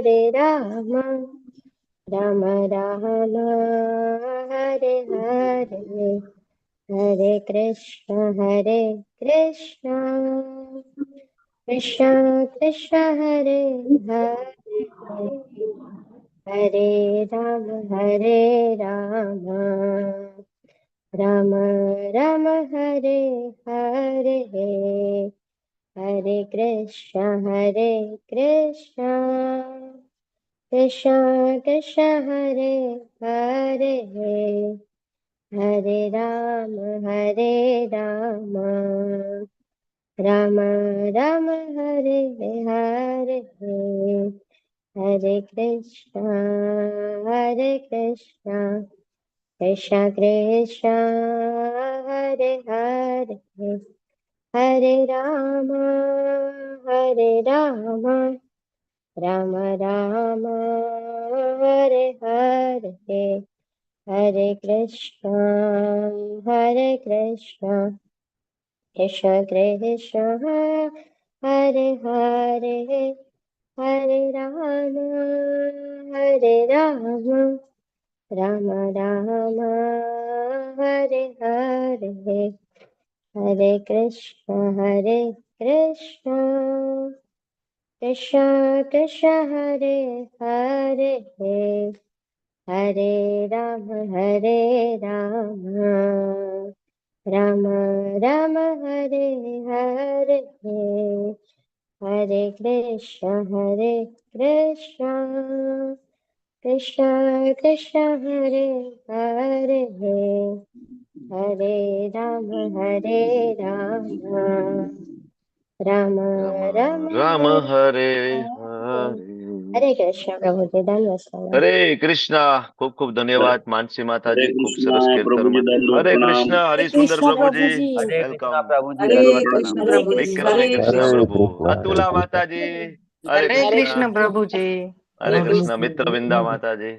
हरे राम राम राम हरे हरे हरे कृष्ण कृष्ण कृष्ण हरे हरे हरे राम राम राम हरे हरे हरे कृष्ण कृष्ण कृष्ण हरे हरे हरे राम राम राम हरे हरे हरे कृष्ण कृष्ण कृष्ण हरे हरे हरे राम राम राम हरे हरे हरे कृष्ण कृष्ण कृष्ण हरे हरे हरे राम राम राम हरे हरे हरे कृष्ण कृष्ण कृष्ण हरे हरे हरे राम राम राम हरे हरे हरे कृष्ण कृष्ण कृष्ण हरे हरे हरे राम राम राम राम हरे हरे कृष्ण प्रभु जी धन्यवाद। हरे कृष्ण। खूब खूब धन्यवाद मानसी माता जी, खूब सरस कीर्तन માટે. हरे कृष्ण हरि सुंदर प्रभु जी, हरे वेलकम. कृष्णा प्रभु जी, हरे दंडवत कृष्ण प्रणाम। प्रभु जी, विक्रमी कृष्ण हरे प्रभु, कृष्ण अतुला माता जी, हरे हरे कृष्ण. कृष्ण प्रभु जी, हरे कृष्ण मित्रविंदा माता जी,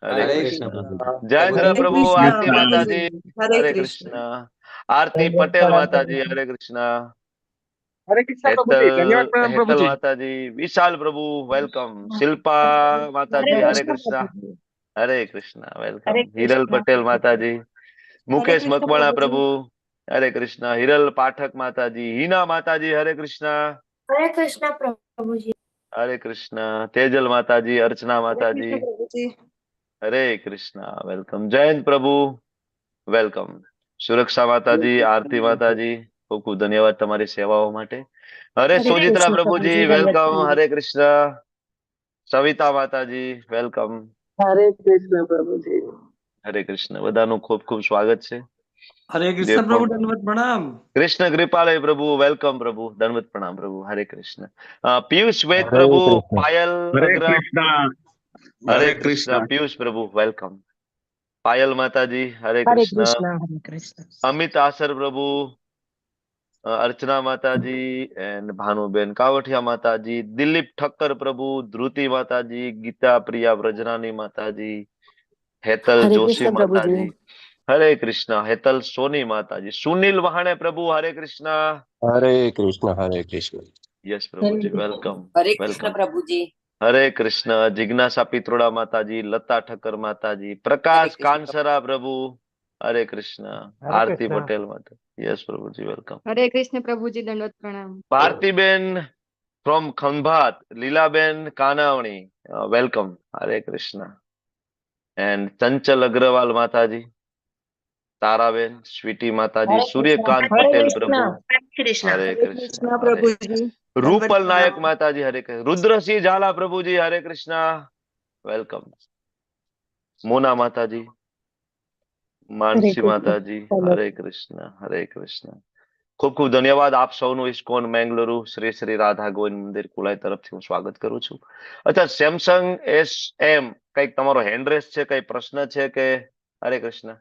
हरे हरे कृष्ण. कृष्णा जयेंद्र हरे प्रभु, कृष्ण आरती प्रभु माता जी, जी, हरे हरे कृष्ण कृष्ण. आरती पटेल माता जी, हरे कृष्ण. हरे कृष्ण प्रभु जी, धन्यवाद प्रणाम प्रभु हेतल जी। माता जी, विशाल प्रभु वेलकम. शिल्पा माता हरे जी, हरे कृष्ण कृष्ण. प्रभु जी, हरे कृष्ण हरे वेलकम. हिरल कृष्ण पटेल माता जी, हरे मुकेश कृष्ण मकवाणा प्रभु जी, प्रभु, हरे कृष्ण. हिरल पाठक माता जी, हीना माता जी, हरे कृष्ण. हरे कृष्ण प्रभु जी, हरे कृष्ण. तेजल माता जी, अर्चना हरे माता जी, कृष्ण प्रभु जी, हरे कृष्ण वेलकम. जयंत प्रभु વેલકમ. સુરક્ષા માતાજી, આરતી માતાજી, ખૂબ ખૂબ ધન્યવાદ તમારી સેવાઓ માટે. હરે हरे સુજિત્રા कृष्ण प्रभु પ્રભુજી जी, धन्यवाद વેલકમ. प्रभु હરે કૃષ્ણ. સવિતા માતાજી વેલકમ. हरे कृष्ण प्रभु जी। હરે કૃષ્ણ. બધાનું ખૂબ ખૂબ સ્વાગત છે. हरे જે कृष्ण प्रभु, પણ दंडवत प्रणाम। કૃષ્ણ કૃપાલય પ્રભુ, વેલકમ પ્રભુ, દંડવત પ્રણામ પ્રભુ. હરે કૃષ્ણ. પિયુષ વેદ हरे પ્રભુ, कृष्ण પાયલ हरे અગ્ર, कृष्णा। હરે हरे કૃષ્ણ. कृष्णा। પિયુષ પ્રભુ વેલકમ. પાયલ માતાજી, હરે हरे કૃષ્ણ. कृष्ण हरे कृष्ण અમિત આસર પ્રભુ, अर्चना माता जी एंड भानुबेन कावठिया माता जी, दिलीप ठक्कर प्रभु, ध्रुति माता जी, गीता प्रिया व्रजरानी माता जी, हेतल हरे जोशी कृष्ण प्रभु माता जी, जी, हरे कृष्णा. हेतल सोनी माता जी, सुनील वहाणे प्रभु, हरे कृष्णा. हरे कृष्ण हरे Krishna yes Prabhu ji welcome. Hare Krishna welcome. प्रभु जी, हरे कृष्ण. जिज्ञासा पित्रोड़ा माता जी, लता ठक्कर माता जी, हरे प्रकाश कृष्ण प्रभु कांसरा प्रभु, हरे कृष्ण. हरे आरती कृष्णा। पटेल माता, यस प्रभु जी वेलकम. हरे कृष्ण प्रभु जी, दंडवत प्रणाम। Bhartiben from Khambhat, Lilaben Kanavani, welcome. Hare Krishna. And Chanchal Agarwal माताजी, ताराबेन, स्वीटी माताजी, हरे कृष्ण सूर्यकांत हरे पटेल कृष्ण प्रभु, हरे कृष्ण हरे हरे कृष्ण. कृष्ण हरे प्रभु जी, दंडवत रूपल नायक प्रणाम। माताजी, हरे कृष्ण. रुद्रसिंह झाला प्रभु जी, हरे कृष्ण, वेलकम. मोना माताजी, हरे मानसी कृष्ण माताजी, हरे कृष्ण, हरे कृष्ण. ખૂબ ખૂબ ધન્યવાદ. આપ સૌનું ઇસ્કોન મેંગલુરુ શ્રી શ્રી રાધા ગોવિંદ મંદિર કુલાઈ તરફથી હું સ્વાગત કરું છું. અચ્છા, સેમસંગ SM કઈક તમારો હેન્ડ રેસ છે, કઈ પ્રશ્ન છે કે? હરે કૃષ્ણ.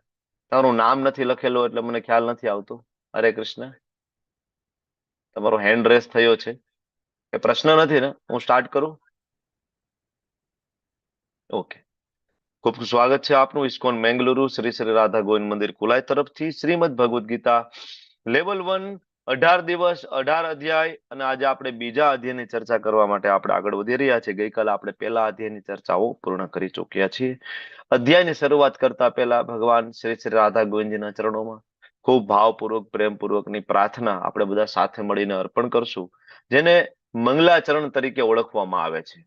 તમારું નામ નથી લખેલું એટલે મને ખ્યાલ નથી આવતો. હરે કૃષ્ણ. તમારો હેન્ડ રેસ થયો છે કે પ્રશ્ન નથી ને? હું સ્ટાર્ટ કરું? ઓકે. ખૂબ ખૂબ સ્વાગત છે આપનું ઇસ્કોન મેંગલુરુ શ્રી શ્રી રાધા ગોવિંદ મંદિર કુલાઈ તરફથી. શ્રીમદ ભગવદ્ ગીતા લેવલ 1 18 દિવસ 18 અધ્યાય અને આજે આપણે બીજા અધ્યાયની ચર્ચા કરવા માટે આપણે આગળ વધી રહ્યા છીએ. ગઈકાલે આપણે પહેલા અધ્યાયની ચર્ચાઓ પૂર્ણ કરી ચૂક્યા છીએ. અધ્યાયની શરૂઆત કરતા પહેલા ભગવાન શ્રી શ્રી રાધા ગોવિંદજીના ચરણોમાં ખૂબ ભાવપૂર્વક પ્રેમપૂર્વકની પ્રાર્થના આપણે બધા સાથે મળીને અર્પણ કરશું, જેને મંગલાચરણ તરીકે ઓળખવામાં આવે છે.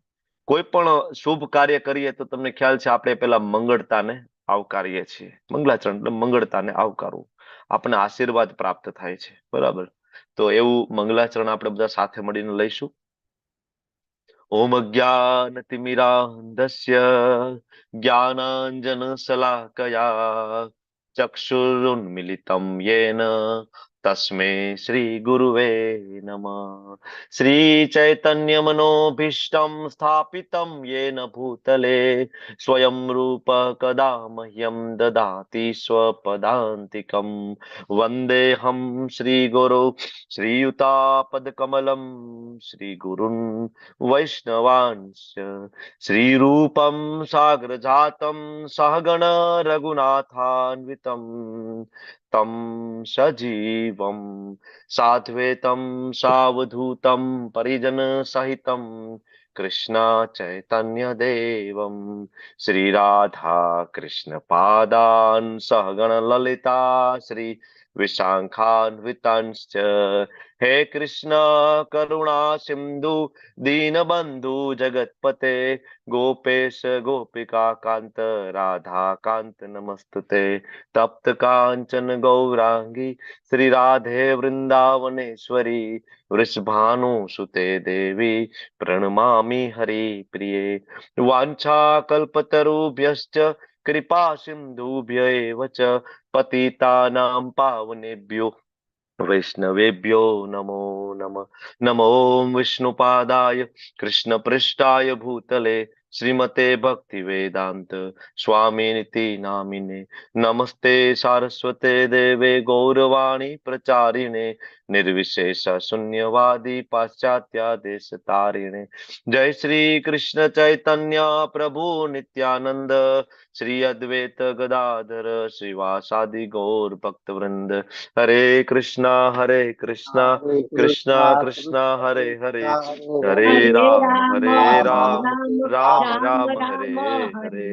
કોઈ પણ શુભ કાર્ય કરીએ તો તમને ખ્યાલ છે આપણે પેલા મંગળતાને આવકારીએ છીએ. મંગલાચરણ એટલે મંગળતાને આવકારવું, આપણને આશીર્વાદ પ્રાપ્ત થાય છે. બરાબર, તો એવું મંગલાચરણ આપણે બધા સાથે મળીને લઈશું. ઓમ અજ્ઞાનતિમિરાન્ધસ્ય જ્ઞાનાંજન શલાકયા ચક્ષુરુન્મિલિતમ યેન તસ્મૈ શ્રી ગુરુવે નમઃ. શ્રી ચૈતન્ય મનોભીષ્ટમ સ્થાપિતમ યેન ભૂતલે સ્વયં રૂપ કદા મહ્યમ દદાતિ સ્વપદાંતિકમ. વંદેહમ શ્રી ગુરુ શ્રીયુતાપદકમલમ શ્રી ગુરુન વૈષ્ણવાંશ્ચ શ્રીરૂપમ સાગરજાતમ સહગણ રઘુનાથાન્વિતમ તમ સજીવમ સાદ્વૈતમ સાવધૂતમ પરિજન સહિતમ કૃષ્ણ ચૈતન્ય દેવમ શ્રી રાધા કૃષ્ણ પાદાન સહગણ લલિતા શ્રી વિશાખાન્વિતાંશ્ચ. હે કૃષ્ણ કરુણા સિંધુ દીનબંધુ જગતપતે ગોપેશ ગોપિકા કાંત રાધા કાંત નમસ્તુતે. તપ્ત કાંચન ગૌરાંગી શ્રી રાધે વૃંદાવનેશ્વરી વૃષભાનુ સુતે દેવી પ્રણમામિ હરિપ્રિયે. વાંછા કલ્પતરુભ્યશ્ચ કૃપા સિંધુભ્ય એવ ચ પતિતાનાં પાવનેભ્યો વૈષ્ણવેભ્યો નમો નમઃ. નમો વિષ્ણુપાદાય કૃષ્ણ પૃષ્ઠાય ભૂતલે શ્રીમતે ભક્તિ વેદાંત સ્વામિનિતિ નામિને. નમસ્તે સારસ્વતે દેવે ગૌરવાણી પ્રચારિણે નિર્વિશેષ શૂન્યવાદી પાશ્ચાત્ય દેશ તારિણે. જય શ્રી કૃષ્ણ ચૈતન્ય પ્રભુ નિત્યાનંદ શ્રી અદ્વૈત ગદાધર શ્રીવાસાદિ ગૌર ભક્ત વૃંદ. હરે કૃષ્ણ કૃષ્ણ કૃષ્ણ હરે હરે હરે રામ રામ રામ હરે હરે.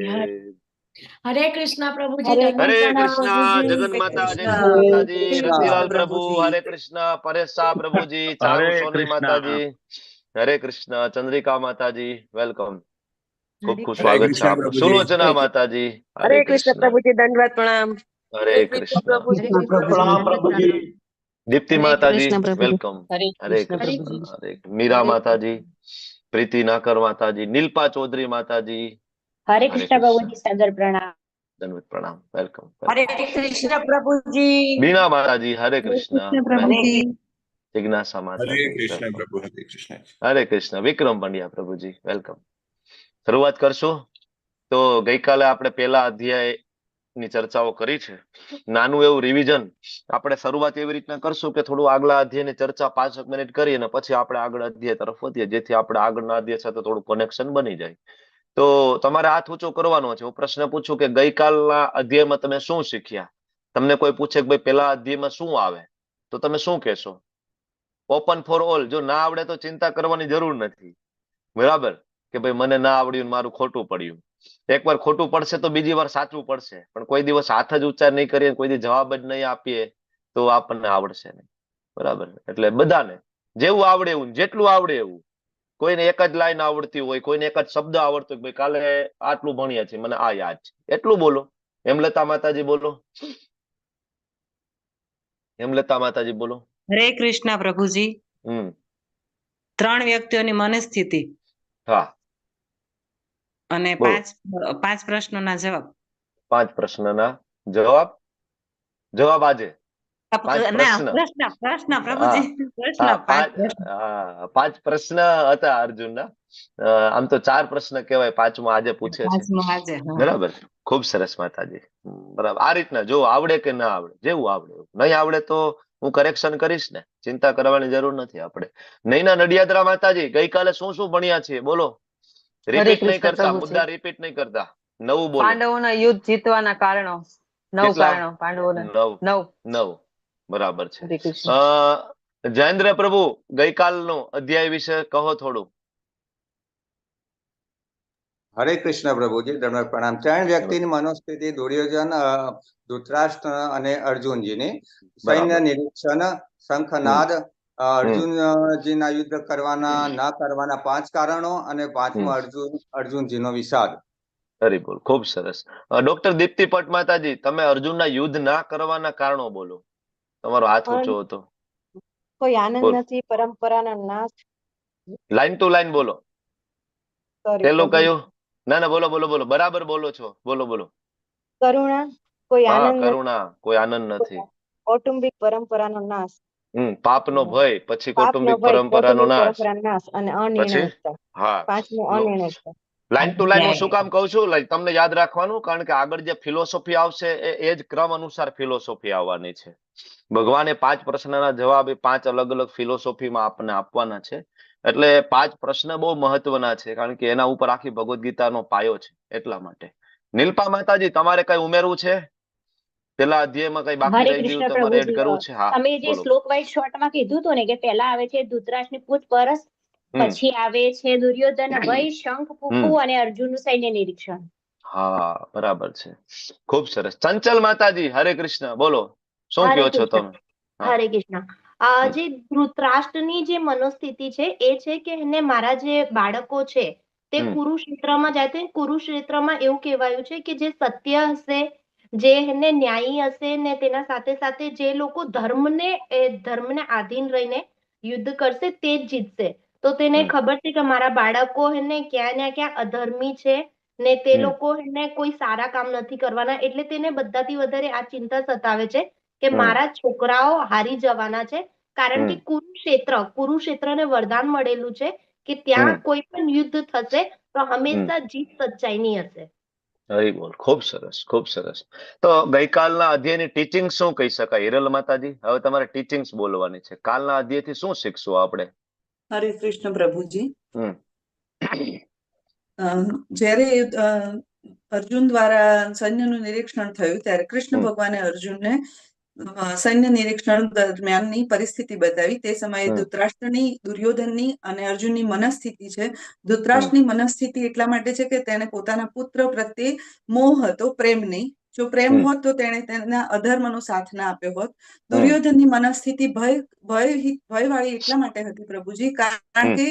હરે કૃષ્ણ પ્રભુજી. હરે હરે દંડવત કૃષ્ણ પ્રણામ જગન પ્રભુજી. માતા જય કૃષ્ણ. શ્રી માતાજી હરે રતિલાલ કૃષ્ણ પ્રભુ. હરે કૃષ્ણ પરેશ શાહ પ્રભુજી, ચારુ હરે સોની કૃષ્ણ. માતાજી. હરે કૃષ્ણ ચંદ્રિકા માતાજી, વેલકમ. ખૂબ ખૂબ હરે સ્વાગત છે કૃષ્ણ આપનું. પ્રભુજી. સુલોચના માતાજી, હરે કૃષ્ણ પ્રભુજી, દંડવત પ્રણામ. હરે કૃષ્ણ. પ્રણામ પ્રભુજી. દીપ્તિ હરે માતાજી, કૃષ્ણ પ્રભુજી. વેલકમ. હરે હરે કૃષ્ણ કૃષ્ણ. પ્રભુજી. હરે મીરા માતાજી, પ્રીતિ નાકર માતાજી, નીલપા ચૌધરી માતાજી. હરે હરે કૃષ્ણ કૃષ્ણ. પ્રભુજી, સાદર પ્રણામ. દંડવત પ્રણામ, વેલકમ. હરે કૃષ્ણ પ્રભુજી. બીના માતાજી, હરે કૃષ્ણ. પ્રભુજી. જિજ્ઞાસા હરે માતાજી, કૃષ્ણ welcome. પ્રભુ. હરે કૃષ્ણ. હરે કૃષ્ણ. વિક્રમ પંડ્યા પ્રભુજી, વેલકમ. શરૂઆત કરશું. તો ગઈકાલે આપણે પહેલા અધ્યાય ની ચર્ચાઓ કરી છે. નાનું એવું રિવિઝન આપણે શરૂઆત એવી રીતના કરશું કે થોડું આગલા અધ્યાયની ચર્ચા 5 મિનિટ કરી અને પછી આપણે આગળ અધ્યાય તરફ વધીએ, જેથી આપણે આગળના અધ્યાય સાથે થોડું કનેક્શન બની જાય. તો તમારે હાથ ઊંચો કરવાનો છે. હું પ્રશ્ન પૂછું કે ગઈકાલના અધ્યાયમાં તમે શું શીખ્યા? તમને કોઈ પૂછે કે ભાઈ પેલા અધ્યાયમાં શું આવે, તો તમે શું કહેશો? Open for all. જો ના આવડે તો ચિંતા કરવાની જરૂર નથી. બરાબર, કે ભાઈ મને ના આવડ્યું, મારું ખોટું પડ્યું. એકવાર ખોટું પડશે તો બીજી વાર સાચું પડશે, પણ કોઈ દિવસ હાથ જ ઉચ્ચાર નહીં કરીએ, કોઈ દિવસ જવાબ જ નહીં આપીએ તો આપણને આવડશે નહીં. બરાબર, એટલે બધાને જેવું આવડે એવું, જેટલું આવડે એવું. કોઈને એક જ લાઈન આવડતી હોય, કોઈને એક જ શબ્દ આવડતો હોય, ભાઈ કાલે આટલું ભણ્યા છે, મને આ યાદ છે, એટલું બોલો. હેમલતા માતાજી બોલો. હેમલતા માતાજી બોલો. હરે કૃષ્ણ પ્રભુજી. 3 વ્યક્તિઓની મનસ્થિતિ હા, અને બોલો. 5 પ્રશ્નોના જવાબ. 5 પ્રશ્નના જવાબ. જવાબ આજે 5 ના, પ્રશ્ન. પ્રશ્ન પ્રભુજી. પ્રશ્ન, હા, 5 પ્રશ્ન. 5 પ્રશ્ન હતા અર્જુનના. આમ તો 4 પ્રશ્ન કહેવાય, 5મો આજે પૂછે છે. 5મો આજે. હા. બરાબર, ખૂબ સરસ માતાજી. બરાબર, આ રીતના જો આવડે કે ના આવડે, જેવું આવડે એવું. નહીં આવડે તો હું કરેક્શન કરીશ ને, ચિંતા કરવાની જરૂર નથી આપણે. નૈના નડિયાદરા માતાજી, ગઈકાલે શું શું ભણ્યા છે બોલો. રિપીટ નહીં કરતા, મુદ્દા રિપીટ નહીં કરતા, નવું બોલો. પાંડવોના યુદ્ધ જીતવાના કારણો 9 કેટલા? કારણો પાંડવોના 9. 9. 9 બરાબર છે. હરે કૃષ્ણ. જયેન્દ્ર પ્રભુ, ગઈકાલનો અધ્યાય વિશે કહો થોડું. હરે કૃષ્ણ પ્રભુજી, દંડવત પ્રણામ. 3 વ્યક્તિની મનોસ્થિતિ: દુર્યોધન, ધૃતરાષ્ટ્ર અને અર્જુનજીની. સૈન્ય બરાબર. નિરીક્ષણ, શંખનાદ, અર્જુનજીના યુદ્ધ કરવાના ન કરવાના 5 કારણો અને 5મું અર્જુનજીનો વિષાદ. વેરી બોલ, ખૂબ સરસ. ડોક્ટર દીપ્તિ પટ માતાજી, તમે અર્જુનના યુદ્ધ ના કરવાના કારણો બોલો. તમારો હાથ ઊંચો હતો. કોઈ આનંદ બોલ. નથી, પરંપરાનો નાશ. લાઈન ટુ લાઈન બોલો. Sorry, પેલું પ્રભુ. કયું? ના ના, બોલો બોલો બોલો, બરાબર બોલો છો, બોલો બોલો. કરુણા, કોઈ હા, આનંદ નથી, કરુણા, કોઈ આનંદ નથી. કૌટુંબિક પરંપરાનો નાશ. પાપનો ભય, પછી પાપનો કૌટુંબિક ભય, પરંપરાનો કૌટુંબિક નાશ, પરંપરાનો નાશ અને પછી અનિર્ણયતા. હા. 5મું લો. અનિર્ણયતા. લાઈન ટુ લાઈન હું શું કામ કહું છું? લાઈક તમને યાદ રાખવાનું, કારણ કે આગળ જે ફિલોસોફી આવશે એ જ ક્રમ અનુસાર ફિલોસોફી આવવાની છે. ભગવાને 5 પ્રશ્નના જવાબ એ 5 અલગ અલગ ફિલોસોફીમાં આપણને આપવાના છે. એટલે 5 પ્રશ્ન બહુ મહત્વના છે, કારણ કે એના ઉપર આખી ભગવદ્ ગીતાનો પાયો છે. એટલા માટે નીલપા માતાજી, તમારે કઈ ઉમેરવું છે? પેલા અધ્યાયમાં કઈ બાકી હરે રહી ગયું કૃષ્ણ તમારે એડ પ્રભુજી, કરવું છે? હા, તમે જે બોલો. શ્લોક વાઇઝ શોર્ટમાં કીધું હતું ને કે પહેલા આવે છે ધૃતરાષ્ટ્રની પૂછપરછ, હમ પછી આવે છે દુર્યોધન ભય, શંખ ફૂંકવું અને અર્જુનનું સૈન્ય નિરીક્ષણ. હા, બરાબર છે. ખૂબ સરસ. ચંચલ માતાજી, હરે કૃષ્ણ, બોલો, શું હરે કહો છો કૃષ્ણ. તમે? હા. હરે કૃષ્ણ. જે ધૃતરાષ્ટ્રની જે મનોસ્થિતિ છે એ છે કે એને મારા જે બાળકો છે તે હમ. કુરુક્ષેત્રમાં જાય છે. કુરુક્ષેત્રમાં એવું કહેવાયું છે કે જે સત્ય હશે, જે એને ન્યાયી હશે ને તેના સાથે સાથે જે લોકો ધર્મને આધીન રહીને યુદ્ધ કરશે તે જ જીતશે. તો તેને ખબર છે કે મારા બાળકો એને ક્યાં ને ક્યાં અધર્મી છે ને તે લોકો એને કોઈ સારા કામ નથી કરવાના, એટલે તેને બધાથી વધારે આ ચિંતા સતાવે છે કે મારા છોકરાઓ હારી જવાના છે. કારણ કે કુરુક્ષેત્રને વરદાન મળેલું છે કે ત્યાં કોઈ પણ યુદ્ધ થશે તો હંમેશા જીત સચ્ચાઈની હશે. હરી બોલ, ખૂબ સરસ, ખૂબ સરસ. તો ગઈકાલના અધ્યાયની ટીચિંગ શું કહી શકાય? હિરલ માતાજી, હવે તમારે ટીચિંગ્સ બોલવાની છે. કાલના અધ્યાયથી શું શીખશું આપણે? હરે કૃષ્ણ પ્રભુજી. હમ જ્યારે અર્જુન દ્વારા સૈન્યનું નિરીક્ષણ થયું ત્યારે કૃષ્ણ હમ ભગવાને અર્જુનને સૈન્ય નિરીક્ષણ દરમિયાનની પરિસ્થિતિ બતાવી. તે સમયે ધૃતરાષ્ટ્રની, દુર્યોધનની અને અર્જુનની મનસ્થિતિ છે. ધૃતરાષ્ટ્રની મનસ્થિતિ એટલા માટે છે કે તેને પોતાના પુત્ર પ્રત્યે મોહ હતો, પ્રેમ નહીં. જો પ્રેમ હોત તો તેણે તેના અધર્મનો સાથ ના આપ્યો હોત. દુર્યોધનની મનસ્થિતિ ભયવાળી એટલા માટે હતી પ્રભુજી, કારણ કે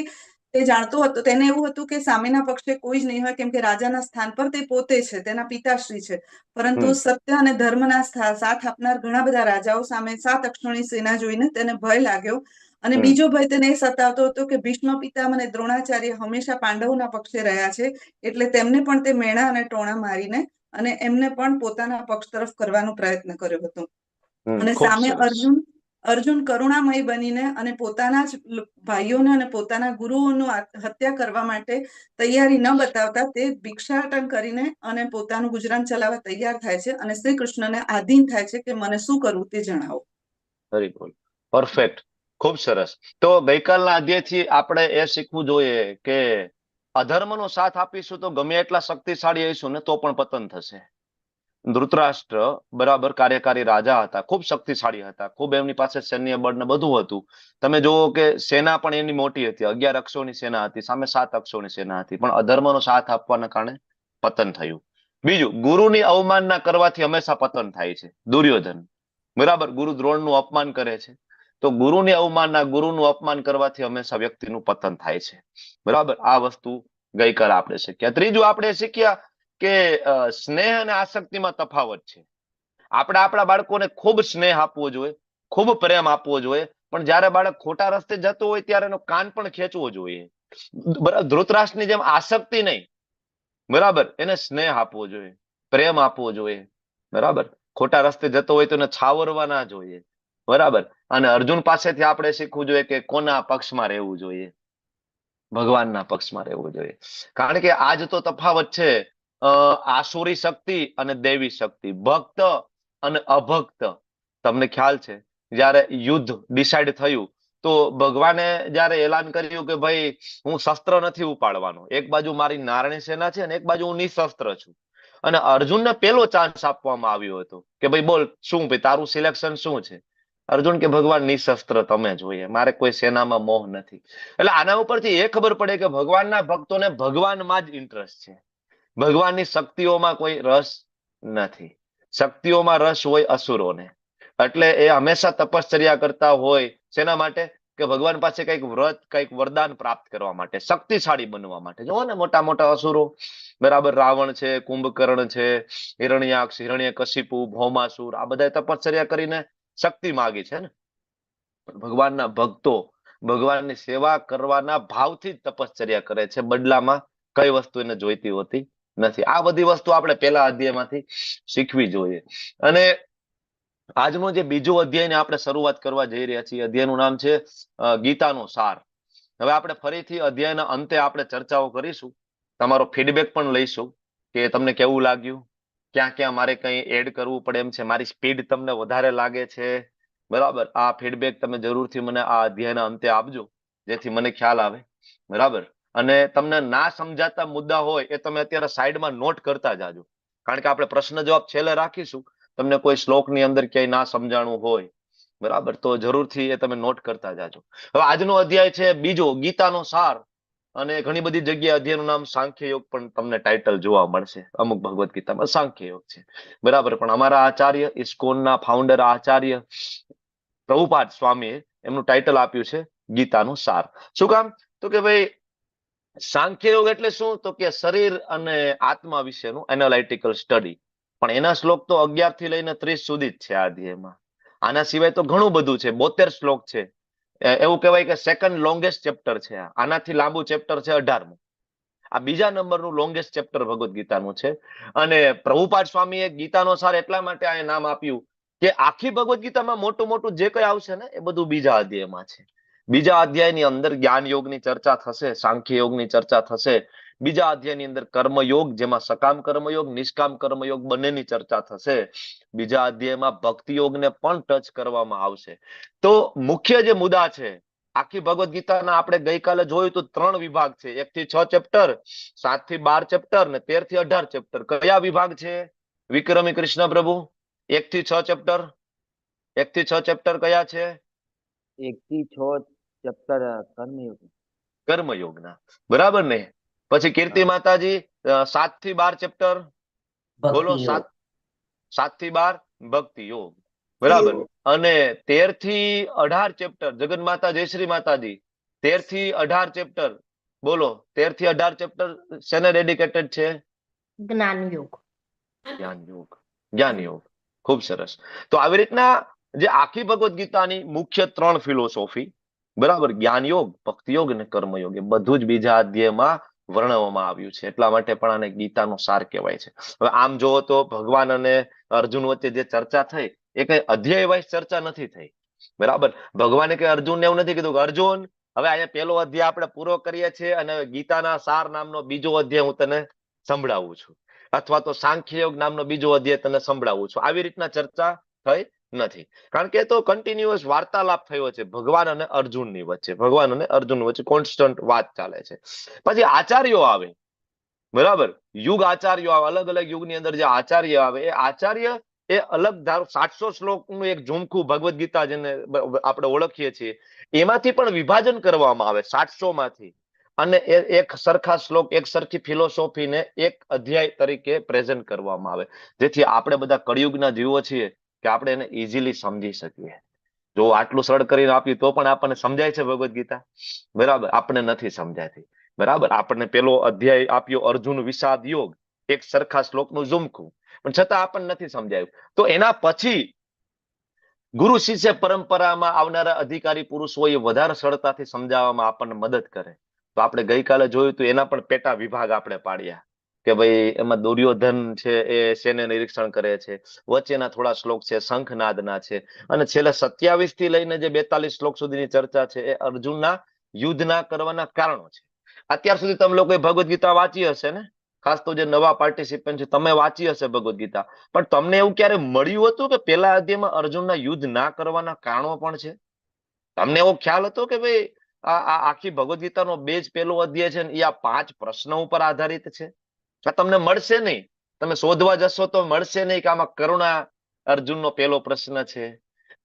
તે જાણતો હતો, તેને એવું હતું કે સામેના પક્ષે કોઈ જ નહીં હોય, કેમ કે રાજાના સ્થાન પર તે પોતે છે, તેના પિતાશ્રી છે. પરંતુ સત્ય અને ધર્મના સાથ આપનાર ઘણા બધા રાજાઓ સામે 7 અક્ષોની સેના જોઈને તેને ભય લાગ્યો. અને બીજો ભય તેને એ સતાવતો હતો કે ભીષ્મ પિતામહ અને દ્રોણાચાર્ય હંમેશા પાંડવોના પક્ષે રહ્યા છે, એટલે તેમને પણ તે મેણા અને ટોણા મારીને અને એમને પણ પોતાના પક્ષ તરફ કરવાનો પ્રયત્ન કર્યો હતો. અને સામે અર્જુન કરુણામય બનીને અને પોતાના જ ભાઈઓને અને પોતાના ગુરુઓનું હત્યા કરવા માટે તૈયારી ન બતાવતા તે ભિક્ષાટન કરીને અને પોતાનું ગુજરાન ચલાવવા તૈયાર થાય છે અને શ્રી કૃષ્ણને આધીન થાય છે કે મને શું કરવું તે જણાવો. વેરી ગુડ, પરફેક્ટ, ખૂબ સરસ. તો ગઈકાલના અધ્યાયથી આપણે એ શીખવું જોઈએ કે અધર્મનો સાથ આપીશું તો ગમે એટલા શક્તિશાળી હઈશું ને તો પણ પતન થશે. ધૃતરાષ્ટ્ર બરાબર કાર્યકારી રાજા હતા, ખૂબ શક્તિશાળી હતા, ખૂબ એમની પાસે સૈન્ય બળ ને બધું હતું. તમે જુઓ કે સેના પણ એની મોટી હતી, 11 અક્ષોની સેના હતી, સામે 7 અક્ષોની સેના હતી, પણ અધર્મનો સાથ આપવાના કારણે પતન થયું. બીજું, ગુરુની અવમાનના કરવાથી હંમેશા પતન થાય છે. દુર્યોધન બરાબર ગુરુ દ્રોણનું અપમાન કરે છે, તો ગુરુની અવમાનના, ગુરુનું અપમાન કરવાથી હંમેશા વ્યક્તિનું પતન થાય છે. બરાબર, આ વસ્તુ ગઈકાલે આપણે શીખ્યા. ત્રીજું આપણે શીખ્યા કે સ્નેહ અને આસક્તિમાં તફાવત છે. આપણે આપણા બાળકોને ખૂબ સ્નેહ આપવો જોઈએ, ખૂબ પ્રેમ આપવો જોઈએ, પણ જ્યારે બાળક ખોટા રસ્તે જતું હોય ત્યારે એનો કાન પણ ખેંચવો જોઈએ. ધૃતરાષ્ટ્રની જેમ આસક્તિ નહીં, બરાબર, એને સ્નેહ આપવો જોઈએ, પ્રેમ આપવો જોઈએ. બરાબર, ખોટા રસ્તે જતો હોય તો એને છાવરવા ના જોઈએ. બરાબર, અને અર્જુન પાસેથી આપણે શીખવું જોઈએ કે કોના પક્ષમાં રહેવું જોઈએ? ભગવાનના પક્ષમાં રહેવું જોઈએ. કારણ કે આજ તો તફાવત છે આસુરી શક્તિ અને દેવી શક્તિ, ભક્ત અને અભક્ત. તમને ખ્યાલ છે, જ્યારે યુદ્ધ ડિસાઇડ થયું તો ભગવાને જ્યારે એલાન કર્યું કે ભાઈ હું શસ્ત્ર નથી ઉપાડવાનો, એક બાજુ મારી નારણી સેના છે અને એક બાજુ હું નિશસ્ત્ર છું, અને અર્જુનને પેલો ચાન્સ આપવામાં આવ્યો હતો કે ભાઈ બોલ, શું ભાઈ તારું સિલેક્શન શું છે? અર્જુન કે ભગવાન નિશસ્ત્ર તમે જોઈએ, મારે કોઈ સેનામાં મોહ નથી. એટલે આના ઉપરથી એ ખબર પડે કે ભગવાનના ભક્તોને ભગવાનમાં જ ઇન્ટરેસ્ટ છે, ભગવાનની શક્તિઓમાં કોઈ રસ નથી. શક્તિઓમાં રસ હોય અસુરોને, એટલે એ હંમેશા તપશ્ચર્યા કરતા હોય. શેના માટે? કે ભગવાન પાસે કઈક વ્રત, કઈક વરદાન પ્રાપ્ત કરવા માટે, શક્તિશાળી બનવા માટે. જુઓ ને મોટા મોટા અસુરો, બરાબર, રાવણ છે, કુંભકર્ણ છે, હિરણ્યાક્ષ, હિરણ્યકશિપુ, ભૌમાસુર, આ બધા તપશ્ચર્યા કરીને શક્તિ માગી છે ને. ભગવાનના ભક્તો ભગવાનની સેવા કરવાના ભાવથી જ તપશ્ચર્યા કરે છે, બદલામાં કઈ વસ્તુ એને જોઈતી હોતી નથી. આ બધી વસ્તુ આપણે પહેલા અધ્યાયમાંથી શીખવી જોઈએ. અને આજનો જે બીજો અધ્યાયને આપણે શરૂઆત કરવા જઈ રહ્યા છીએ, અધ્યાયનું નામ છે ગીતાનો સાર. હવે આપણે ફરીથી અધ્યાયના અંતે આપણે ચર્ચાઓ કરીશું, તમારો ફીડબેક પણ લઈશું કે તમને કેવું લાગ્યું, ક્યાં ક્યાં મારે કંઈ એડ કરવું પડે એમ છે, મારી સ્પીડ તમને વધારે લાગે છે, બરાબર. આ ફીડબેક તમે જરૂરથી મને આ અધ્યાયના અંતે આપજો, જેથી મને ખ્યાલ આવે, બરાબર. અને તમને ના સમજાતા મુદ્દા હોય એ તમે અત્યારે સાઈડમાં નોટ કરતા જાજો, કારણ કે આપણે પ્રશ્ન જવાબ છેલ્લે રાખીશું. તમને કોઈ શ્લોકની અંદર ક્યાંય ના સમજાણું હોય, બરાબર, તો જરૂરથી એ તમે નોટ કરતા જાજો. હવે આજનો અધ્યાય છે બીજો, ગીતાનો સાર. અને ઘણી બધી જગ્યાએ અધ્યાયનું નામ સાંખ્ય યોગ પણ તમને ટાઇટલ જોવા મળશે. અમુક ભગવદ્ ગીતામાં સાંખ્ય યોગ છે, બરાબર. પણ અમારા આચાર્ય, ઇસ્કોનના ફાઉન્ડર આચાર્ય પ્રભુપાદ સ્વામીએ એમનું ટાઇટલ આપ્યું છે ગીતાનો સાર. શું કામ? તો કે ભાઈ સાંખ્ય યોગ એટલે શું? તો કે શરીર અને આત્મા વિશેનું એનાલિટિકલ સ્ટડી. પણ એના શ્લોક તો 11 થી લઈને 30 સુધી જ છે આ અધ્યાયમાં. આના સિવાય તો ઘણું બધું છે, 72 શ્લોક છે. એવું કહેવાય કે સેકન્ડ લોંગેસ્ટ ચેપ્ટર છે. આનાથી લાંબુ ચેપ્ટર છે 18મું. આ બીજા નંબરનું લોંગેસ્ટ ચેપ્ટર ભગવદ્ ગીતાનું છે. અને પ્રભુપાદ સ્વામીએ ગીતાનો સાર એટલા માટે આ નામ આપ્યું કે આખી ભગવદ્ ગીતામાં મોટું મોટું જે કઈ આવશે ને એ બધું બીજા અધ્યાયમાં છે. બીજા અધ્યાયની અંદર જ્ઞાન યોગની ચર્ચા થશે, સાંખ્ય યોગની ચર્ચા થશે. બીજા અધ્યાયની અંદર કર્મયોગ, જેમાં સકામ કર્મયોગ, નિષ્કામ કર્મયોગ બંનેની ચર્ચા થશે. બીજા અધ્યાયમાં ભક્તિ યોગને પણ ટચ કરવામાં આવશે. તો મુખ્ય જે મુદ્દા છે આખી ભગવદ્ ગીતાના, આપણે ગઈકાલે જોયું તો 3 વિભાગ છે. 1 થી 6 ચેપ્ટર, 7 થી 12 ચેપ્ટર ને 13 થી 18 ચેપ્ટર. કયા વિભાગ છે વિક્રમી કૃષ્ણ પ્રભુ? 1 થી 6 ચેપ્ટર, 1 થી 6 ચેપ્ટર કયા છે? 1 થી 6 ચેપ્ટર કર્મયોગના, બરાબર ને? પછી કીર્તિ માતાજી 7 થી 12 ચેપ્ટર બોલો. 7 થી 12 ભક્તિ યોગ, બરાબર. અને 13 થી 18 ચેપ્ટર જગન માતા જયશ્રી માતાજી, 13 થી 18 ચેપ્ટર બોલો. 13 થી 18 ચેપ્ટર શેને ડેડિકેટેડ છે? જ્ઞાન યોગ. જ્ઞાન યોગ, જ્ઞાન યોગ. ખૂબ સરસ. તો આવી રીતના જે આખી ભગવદ્ ગીતાની મુખ્ય 3 ફિલોસોફી, બરાબર, જ્ઞાન યોગ, ભક્તિ યોગ અને કર્મયોગ, એ બધું જ બીજા અધ્યાયમાં વર્ણવવામાં આવ્યું છે. એટલા માટે પણ આને ગીતાનો સાર કહેવાય છે. હવે આમ જોવો તો ભગવાન અને અર્જુન વચ્ચે જે ચર્ચા થઈ એ કઈ અધ્યાય વાઇઝ ચર્ચા નથી થઈ, બરાબર. ભગવાને કઈ અર્જુનને એવું નથી કીધું કે અર્જુન હવે અહીંયા પહેલો અધ્યાય આપણે પૂરો કરીએ છીએ અને ગીતાના સાર નામનો બીજો અધ્યાય હું તને સંભળાવું છું, અથવા તો સાંખ્ય યોગ નામનો બીજો અધ્યાય તને સંભળાવું છું. આવી રીતના ચર્ચા થઈ નથી, કારણ કે તો કન્ટિન્યુઅસ વાર્તાલાપ થયો છે ભગવાન અને અર્જુનની વચ્ચે. ભગવાન અને અર્જુન વચ્ચે કોન્સ્ટન્ટ વાત ચાલે છે. પછી આચાર્યો આવે, બરાબર, યુગ આચાર્યો આવે. અલગ અલગ યુગની અંદર જે આચાર્ય આવે એ આચાર્ય એ અલગ ધારો 700 શ્લોકનું એક ઝુમખું ભગવદ્ ગીતા જેને આપણે ઓળખીએ છીએ એમાંથી પણ વિભાજન કરવામાં આવે 700 માંથી, અને એક સરખા શ્લોક, એક સરખી ફિલોસોફીને એક અધ્યાય તરીકે પ્રેઝન્ટ કરવામાં આવે, જેથી આપણે બધા કળિયુગના જીવો છીએ કે આપણે એને ઇઝીલી સમજી શકીએ. જો આટલું સરળ કરીને આપ્યું તો પણ આપણને સમજાય છે ભગવદ્ ગીતા? બરાબર, આપણને નથી સમજાતી, બરાબર. આપણને પેલો અધ્યાય આપ્યો અર્જુન વિષાદ યોગ, એક સરખા શ્લોકનું ઝુમખું, પણ છતાં આપણને નથી સમજાયું. તો એના પછી ગુરુ શિષ્ય પરંપરામાં આવનારા અધિકારી પુરુષોએ વધારે સરળતાથી સમજાવવામાં આપણને મદદ કરે. તો આપણે ગઈકાલે જોયું તો એના પણ પેટા વિભાગ આપણે પાડ્યા કે ભાઈ એમાં દુર્યોધન છે એ શેને નિરીક્ષણ કરે છે, વચ્ચેના થોડા શ્લોક છે શંખનાદના છે, અને છેલ્લે 27 થી લઈને જે 42 શ્લોક સુધીની ચર્ચા છે એ અર્જુનના યુદ્ધના કરવાના કારણો છે. અત્યાર સુધી તમે લોકોએ ભગવદ્ ગીતા વાંચી હશે ને, ખાસ તો જે નવા પાર્ટિસિપન્ટ છે તમે વાંચી હશે ભગવદ્ ગીતા, પણ તમને એવું ક્યારે મળ્યું હતું કે પેલા અધ્યાયમાં અર્જુનના યુદ્ધ ના કરવાના કારણો પણ છે? તમને એવો ખ્યાલ હતો કે ભાઈ આ આખી ભગવદ્ ગીતાનો બેઝ પેલો અધ્યાય છે ને એ આ 5 પ્રશ્નો ઉપર આધારિત છે? આ તમને મળશે નહીં, તમે શોધવા જશો તો મળશે નહીં કે આમાં કરુણા અર્જુનનો પહેલો પ્રશ્ન છે,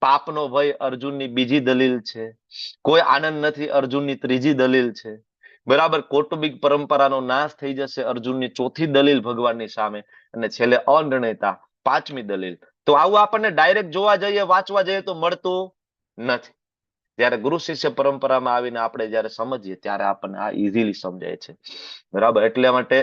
પાપનો ભય અર્જુનની બીજી દલીલ છે. કોઈ આનંદ નથી અર્જુનની ત્રીજી દલીલ છે. બરાબર, કૌટુંબિક પરંપરાનો નાશ થઈ જશે અર્જુનની ચોથી દલીલ ભગવાનની સામે, અને છેલ્લે અનિર્ણયતા પાંચમી દલીલ. તો આવું આપણને ડાયરેક્ટ જોવા જઈએ, વાંચવા જઈએ તો મળતું નથી. જયારે ગુરુ શિષ્ય પરંપરામાં આવીને આપણે જયારે સમજીએ ત્યારે આપણને આ ઇઝીલી સમજાય છે. બરાબર, એટલે માટે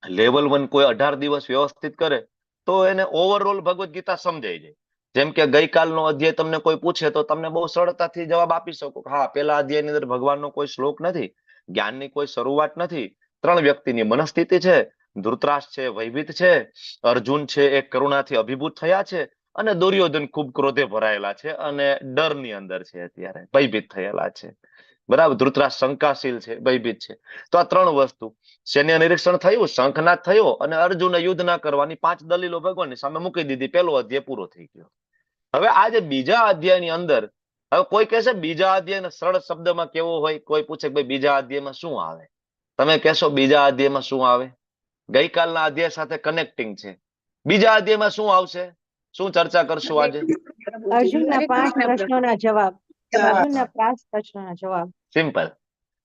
લેવલ 1 કોઈ 18 દિવસ વ્યવસ્થિત કરે તો એને ઓવરઓલ ભગવદ્ ગીતા સમજાઈ જાય. જેમ કે ગઈકાલનો અધ્યાય તમને કોઈ પૂછે તો તમને બહુ સરળતાથી જવાબ આપી શકો. હા, પેલા અધ્યાયની અંદર ભગવાનનો કોઈ શ્લોક નથી, જ્ઞાનની કોઈ શરૂઆત નથી, 3 વ્યક્તિની મનસ્થિતિ છે, ધૃતરાષ્ટ્ર છે, ભયભીત છે, અર્જુન છે એ કરુણાથી અભિભૂત થયા છે, અને દુર્યોધન ખૂબ ક્રોધે ભરાયેલા છે અને ડરની અંદર છે, અત્યારે ભયભીત થયેલા છે. બરાબર, ધૃતરાષ્ટ્ર શંકાશીલ છે, ભયભીત છે. તો આ 3 વસ્તુ, સૈન્ય નિરીક્ષણ થયું, શંખનાદ થયો, અને અર્જુને યુદ્ધ ના કરવાની 5 દલીલો ભગવાનની સામે મૂકી દીધી. પહેલો અધ્યાય પૂરો થઈ ગયો. હવે આ જે બીજા અધ્યાયની અંદર, હવે કોઈ કહેશે બીજા અધ્યાયને સરળ શબ્દમાં કેવો હોય, કોઈ પૂછે ભાઈ બીજા અધ્યાયમાં શું આવે, તમે કહેશો બીજા અધ્યાયમાં શું આવે? ગઈકાલના અધ્યાય સાથે કનેક્ટિંગ છે. બીજા અધ્યાયમાં શું આવશે? શું ચર્ચા કરશું આજે? અર્જુનના 5 પ્રશ્નોના જવાબ. અર્જુનના 5 પ્રશ્નોના જવાબ. સિમ્પલ.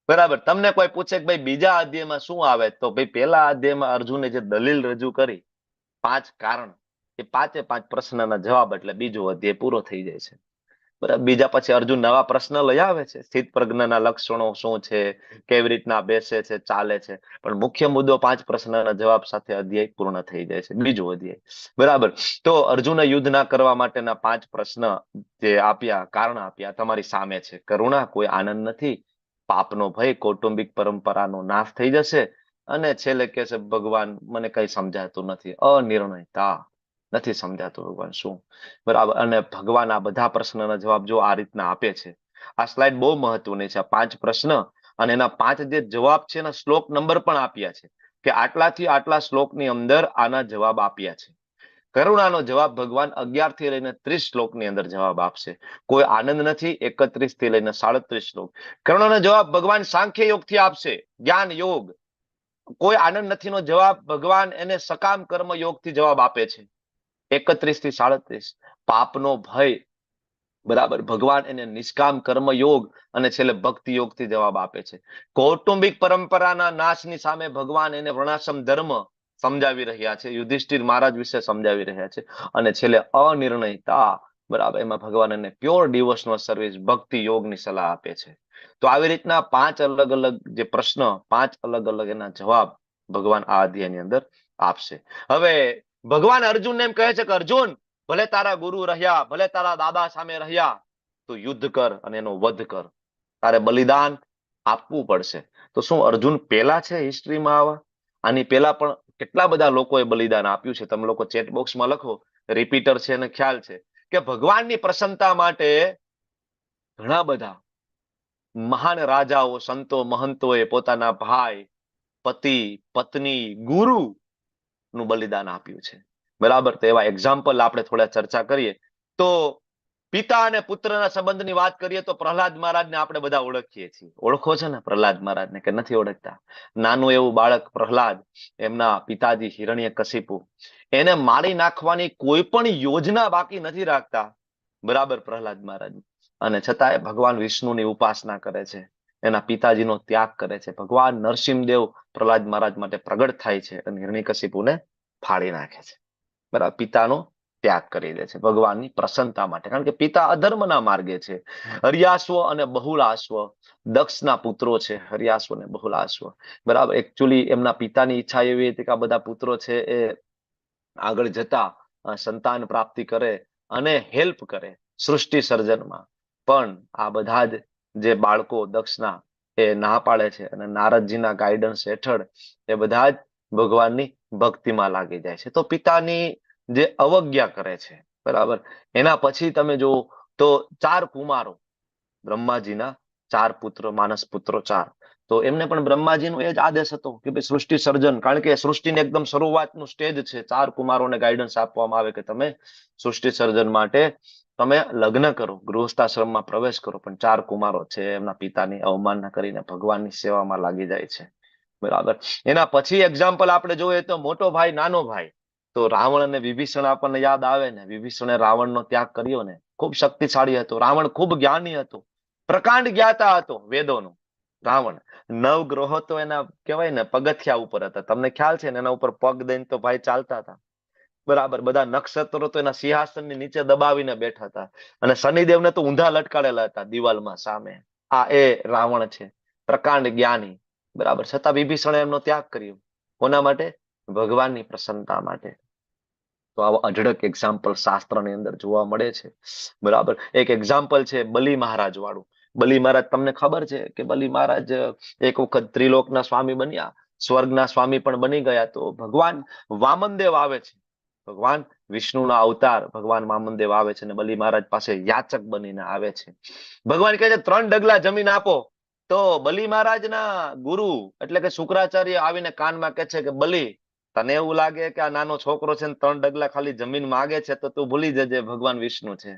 બરાબર, તમને કોઈ પૂછે કે ભાઈ બીજા અધ્યાયમાં શું આવે, તો ભાઈ પહેલા અધ્યાયમાં અર્જુને જે દલીલ રજૂ કરી, 5 કારણ, એ 5 પ્રશ્નના જવાબ, એટલે બીજો અધ્યાય પૂરો થઈ જાય છે. બરાબર, બીજા પછી અર્જુન નવા પ્રશ્ન લઈ આવે છે, સ્થિત પ્રજ્ઞાના લક્ષણો શું છે, કેવી રીતના બેસે છે, ચાલે છે, પણ મુખ્ય મુદ્દો 5 પ્રશ્નના જવાબ સાથે અધ્યાય પૂર્ણ થઈ જાય છે, બીજો અધ્યાય. બરાબર, તો અર્જુને યુદ્ધ ના કરવા માટેના 5 પ્રશ્ન જે આપ્યા, કારણ આપ્યા, તમારી સામે છે. કરુણા, કોઈ આનંદ નથી, પાપનો ભય, કૌટુંબિક પરંપરાનો નાશ થઈ જશે, અને છેલ્લે કે છે ભગવાન મને કઈ સમજાતું નથી, અનિર્ણયતા, નથી સમજાતું ભગવાન શું. બરાબર, અને ભગવાન આ બધા પ્રશ્નના જવાબ જો આ રીતના આપે છે. આ સ્લાઇડ બહુ મહત્વની છે. 5 પ્રશ્ન અને એના 5 જે જવાબ છે એના શ્લોક નંબર પણ આપ્યા છે, કે આટલાથી આટલા શ્લોકની અંદર આના જવાબ આપ્યા છે. કરુણાનો જવાબ ભગવાન 11 થી લઈને 30 શ્લોકની અંદર જવાબ આપશે. કોઈ આનંદ નથી 31 થી લઈને 37 શ્લોક. કરુણાનો જવાબ ભગવાન સાંખ્ય યોગથી આપશે, જ્ઞાન યોગ. કોઈ આનંદ નથીનો જવાબ ભગવાન એને સકામ કર્મ યોગથી જવાબ આપે છે, 31 થી 37. પાપનો ભય, બરાબર, ભગવાન એને નિષ્કામ કર્મ યોગ અને છેલ્લે ભક્તિ યોગથી જવાબ આપે છે. કૌટુંબિક પરંપરાના નાશની સામે ભગવાન એને વર્ણાશ્રમ ધર્મ સમજાવી રહ્યા છે, યુધિષ્ઠિર મહારાજ વિશે સમજાવી રહ્યા છે, અને છેલ્લે અનિર્ણયતા, બરાબર, એમાં ભગવાન એને પ્યોર ડિવોશનલ સર્વિસ, ભક્તિ યોગની સલાહ આપે છે. તો આવી રીતના 5 અલગ અલગ જે પ્રશ્ન, 5 અલગ અલગ એના જવાબ ભગવાન આ અધ્યાયની અંદર આપશે. હવે ભગવાન અર્જુનને એમ કહે છે કે અર્જુન, ભલે તારા ગુરુ રહ્યા, ભલે તારા દાદા સામે રહ્યા, તો યુદ્ધ કર અને એનો વધ કર, તારે બલિદાન આપવું પડશે. તો શું અર્જુન પેલા છે હિસ્ટ્રીમાં આવા? આની પેલા પણ કેટલા બધા લોકોએ બલિદાન આપ્યું છે. તમે લોકો ચેટ બોક્સમાં લખો, રિપીટર છે અને ખ્યાલ છે કે ભગવાનની પ્રસન્નતા માટે ઘણા બધા મહાન રાજાઓ, સંતો, મહંતોએ પોતાના ભાઈ, પતિ, પત્ની, ગુરુ નું બલિદાન આપ્યું છે. બરાબર, તો એવા એક્ઝામ્પલ આપણે થોડા ચર્ચા કરીએ. તો પિતા અને પુત્રના સંબંધની વાત કરીએ તો પ્રહલાદ મહારાજને આપણે બધા ઓળખીએ છીએ. ઓળખો છો ને પ્રહલાદ મહારાજને કે નથી ઓળખતા? નાનું એવું બાળક પ્રહલાદ, એમના પિતાજી હિરણ્યકશિપુ, એને મારી નાખવાની કોઈ પણ યોજના બાકી નથી રાખતા. બરાબર, પ્રહલાદ મહારાજ, અને છતાંય ભગવાન વિષ્ણુની ઉપાસના કરે છે, એના પિતાજીનો ત્યાગ કરે છે. ભગવાન નરસિંહદેવ પ્રહલાદ મહારાજ માટે પ્રગટ થાય છે અને હિરણ્યકશિપુને ફાડી નાખે છે. બરાબર, પિતાનો ત્યાગ કરી દે છે ભગવાનની પ્રસન્નતા માટે, કારણ કે પિતા અધર્મના માર્ગે છે. હરિયાશ્વ અને બહુલાશ્વ દક્ષના પુત્રો છે, હરિયાશ્વ અને બહુલાશ્વ. બરાબર, એકચ્યુઅલી એમના પિતાની ઈચ્છા એવી હતી કે આ બધા પુત્રો છે એ આગળ જતા સંતાન પ્રાપ્તિ કરે અને હેલ્પ કરે સૃષ્ટિ સર્જનમાં, પણ આ બધા જ જે બાળકો દક્ષના એ ના પાડે છે, અને નારદજીના ગાઈડન્સ હેઠળ એ બધા જ ભગવાનની ભક્તિમાં લાગી જાય છે. તો પિતાની જે અવજ્ઞા કરે છે, બરાબર, એના પછી તમે જો તો 4 કુમારો, બ્રહ્માજીના 4 પુત્ર, માનસ પુત્રો 4, તો એમને પણ બ્રહ્માજીનો એ જ આદેશ હતો કે ભાઈ સૃષ્ટિ સર્જન, કારણ કે સૃષ્ટિની એકદમ શરૂઆતનું સ્ટેજ છે, 4 કુમારોને ગાઈડન્સ આપવામાં આવે કે તમે સૃષ્ટિ સર્જન માટે તમે લગ્ન કરો, ગૃહસ્થાશ્રમમાં પ્રવેશ કરો. પણ 4 કુમારો છે એમના પિતાની અવમાનના કરીને ભગવાનની સેવામાં લાગી જાય છે. બરાબર, એના પછી એક્ઝામ્પલ આપણે જોઈએ તો મોટો ભાઈ, નાનો ભાઈ, તો રાવણ અને વિભીષણ આપણને યાદ આવે ને. વિભીષણે રાવણનો ત્યાગ કર્યો ને, ખૂબ શક્તિશાળી હતો. રાવણ ખૂબ જ્ઞાની હતો, પ્રકાંડ જ્ઞાતા હતો વેદોનો. રાવણ 9 ગ્રહો તો એના કહેવાય ને પગથિયા ઉપર હતા. તમને ખ્યાલ છે ને, એના ઉપર પગ દઈને તો ભાઈ ચાલતા હતા. બરાબર. બધા નક્ષત્રો તો એના સિંહાસનની નીચે દબાવીને બેઠા હતા, અને શનિદેવને તો ઊંધા લટકાડેલા હતા દિવાલમાં સામે. આ એ રાવણ છે, પ્રકાંડ જ્ઞાની. બરાબર. છતાં વિભીષણે એમનો ત્યાગ કર્યો. કોના માટે? ભગવાનની પ્રસન્નતા માટે. તો આવા અઢળક એક્ઝામ્પલ શાસ્ત્રની અંદર જોવા મળે છે. બરાબર. એક એક્ઝામ્પલ છે બલિ મહારાજ વાળું. બલિ મહારાજ, તમને ખબર છે કે બલિ મહારાજ એક વખત ત્રિલોકના સ્વામી બન્યા, સ્વર્ગના સ્વામી પણ બની ગયા. તો ભગવાન વામનદેવ આવે છે, ભગવાન વિષ્ણુના અવતાર ભગવાન વામનદેવ આવે છે, અને બલિ મહારાજ પાસે યાચક બનીને આવે છે. ભગવાન કહે છે 3 ડગલા જમીન આપો. તો બલિ મહારાજના ગુરુ એટલે કે શુક્રાચાર્ય આવીને કાનમાં કહે છે કે બલિ, તને એવું લાગે કે આ નાનો છોકરો છે ને 3 ડગલા ખાલી જમીન માંગે છે, તો તું ભૂલી જજે ભગવાન વિષ્ણુ છે.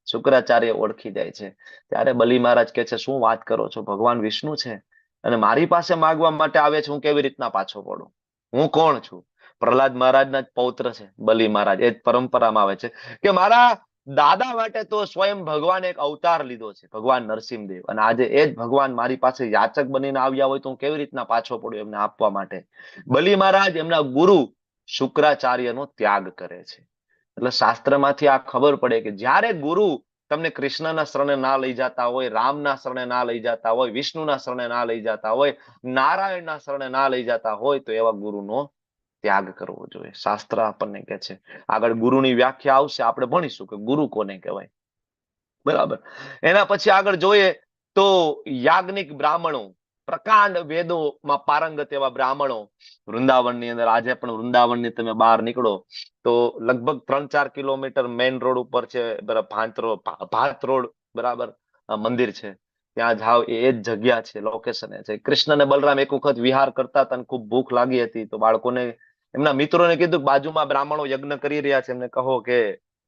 શુક્રાચાર્ય ઓળખી જાય છે. ત્યારે બલિ મહારાજ કહે છે, શું વાત કરો છો? ભગવાન વિષ્ણુ છે અને મારી પાસે માંગવા માટે આવે છે, હું કેવી રીતના પાછો પડું? હું કોણ છું? પ્રહલાદ મહારાજના જ પૌત્ર છે બલિ મહારાજ. એ જ પરંપરામાં આવે છે કે મારા દાદા માટે તો સ્વયં ભગવાન એક અવતાર લીધો છે, ભગવાન નરસિંહદેવ, અને આજે એ જ ભગવાન મારી પાસે યાચક બનીને આવ્યા હોય તો હું કેવી રીતના પાછો પડ્યો એમને આપવા માટે? બલિ મહારાજ એમના ગુરુ શુક્રાચાર્યનો ત્યાગ કરે છે. એટલે શાસ્ત્રમાંથી આ ખબર પડે કે જ્યારે ગુરુ તમને કૃષ્ણના શરણે ના લઈ જતા હોય, રામના શરણે ના લઈ જતા હોય, વિષ્ણુના શરણે ના લઈ જતા હોય, નારાયણના શરણે ના લઈ જતા હોય, તો એવા ગુરુનો ત્યાગ કરવો જોઈએ. શાસ્ત્ર આપણને કહે છે. આગળ ગુરુની વ્યાખ્યા આવશે, આપણે ભણીશું કે ગુરુ કોને કહેવાય. બરાબર. એના પછી આગળ જોઈએ તો યાજ્ઞિક બ્રાહ્મણો, પ્રકાંડ વેદોમાં પારંગત એવા બ્રાહ્મણો વૃંદાવનની અંદર. આજે પણ વૃંદાવનની તમે બહાર નીકળો તો લગભગ 3-4 કિલોમીટર મેઇન રોડ ઉપર છે, ભાત રોડ, બરાબર, મંદિર છે. ત્યાં જાઓ, એ જ જગ્યા છે, લોકેશન છે. કૃષ્ણ અને બલરામ એક વખત વિહાર કરતા હતા અને ખૂબ ભૂખ લાગી હતી, તો બાળકોને, એમના મિત્રોને કીધું બાજુમાં બ્રાહ્મણો યજ્ઞ કરી રહ્યા છે, એમને કહો કે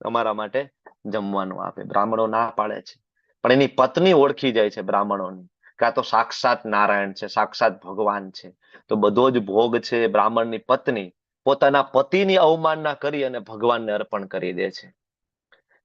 અમારા માટે જમવાનું આપે. બ્રાહ્મણો ના પાડે છે, પણ એની પત્ની ઓળખી જાય છે બ્રાહ્મણોની કે આ તો સાક્ષાત નારાયણ છે, સાક્ષાત ભગવાન છે. તો બધો જ ભોગ છે બ્રાહ્મણની પત્ની પોતાના પતિની અવમાનના કરી અને ભગવાનને અર્પણ કરી દે છે.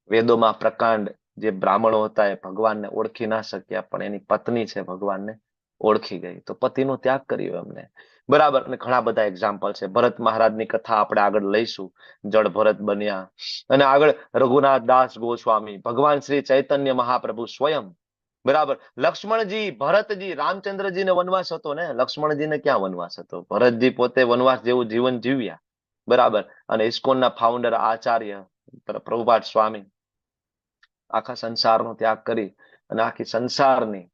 વેદોમાં પ્રકાંડ જે બ્રાહ્મણો હતા એ ભગવાનને ઓળખી ના શક્યા, પણ એની પત્ની છે ભગવાનને ઓળખી ગઈ, તો પતિનો ત્યાગ કર્યો એમને. બરાબર. અને ઘણા બધા એક્ઝામ્પલ છે. ભરત મહારાજની કથા આપણે આગળ લઈશું, જળ ભરત બન્યા. અને આગળ રઘુનાથ દાસ ગોસ્વામી, ભગવાન શ્રી ચૈતન્ય મહાપ્રભુ સ્વયં. બરાબર. લક્ષ્મણજી, ભરતજી, રામચંદ્રજીને વનવાસ હતો ને, લક્ષ્મણજીને ક્યાં વનવાસ હતો? ભરતજી પોતે વનવાસ જેવું જીવન જીવ્યા. બરાબર. અને ઇસ્કોનના ફાઉન્ડર આચાર્ય પ્રભુપાદ સ્વામી આખા સંસારનો ત્યાગ કરી અને આખી સંસારની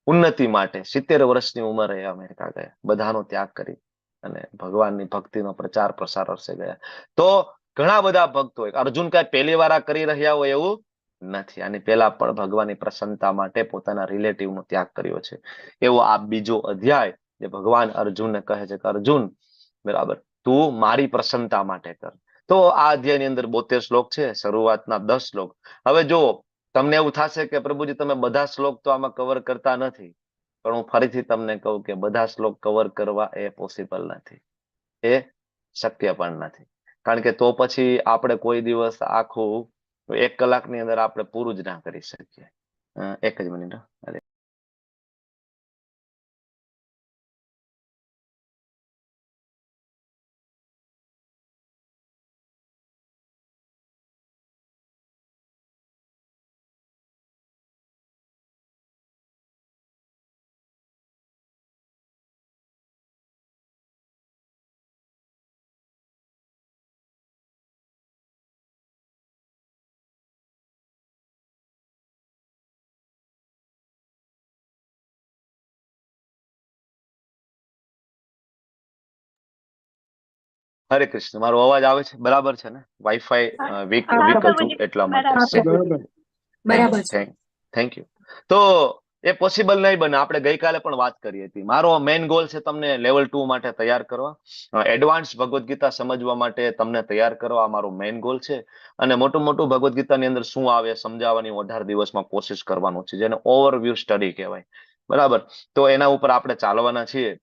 ઉન્નતિ માટે 70 વર્ષની ઉંમરે અમેરિકા ગયા, બધાનો ત્યાગ કરી અને ભગવાનની ભક્તિનો પ્રચાર પ્રસાર અર્થે ગયા. તો ઘણા બધા ભક્તો, અર્જુન કઈ પહેલી વાર કરી રહ્યા હોય એવું નથી. આની પહેલા પણ ભગવાનની પ્રસન્નતા માટે પોતાના રિલેટિવનો ત્યાગ કર્યો છે. એવો આ બીજો અધ્યાય જે ભગવાન અર્જુનને કહે છે કે અર્જુન, બરાબર, તું મારી પ્રસન્નતા માટે કર. તો આ અધ્યાયની અંદર 72 શ્લોક છે, શરૂઆતના 10 શ્લોક. હવે જો તમને એવું થશે કે પ્રભુજી તમે બધા શ્લોક તો આમાં કવર કરતા નથી, પણ હું ફરીથી તમને કહું કે બધા શ્લોક કવર કરવા એ પોસિબલ નથી, એ શક્ય પણ નથી. કારણ કે તો પછી આપણે કોઈ દિવસ આખું 1 કલાકની અંદર આપણે પૂરું જ ના કરી શકીએ. એક જ મિનિટ. હરે કૃષ્ણ. મારો અવાજ આવે છે? બરાબર છે ને? વાઈફાઈ વીક હતું એટલા માટે. Thank you. તો એ પોસિબલ નહીં બને. આપણે ગઈકાલે પણ વાત કરી હતી. મારો મેઇન ગોલ છે તમને લેવલ 2 માટે તૈયાર કરવા, એડવાન્સ ભગવદ્ ગીતા સમજવા માટે તમને તૈયાર કરવા, મારો મેઇન ગોલ છે. અને મોટું ભગવદ્ ગીતાની અંદર શું આવે સમજાવવાની 18 દિવસમાં કોશિશ કરવાનું છે, જેને ઓવરવ્યુ સ્ટડી કહેવાય. બરાબર. તો એના ઉપર આપણે ચાલવાના છીએ.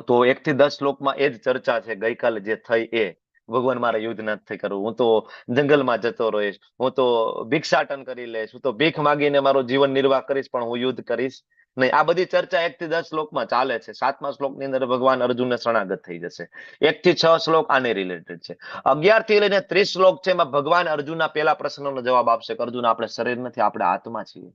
તો 1 થી 10 શ્લોકમાં એ જ ચર્ચા છે ગઈકાલે જે થઈ એ. ભગવાન મારે યુદ્ધ નથી કરવું, હું તો જંગલમાં જતો રહીશ, હું તો ભિક્ષાટન કરી લઈશ, હું તો ભીખ માગીને મારું જીવન નિર્વાહ કરીશ, પણ હું યુદ્ધ કરીશ નહીં. આ બધી ચર્ચા 1 થી 10 શ્લોકમાં ચાલે છે. 7મા શ્લોકની અંદર ભગવાન અર્જુનને શરણાગત થઈ જશે. 1 થી 6 શ્લોક આને રિલેટેડ છે. 11 થી લઈને 30 શ્લોક છે, એમાં ભગવાન અર્જુનના પહેલા પ્રશ્નનો જવાબ આપશે કે અર્જુન, આપણે શરીર નથી, આપણે આત્મા છીએ.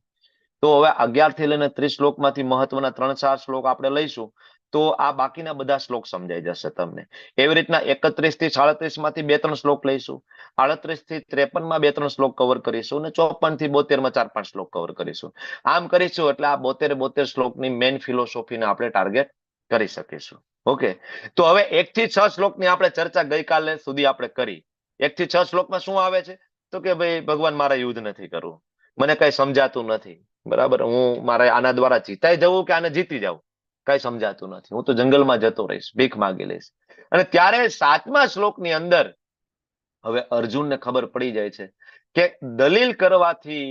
તો હવે 11 થી લઈને 30 શ્લોકમાંથી મહત્વના 3-4 શ્લોક આપણે લઈશું, તો આ બાકીના બધા શ્લોક સમજાઈ જશે તમને. એવી રીતના 31 થી 37 માંથી 2-3 શ્લોક લઈશું, 38 થી 53 માં 2-3 શ્લોક કવર કરીશું, અને 54 થી 72 માં 4-5 શ્લોક કવર કરીશું. આમ કરીશું એટલે આ 72 શ્લોકની મેઇન ફિલોસોફીને આપણે ટાર્ગેટ કરી શકીશું. ઓકે, તો હવે 1 થી 6 શ્લોકની આપણે ચર્ચા ગઈકાલે સુધી આપણે કરી. 1 થી 6 શ્લોકમાં શું આવે છે? તો કે ભાઈ ભગવાન મારે યુદ્ધ નથી કરવું, મને કઈ સમજાતું નથી, બરાબર, હું મારે આના દ્વારા જીતાઈ જવું કે આને જીતી જાવ કઈ સમજાતું નથી, હું તો જંગલમાં જતો રહીશ, ભીખ માગી લઈશ. અને ત્યારે 7મા શ્લોકની અંદર હવે અર્જુનને ખબર પડી જાય છે કે દલીલ કરવાથી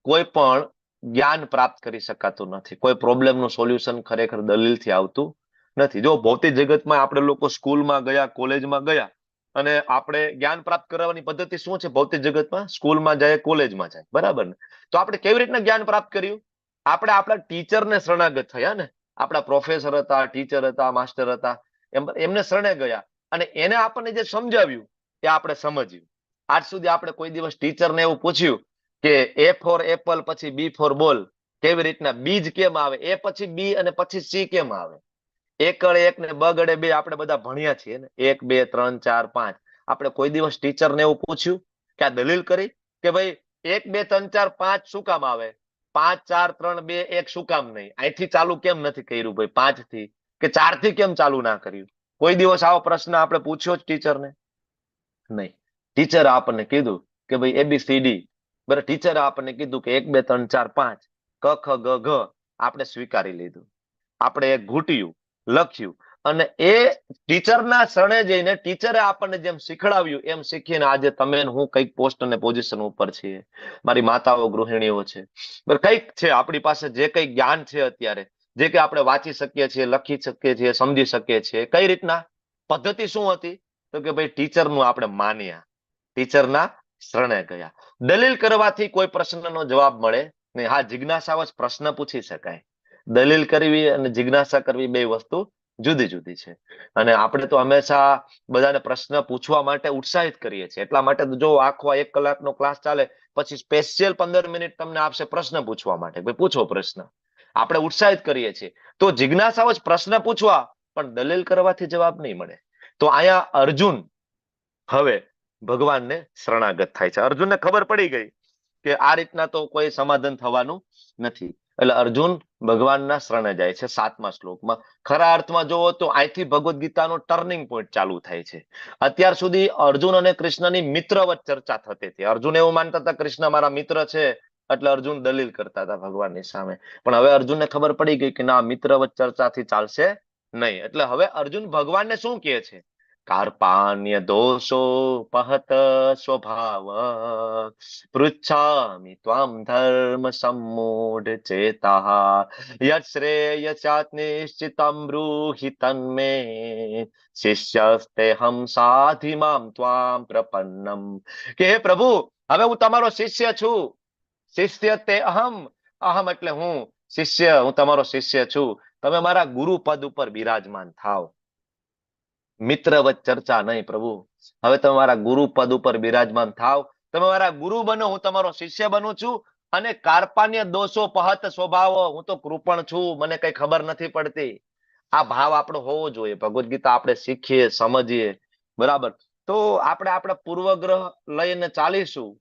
કોઈ પણ જ્ઞાન પ્રાપ્ત કરી શકાતું નથી, કોઈ પ્રોબ્લેમનું સોલ્યુશન ખરેખર દલીલથી આવતું નથી. જો ભૌતિક જગતમાં આપણે લોકો સ્કૂલમાં ગયા, કોલેજમાં ગયા, અને આપણે જ્ઞાન પ્રાપ્ત કરવાની પદ્ધતિ શું છે ભૌતિક જગતમાં? સ્કૂલમાં જાય, કોલેજમાં જાય, બરાબર ને? તો આપણે કેવી રીતના જ્ઞાન પ્રાપ્ત કર્યું? આપણે આપણા ટીચરને શરણાગત થયા ને, આપણા પ્રોફેસર હતા, ટીચર હતા, માસ્ટર હતા, એમને શરણે ગયા, અને એને આપણને જે સમજાવ્યું એ આપણે સમજ્યું. આજ સુધી આપણે કોઈ દિવસ ટીચરને એવું પૂછ્યું કે A ફોર એપલ પછી B ફોર બોલ કેવી રીતના, બીજ કેમ આવે, એ પછી B અને પછી C કેમ આવે? 1 ગળે 1 ને 2 ગળે 2 આપણે બધા ભણ્યા છીએ ને, 1 2 3 4 5. આપણે કોઈ દિવસ ટીચરને એવું પૂછ્યું કે આ દલીલ કરી કે ભાઈ 1 2 3 4 5 શું કામ આવે, 5 4 3 2 1 શું કામ નહીં? અહીંથી ચાલુ કેમ નથી કર્યું ભાઈ, 5 થી કે 4 થી કેમ ચાલુ ના કર્યું? કોઈ દિવસ આવો પ્રશ્ન આપણે પૂછ્યો જ ટીચરને? નહીં. ટીચર આપણને કીધું કે ભાઈ ABCD, બરાબર, ટીચરે આપણને કીધું કે 1 2 3 4 5 ક ખ ગ ઘ, આપણે સ્વીકારી લીધું, આપણે એક ઘૂંટ્યું, લખ્યું, અને એ ટીચરના શરણે જઈને ટીચરે આપણને જેમ શીખડાવ્યું એમ શીખીને આજે તમે હું કઈક પોસ્ટ અને પોઝિશન ઉપર છીએ. મારી માતાઓ ગૃહિણીઓ છે, કઈક છે આપણી પાસે જે કઈ જ્ઞાન છે અત્યારે, જે કે આપણે વાંચી શકીએ છીએ, લખી શકીએ છીએ, સમજી શકીએ છીએ. કઈ રીતના? પદ્ધતિ શું હતી? તો કે ભાઈ ટીચરનું આપણે માન્યા, ટીચરના શરણે ગયા. દલીલ કરવાથી કોઈ પ્રશ્નનો જવાબ મળે નહીં. હા, જિજ્ઞાસાવશ પ્રશ્ન પૂછી શકાય, દલીલ કરવી અને જિજ્ઞાસા કરવી બે વસ્તુ જુદી જુદી છે. અને આપણે તો હંમેશા બધાને પ્રશ્ન પૂછવા માટે ઉત્સાહિત કરીએ છીએ. એટલા માટે જો આખો 1 કલાકનો ક્લાસ ચાલે પછી સ્પેશિયલ 15 મિનિટ તમને આપશે પ્રશ્ન પૂછવા માટે, ભાઈ પૂછો પ્રશ્ન, આપણે ઉત્સાહિત કરીએ છીએ. તો જિજ્ઞાસાવશ પ્રશ્ન પૂછવા, પણ દલીલ કરવાથી જવાબ નહીં મળે. તો અહીંયા અર્જુન હવે ભગવાનને શરણાગત થાય છે. અર્જુનને ખબર પડી ગઈ કે આ રીતના તો કોઈ સમાધાન થવાનું નથી, એટલે અર્જુન ભગવાનના શરણે જાય છે. 7મા શ્લોકમાં ખરા અર્થમાં જોવો તો અહીંથી ભગવદ્ ગીતાનો ટર્નિંગ પોઈન્ટ ચાલુ થાય છે. અત્યાર સુધી અર્જુન અને કૃષ્ણની મિત્રવત ચર્ચા થતી હતી. અર્જુન એવું માનતા હતા કૃષ્ણ મારા મિત્ર છે, એટલે અર્જુન દલીલ કરતા હતા ભગવાનની સામે. પણ હવે અર્જુનને ખબર પડી ગઈ કે ના, મિત્રવત ચર્ચાથી ચાલશે નહીં. એટલે હવે અર્જુન ભગવાનને શું કહે છે? કાર્પાન્ય દોષો પહત સ્વભાવ પૃચ્છામિ ત્વામ ધર્મ સમ્મૂઢ ચેતા યશ્રેયસ્યાત નિશ્ચિતમ બ્રૂહિ તન્મે શિષ્યસ્તેહમ સાધિ મામ ત્વામ પ્રપન્નમ. કે હે પ્રભુ, હવે હું તમારો શિષ્ય છું. શિષ્ય તે અહમ, અહમ એટલે હું, શિષ્ય હું તમારો શિષ્ય છું. તમે મારા ગુરુ પદ ઉપર બિરાજમાન થાવ. મિત્રવત ચર્ચા નહીં પ્રભુ, હવે તમે મારા ગુરુ પદ ઉપર બિરાજમાન થાવ, તમે મારા ગુરુ બનો, હું તમારો શિષ્ય બનું છું. અને કાર્પાન્ય દોષો પહત સ્વભાવ, હું તો કૃપણ છું, મને કઈ ખબર નથી પડતી. આ ભાવ આપણો હોવો જોઈએ. ભગવદ્ ગીતા આપણે શીખીએ, સમજીએ, બરાબર, તો આપણે આપણા પૂર્વગ્રહ લઈને ચાલીશું,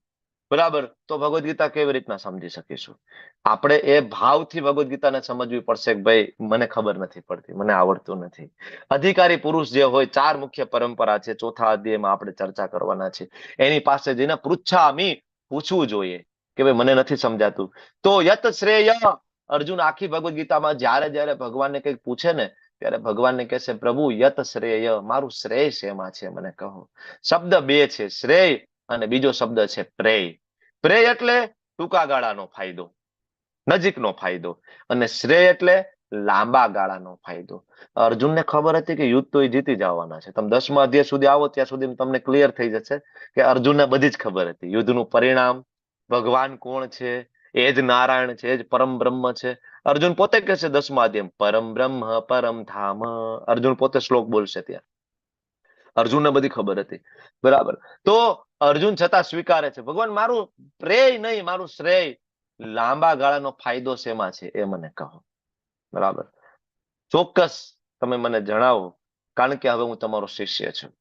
બરાબર, તો ભગવદ્ ગીતા કેવી રીતના સમજી શકીશું? આપણે એ ભાવથી ભગવદ્ ગીતાને સમજવી પડશે કે ભાઈ મને ખબર નથી પડતી, મને આવડતું નથી. અધિકારી પુરુષ જે હોય, 4 મુખ્ય પરંપરા છે, 4થા અધ્યાયમાં આપણે ચર્ચા કરવાના છે. એની પાસે જઈને પૃચ્છામિ, પૂછવું જોઈએ કે ભાઈ મને નથી સમજાતું. તો યત શ્રેય, અર્જુન આખી ભગવદ્ ગીતામાં જ્યારે જ્યારે ભગવાનને કંઈક પૂછે ને ત્યારે ભગવાનને કહેશે પ્રભુ યત શ્રેય, મારું શ્રેય શેમાં છે મને કહો. શબ્દ 2 છે, શ્રેય અને બીજો શબ્દ છે પ્રેય. પ્રેય એટલે ટૂંકા ગાળાનો ફાયદો, નજીકનો ફાયદો, અને શ્રેય એટલે લાંબા ગાળાનો ફાયદો. અર્જુનને ખબર હતી કે યુદ્ધ તો એ જીતી જવાના છે. તમે 10મા અધ્યાય સુધી આવો ત્યાં સુધી તમને ક્લિયર થઈ જશે કે અર્જુનને બધી જ ખબર હતી. યુદ્ધનું પરિણામ, ભગવાન કોણ છે, એ જ નારાયણ છે, એ જ પરમ બ્રહ્મ છે. અર્જુન પોતે કહેશે 10મા અધ્યાય પરમ બ્રહ્મ પરમ ધામ. અર્જુન પોતે શ્લોક બોલશે ત્યાં. અર્જુનને બધી ખબર હતી. બરાબર. તો અર્જુન છતાં સ્વીકારે છે, ભગવાન મારું પ્રેય નહીં, મારું શ્રેય, લાંબા ગાળાનો ફાયદો શેમાં છે એ મને કહો. બરાબર. ચોક્કસ તમે મને જણાવો, કારણ કે હવે હું તમારો શિષ્ય છું.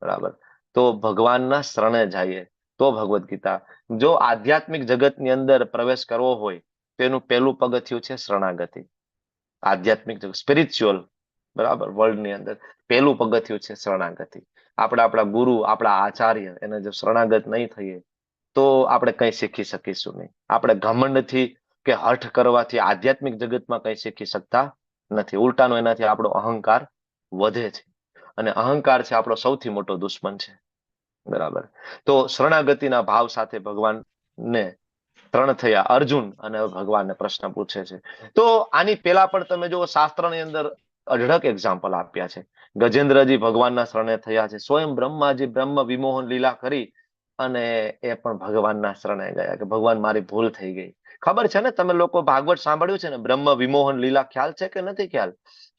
બરાબર. તો ભગવાનના શરણે જઈએ તો ભગવદ્ ગીતા. જો આધ્યાત્મિક જગતની અંદર પ્રવેશ કરવો હોય તેનું પહેલું પગથિયું છે શરણાગતિ. આધ્યાત્મિક જગત, સ્પિરિચ્યુઅલ, બરાબર, વર્લ્ડની અંદર પહેલું પગથિયું છે શરણાગતિ. આપણે આપણા ગુરુ, આપણા આચાર્ય એને જો શરણાગત નહીં થઈએ તો આપણે કંઈ શીખી શકીશું નહીં. આપણે ઘમંડથી કે હઠ કરવાથી આધ્યાત્મિક જગતમાં કંઈ શીખી શકતા નથી. ઉલટાનો એનાથી આપણો અહંકાર વધે છે, અને અહંકાર છે આપણો સૌથી મોટો દુશ્મન છે. બરાબર. તો શરણાગતિના ભાવ સાથે ભગવાનને ત્રણ થયા અર્જુન, અને ભગવાનને પ્રશ્ન પૂછે છે. તો આની પેલા પણ તમે જો શાસ્ત્રની અંદર અઢળક એક્ઝામ્પલ આપ્યા છે. ગજેન્દ્રજી ભગવાનના શરણે થયા છે. સ્વયં બ્રહ્માજી બ્રહ્મ વિમોહન લીલા કરી અને એ પણ ભગવાનના શરણે ગયા કે ભગવાન મારી ભૂલ થઈ ગઈ. ખબર છે ને, તમે લોકો ભાગવત સાંભળ્યું છે ને, બ્રહ્મ વિમોહન લીલા ખ્યાલ છે કે નથી ખ્યાલ?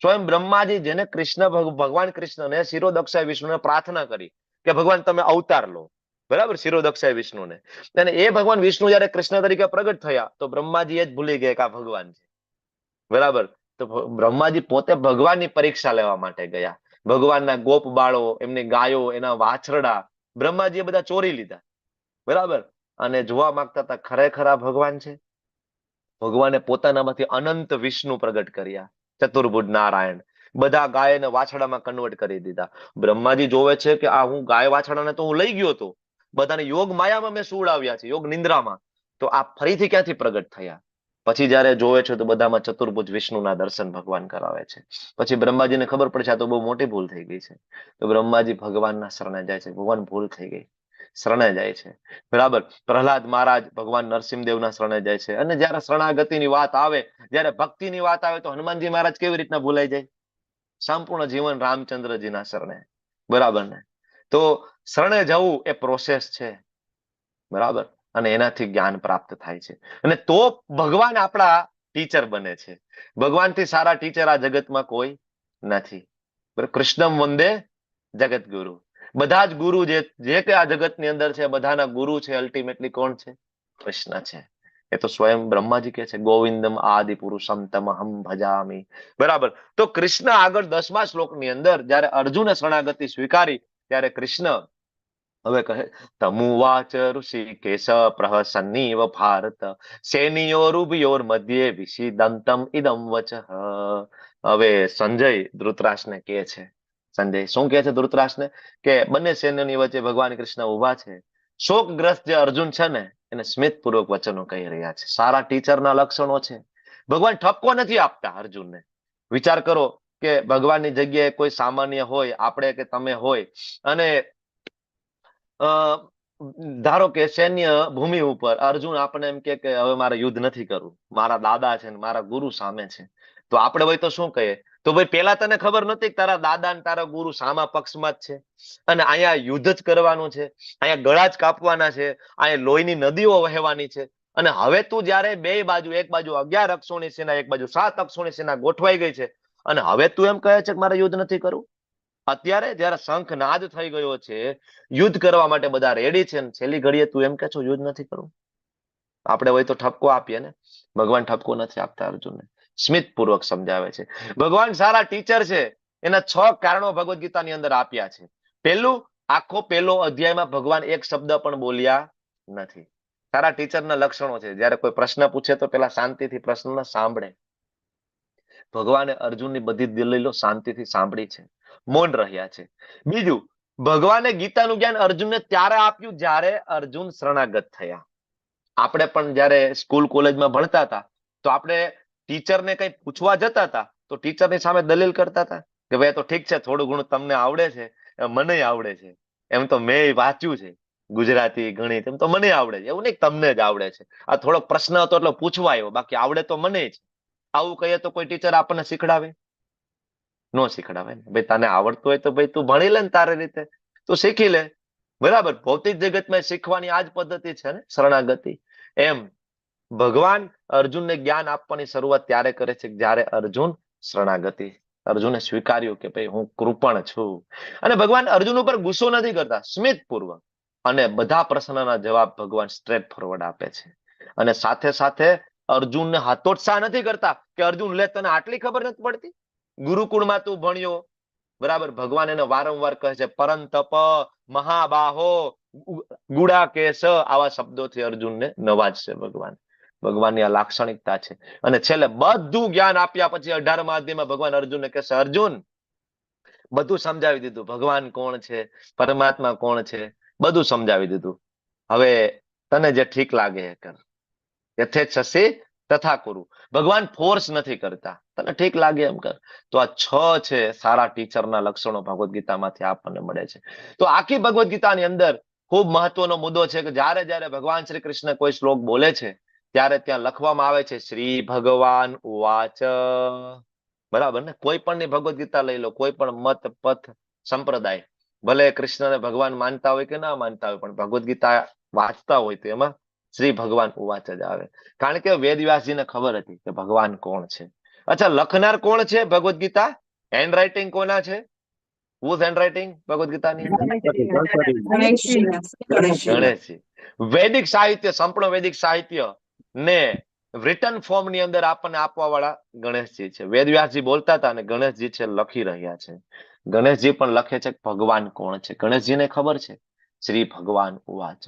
સ્વયં બ્રહ્માજી જેને ભગવાન કૃષ્ણને શિરોદક્ષાય વિષ્ણુને પ્રાર્થના કરી કે ભગવાન તમે અવતાર લો. બરાબર, શિરોદક્ષાય વિષ્ણુને. અને એ ભગવાન વિષ્ણુ જયારે કૃષ્ણ તરીકે પ્રગટ થયા તો બ્રહ્માજી એ જ ભૂલી ગયા કે આ ભગવાન છે. બરાબર. તો બ્રહ્માજી પોતે ભગવાનની પરીક્ષા લેવા માટે ગયા. ભગવાનના ગોપ બાળો, એમની ગાયો, એના વાછરડા બ્રહ્માજી એ બધા ચોરી લીધા. બરાબર. અને જોવા માંગતા હતા ખરેખર આ ભગવાન છે. ભગવાને પોતાનામાંથી અનંત વિષ્ણુ પ્રગટ કર્યા, ચતુર્ભુજ નારાયણ. બધા ગાય અને વાછડામાં કન્વર્ટ કરી દીધા. બ્રહ્માજી જોવે છે કે આ હું ગાય વાછડાને તો હું લઈ ગયો હતો, બધાને યોગ માયામાં મેં સુવડાવ્યા છે, યોગ નિંદ્રામાં, તો આ ફરીથી ક્યાંથી પ્રગટ થયા? પછી જયારે જોવે છે તો બધામાં ચતુર્ભુજ વિષ્ણુના દર્શન ભગવાન કરાવે છે. પછી બ્રહ્માજીને ખબર પડે છે આ તો બહુ મોટી ભૂલ થઈ ગઈ છે. તો બ્રહ્માજી ભગવાનના શરણે જાય છે. ભગવાન ભૂલ થઈ ગઈ, શરણે જાય છે. બરાબર. પ્રહલાદ મહારાજ ભગવાન નરસિંહદેવના શરણે જાય છે. અને જયારે શરણાગતિની વાત આવે, જયારે ભક્તિની વાત આવે તો હનુમાનજી મહારાજ કેવી રીતના ભૂલાઈ જાય? સંપૂર્ણ જીવન રામચંદ્રજીના શરણે. બરાબર ને? તો શરણે જવું એ પ્રોસેસ છે. બરાબર. અને એનાથી જ્ઞાન પ્રાપ્ત થાય છે. અને તો ભગવાન આપણા ટીચર બને છે. ભગવાનથી સારા ટીચર આ જગતમાં કોઈ નથી. કૃષ્ણમ વંદે જગત ગુરુ. બધા જ ગુરુ જે કે આ જગતની અંદર છે, બધાના ગુરુ છે અલ્ટિમેટલી કોણ છે? કૃષ્ણ છે. એ તો સ્વયં બ્રહ્માજી કહે છે ગોવિંદમ આદિ પુરુષમ તમહમ ભજામી. બરાબર. તો કૃષ્ણ આગળ 10મા શ્લોકની અંદર જયારે અર્જુને શરણાગતિ સ્વીકારી ત્યારે કૃષ્ણ હવે કહે તમુવાચ ઋષિકેશ પ્રહસન્નીવ ભારત સેનિયોરુભયોર મધ્યે વિષિદંતમ ઇદમ વચઃ. હવે સંજય ધૃતરાષ્ટ્રને કહે છે. સંજય શું કહે છે ધૃતરાષ્ટ્રને? કે બંને સૈન્યની વચ્ચે ભગવાન કૃષ્ણ ઉભા છે. શોકગ્રસ્ત જે અર્જુન છે ને એને સ્મિતપૂર્વક વચનો કહી રહ્યા છે. સારા ટીચરના લક્ષણો છે. ભગવાન ઠપકો નથી આપતા અર્જુનને. વિચાર કરો કે ભગવાનની જગ્યાએ કોઈ સામાન્ય હોય, આપણે કે તમે હોય, અને ધારો કે સૈન્ય ભૂમિ ઉપર અર્જુન આપણને એમ કે હવે મારે યુદ્ધ નથી કરવું, મારા દાદા છે ને મારા ગુરુ સામે છે, તો આપણે હોય તો શું કહીએ? તો ભાઈ પેલા તને ખબર નથી કે તારા દાદા ને તારા ગુરુ સામા પક્ષમાં જ છે, અને અહીંયા યુદ્ધ જ કરવાનું છે, અહીંયા ગળા જ કાપવાના છે, અહીંયા લોહીની નદીઓ વહેવાની છે, અને હવે તું જયારે બે બાજુ, એક બાજુ 11 અક્ષોની સેના, એક બાજુ 7 અક્ષોની સેના ગોઠવાઈ ગઈ છે, અને હવે તું એમ કહે છે કે મારે યુદ્ધ નથી કરવું? અત્યારે જયારે શંખનાદ થઈ ગયો છે, યુદ્ધ કરવા માટે બધા રેડી છે, છેલ્લી ઘડીએ તું એમ કે છો યુદ્ધ નથી કરવું? આપણે હોય તો ઠપકો આપીએ ને. ભગવાન ઠપકો નથી આપતા અર્જુનને, સ્મિત પૂર્વક સમજાવે છે. ભગવાન સારા ટીચર છે. એના 6 કારણો ભગવદ્ ગીતાની અંદર આપ્યા છે. પહેલું, આખો પહેલો અધ્યાયમાં ભગવાન એક શબ્દ પણ બોલ્યા નથી. સારા ટીચરના લક્ષણો છે. જયારે કોઈ પ્રશ્ન પૂછે તો પેલા શાંતિથી પ્રશ્ન સાંભળે. ભગવાને અર્જુનની બધી દલીલો શાંતિથી સાંભળી છે, મૌન રહ્યા છે. બીજું, ભગવાને ગીતાનું જ્ઞાન અર્જુનને ત્યારે આપ્યું જ્યારે અર્જુન શરણાગત થયા. આપણે પણ જયારે સ્કૂલ કોલેજમાં ભણતા હતા તો આપણે ટીચરને કઈ પૂછવા જતા હતા તો ટીચરની સામે દલીલ કરતા હતા કે ભાઈ તો ઠીક છે, થોડું ઘણું તમને આવડે છે, મને આવડે છે, એમ તો મેં વાંચ્યું છે ગુજરાતી ગણિત, એમ તો મને આવડે છે, એવું નહીં તમને જ આવડે છે, આ થોડોક પ્રશ્ન હતો એટલે પૂછવા આવ્યો, બાકી આવડે તો મને જ. આવું કહીએ તો કોઈ ટીચર આપણને શીખડાવે? નો શીખડાવે ને. ભાઈ તને આવડતું હોય તો ભાઈ તું ભણી લે ને તારી રીતે, તું શીખી લે. બરાબર, ભૌતિક જગતમાં શીખવાની આ જ પદ્ધતિ છે ને, શરણાગતિ. એમ ભગવાન અર્જુનને જ્ઞાન આપવાની શરૂઆત ત્યારે કરે છે જ્યારે અર્જુન શરણાગતિ, અર્જુને સ્વીકાર્યું કે ભાઈ હું કૃપણ છું. અને ભગવાન અર્જુન ઉપર ગુસ્સો નથી કરતા, સ્મિતપૂર્વક. અને બધા પ્રશ્નના જવાબ ભગવાન સ્ટ્રેટ ફોરવર્ડ આપે છે. અને સાથે સાથે અર્જુનને હતોત્સાહ નથી કરતા કે અર્જુન લે તને આટલી ખબર નથી પડતી, ગુરુકુળમાં તું ભણ્યો. બરાબર, ભગવાન એને વારંવાર કહે છે પરંતપ, મહાબાહો, ગુડાકેશ, આવા શબ્દોથી અર્જુનને નવાજશે ભગવાન. ભગવાનની આ લાક્ષણિકતા છે. અને છેલ્લે બધું જ્ઞાન આપ્યા પછી 18મા અધ્યાયમાં ભગવાન અર્જુનને કહેશે અર્જુન બધું સમજાવી દીધું, ભગવાન કોણ છે, પરમાત્મા કોણ છે, બધું સમજાવી દીધું. હવે તને જે ઠીક લાગે એ કર. યથેચ્છસી તથા કુરુ. ભગવાન ફોર્સ નથી કરતા, તને ઠીક લાગે એમ કર. તો આ 6 છે સારા ટીચરના લક્ષણો ભગવદ્ ગીતામાંથી આપણને મળે છે. તો આખી ભગવદ્ ગીતાની અંદર ખૂબ મહત્વનો મુદ્દો છે કે જ્યારે જ્યારે ભગવાન શ્રી કૃષ્ણ કોઈ શ્લોક બોલે છે ત્યારે ત્યાં લખવામાં આવે છે શ્રી ભગવાન ઉવાચ. બરાબર ને? કોઈ પણ ની ભગવદ્ ગીતા લઈ લો, કોઈ પણ મત પથ સંપ્રદાય, ભલે કૃષ્ણને ભગવાન માનતા હોય કે ના માનતા હોય, પણ ભગવદ્ ગીતા વાંચતા હોય તો એમાં શ્રી ભગવાન ઉવાચ જ આવે. કારણ કે વેદવ્યાસજીને ખબર હતી કે ભગવાન કોણ છે. અચ્છા, લખનાર કોણ છે ભગવદ્ ગીતા? હેન્ડ રાઇટિંગ કોના છે? હુઝ હેન્ડ રાઇટિંગ ભગવદ્ ગીતાની? ગણેશજી. વૈદિક સાહિત્ય, સંપૂર્ણ વૈદિક સાહિત્ય ને રિટન ફોર્મ ની અંદર આપણને આપવા વાળા ગણેશજી છે. વેદવ્યાસજી બોલતા હતા અને ગણેશજી છે લખી રહ્યા છે. ગણેશજી પણ લખે છે ભગવાન કોણ છે. ગણેશજીને ખબર છે શ્રી ભગવાન ઉવાચ.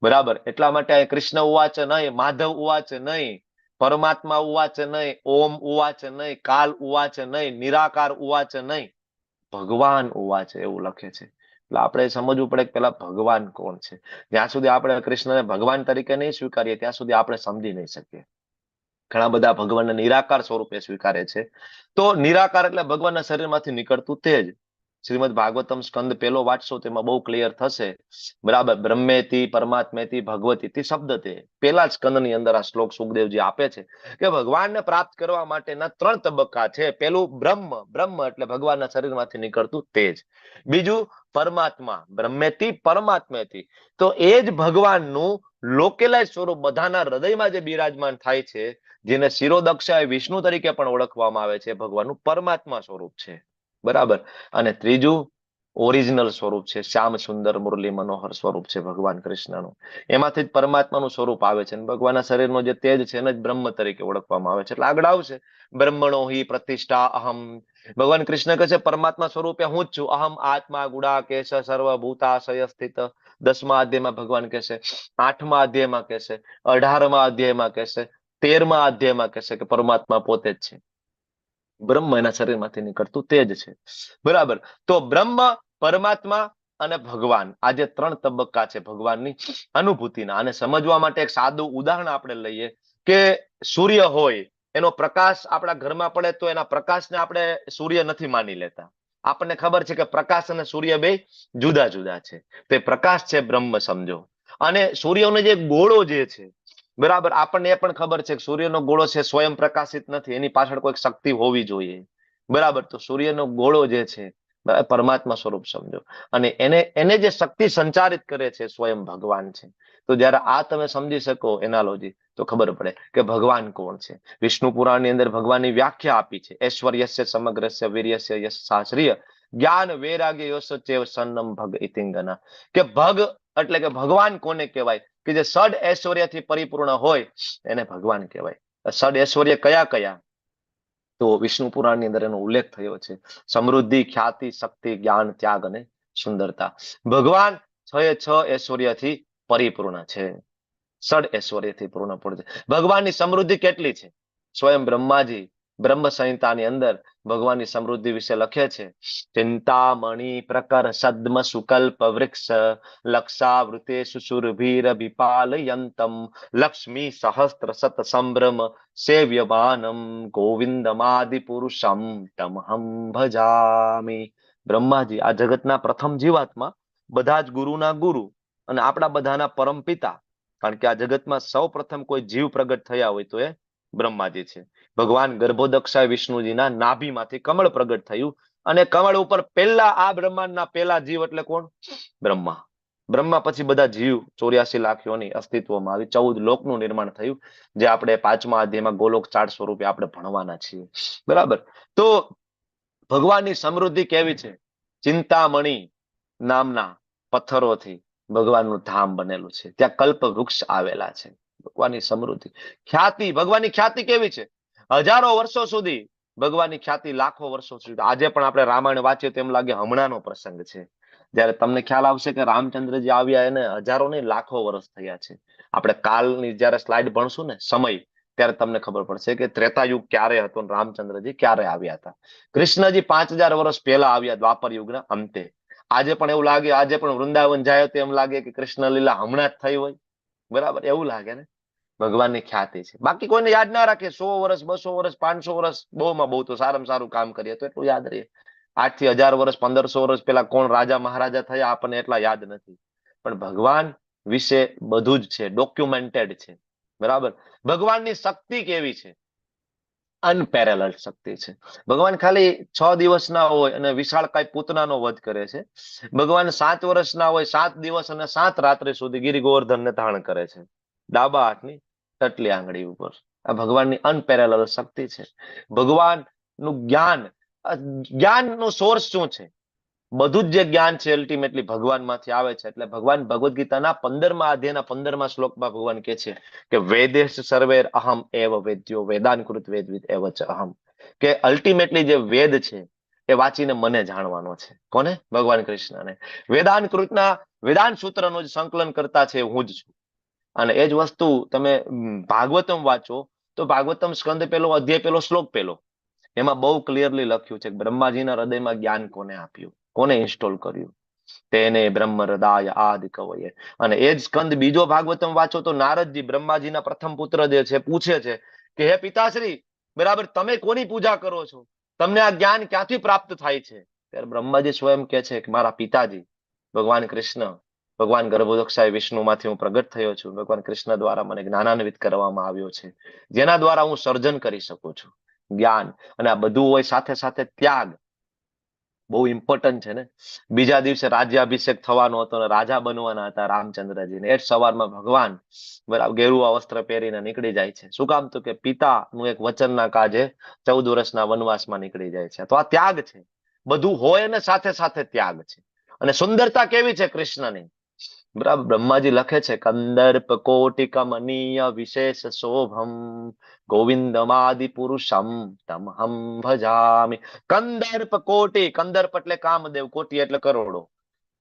બરાબર, એટલા માટે કૃષ્ણ ઉવાચ નહીં, માધવ ઉવાચ નહીં, પરમાત્મા ઉવાચ નહીં, ઓમ ઉવાચ નહીં, કાલ ઉવાચ નહીં, નિરાકાર ઉવાચ નહીં, ભગવાન ઉવાચ એવું લખે છે. એટલે આપણે સમજવું પડે કે પેલા ભગવાન કોણ છે. જ્યાં સુધી આપણે કૃષ્ણને ભગવાન તરીકે નહીં સ્વીકારીએ ત્યાં સુધી આપણે સમજી નહીં શકીએ. ઘણા બધા ભગવાનને નિરાકાર સ્વરૂપે સ્વીકારે છે. તો નિરાકાર એટલે ભગવાનના શરીરમાંથી નીકળતું તેજ. શ્રીમદ ભાગવતમ સ્કંદ 1 વાંચશો તેમાં બહુ ક્લિયર થશે. બરાબર, બ્રહ્મેતિ પરમાત્મેતિ ભગવતી શબ્દ તે પેલા જ સ્કંદની અંદર આ શ્લોક સુખદેવજી આપે છે કે ભગવાનને પ્રાપ્ત કરવા માટેના 3 તબક્કા છે. પેલું બ્રહ્મ, બ્રહ્મ એટલે ભગવાનના શરીરમાંથી નીકળતું તેજ. બીજું પરમાત્મા, બ્રહ્મેતિ પરમાત્મેતિ, તો એ જ ભગવાનનું લોકેલાઇઝ સ્વરૂપ બધાના હૃદયમાં જે બિરાજમાન થાય છે, જેને શિરોદક્ષાએ વિષ્ણુ તરીકે પણ ઓળખવામાં આવે છે, ભગવાનનું પરમાત્મા સ્વરૂપ છે. બરાબર. અને ત્રીજું ઓરિજિનલ સ્વરૂપ છે, શ્યામ સુંદર મુરલી મનોહર સ્વરૂપ છે ભગવાન કૃષ્ણનું. એમાંથી જ પરમાત્માનું સ્વરૂપ આવે છે. ભગવાનના શરીરનો જે તેજ છે એને જ બ્રહ્મ તરીકે ઓળખવામાં આવે છે. એટલે આગળ આવશે બ્રહ્મણો હિ પ્રતિષ્ઠા અહમ. ભગવાન કૃષ્ણ કહે છે પરમાત્મા સ્વરૂપે હું જ છું. અહમ આત્મા ગુડાકેશ સર્વભૂતાશય સ્થિત. 10મા અધ્યાયમાં ભગવાન કહેશે, 8મા અધ્યાયમાં કહેશે, 18મા અધ્યાયમાં કહેશે, 13મા અધ્યાયમાં કહેશે કે પરમાત્મા પોતે જ છે. બ્રહ્મ એના શરીરમાંથી નીકળતું તેજ છે. બરાબર. તો બ્રહ્મ, પરમાત્મા અને ભગવાન, આ જે 3 તબક્કા છે ભગવાનની અનુભૂતિના. અને સમજવા માટે એક સાદું ઉદાહરણ આપણે લઈએ કે સૂર્ય હોય, એનો પ્રકાશ આપણા ઘરમાં પડે તો એના પ્રકાશને આપણે સૂર્ય નથી માની લેતા. આપણને ખબર છે કે પ્રકાશ અને સૂર્ય બે જુદા જુદા છે. તે પ્રકાશ છે બ્રહ્મ સમજો. અને સૂર્યનો જે ગોળો જે છે, બરાબર, આપણને એ પણ ખબર છે કે સૂર્યનો ગોળો છે સ્વયં પ્રકાશિત નથી, એની પાછળ કોઈક શક્તિ હોવી જોઈએ. બરાબર. તો સૂર્યનો ગોળો જે છે પરમાત્મા સ્વરૂપ સમજો. અને એને જે શક્તિ સંચારિત કરે છે સ્વયં ભગવાન છે. તો જયારે આ તમે સમજી શકો એનાલોજી, તો ખબર પડે કે ભગવાન કોણ છે. વિષ્ણુ પુરાણની અંદર ભગવાનની વ્યાખ્યા આપી છે. ઐશ્વર્યસ્ય સમગ્રસ્ય વીર્યસ્ય યશ શાસ્ત્રીય જ્ઞાન વૈરાગ્ય યશ ચેવ સન્નમ ભગ ઇતિંગના. કે ભગ એટલે કે ભગવાન કોને કહેવાય? કે જે ષડ ઐશ્વર્યથી પરિપૂર્ણ હોય એને ભગવાન કહેવાય. ષડ ઐશ્વર્ય કયા કયા? તો વિષ્ણુ પુરાણની અંદર એનો ઉલ્લેખ થયો છે. સમૃદ્ધિ, ખ્યાતિ, શક્તિ, જ્ઞાન, ત્યાગ અને સુંદરતા. ભગવાન 6 ઐશ્વર્યથી પરિપૂર્ણ છે. ષડ ઐશ્વર્યથી પૂર્ણ છે. ભગવાનની સમૃદ્ધિ કેટલી છે? સ્વયં બ્રહ્માજી બ્રહ્મ સંહિતાની અંદર ભગવાનની સમૃદ્ધિ વિશે લખે છે. ચિંતામણી પ્રકર સદ્મ સુકલ્પ વૃક્ષ લક્ષાવૃતે સુરભીર વિપાલયંતમ લક્ષ્મી સહસ્ત્ર સત સંભ્રમ સેવ્યમાનમ ગોવિંદમાદિ પુરુષમ તમહમ ભજામી. બ્રહ્માજી આ જગતના પ્રથમ જીવાત્મા, બધા જ ગુરુના ગુરુ અને આપણા બધાના પરમ પિતા. કારણ કે આ જગતમાં સૌ પ્રથમ કોઈ જીવ પ્રગટ થયા હોય તો એ બ્રહ્માજી છે. ભગવાન ગર્ભોદક્ષાય વિષ્ણુજીના નાભીમાંથી કમળ પ્રગટ થયું અને કમળ ઉપર પહેલા આ બ્રહ્માંડના પહેલા જીવ એટલે કોણ? બ્રહ્મા. બ્રહ્મા પછી બધા જીવ 84 લાખ યોની અસ્તિત્વમાં આવી 14 લોકનું નિર્માણ થયું, જે આપણે 5મા અધ્યાયમાં ગોલોક ચાર્ટ સ્વરૂપે આપણે ભણવાના છીએ. બરાબર. તો ભગવાનની સમૃદ્ધિ કેવી છે? ચિંતામણી નામના પથ્થરોથી ભગવાનનું ધામ બનેલું છે. ત્યાં કલ્પ વૃક્ષ આવેલા છે. ભગવાનની સમૃદ્ધિ, ખ્યાતિ, ભગવાનની ખ્યાતિ કેવી છે? હજારો વર્ષો સુધી ભગવાનની ખ્યાતિ, લાખો વર્ષો સુધી. આજે પણ આપણે રામાયણ વાંચીએ તેમ લાગે હમણાંનો પ્રસંગ છે. જયારે તમને ખ્યાલ આવશે કે રામચંદ્રજી આવ્યા એને હજારો નહીં લાખો વર્ષ થયા છે. આપણે કાલની જયારે સ્લાઇડ ભણશું ને સમય, ત્યારે તમને ખબર પડશે કે ત્રેતાયુગ ક્યારે હતો અને રામચંદ્રજી ક્યારે આવ્યા હતા. કૃષ્ણજી 5000 વર્ષ પહેલા આવ્યા દ્વાપર યુગના અંતે. આજે પણ એવું લાગે, આજે પણ વૃંદાવન જાય તો એમ લાગે કે કૃષ્ણ લીલા હમણાં જ થઈ હોય. બરાબર, એવું લાગે ને. ભગવાનની ખ્યાતિ છે. બાકી કોઈને યાદ ના રાખે. 100 વર્ષ, 200 વર્ષ, 500 વર્ષ, બહુમાં બહુ તો સારામાં સારું કામ કરીએ તો એટલું યાદ રહે. 8 થી 1000 વર્ષ, 1500 વર્ષ પહેલા કોણ રાજા મહારાજા થયા આપણને એટલા યાદ નથી. પણ ભગવાન વિશે બધું જ છે, ડોક્યુમેન્ટેડ છે. બરાબર. ભગવાનની શક્તિ કેવી છે? અનપેરેલલ શક્તિ છે. ભગવાન ખાલી 6 દિવસના હોય અને વિશાળકાય પૂતનાનો વધ કરે છે. ભગવાન 7 વર્ષના હોય, 7 દિવસ અને 7 રાત્રિ સુધી ગિરિ ગોવર્ધનને ધારણ કરે છે, ડાબા હાથની ટટલી આંગળી ઉપર. આ ભગવાનની અનપેરેલલ શક્તિ છે. ભગવાનનું જ્ઞાન, જ્ઞાનનો સોર્સ શું છે? બધું જ જે જ્ઞાન છે અલ્ટિમેટલી ભગવાનમાંથી આવે છે. એટલે ભગવાન ભગવદ્ ગીતાના 15મા અધ્યાયના 15મા શ્લોકમાં ભગવાન કહે છે કે વેદેશ સર્વેર અહમ એવ વેદ્યો વેદાનકૃત વેદવિદ એવ ચ અહમ. કે અલ્ટિમેટલી જે વેદ છે એ વાંચીને મને જાણવાનો છે. કોને? ભગવાન કૃષ્ણને. વેદાનકૃતના વેદાંત સૂત્રનું જે સંકલન કરતા છે હું જ છું. અને એ જ વસ્તુ તમે ભાગવતમ વાંચો તો ભાગવતમ સ્કંદ પહેલો અધ્યાય પહેલો શ્લોક પહેલો, એમાં બહુ ક્લિયરલી લખ્યું છે કે બ્રહ્માજીના હૃદયમાં જ્ઞાન કોને આપ્યું, કોને ઇન્સ્ટોલ કર્યું? તેને બ્રહ્મ હૃદય આદિ કવયે. અને એ જ સ્કંદ બીજો ભાગવતમ વાંચો તો નારદજી બ્રહ્માજીના પ્રથમ પુત્ર જે છે પૂછે છે કે હે પિતાશ્રી, બરાબર, તમે કોની પૂજા કરો છો? તમને આ જ્ઞાન ક્યાંથી પ્રાપ્ત થાય છે? ત્યારે બ્રહ્માજી સ્વયં કહે છે કે મારા પિતાજી ભગવાન કૃષ્ણ, ભગવાન ગર્ભોદક્ષાય વિષ્ણુમાંથી હું પ્રગટ થયો છું. ભગવાન કૃષ્ણ દ્વારા મને જ્ઞાનાન્વિત કરવામાં આવ્યો છે, જેના દ્વારા હું સર્જન કરી શકું છું, જ્ઞાન. અને આ બધું હોય સાથે સાથે ત્યાગ, બહુ ઇમ્પોર્ટન્ટ છે ને. બીજા દિવસે રાજ્યાભિષેક થવાનો હતો અને રાજા બનવાના હતા રામચંદ્રજીને. એ જ સવારમાં ભગવાન બરાબર ગેરુઆ વસ્ત્ર પહેરીને નીકળી જાય છે. શું કામ? તો કે પિતાનું એક વચનના કાજે 14 વર્ષના વનવાસમાં નીકળી જાય છે. તો આ ત્યાગ છે. બધું હોય અને સાથે સાથે ત્યાગ છે. અને સુંદરતા કેવી છે કૃષ્ણની? બરાબર, બ્રહ્માજી લખે છે કંદર્પ કોટિ કમનીય વિશેષ શોભમ ગોવિંદમાદિ પુરુષમ તમહમ ભજામિ. કંદર્પ કોટિ, કંદર્પ એટલે કામદેવ, કોટી એટલે કરોડો.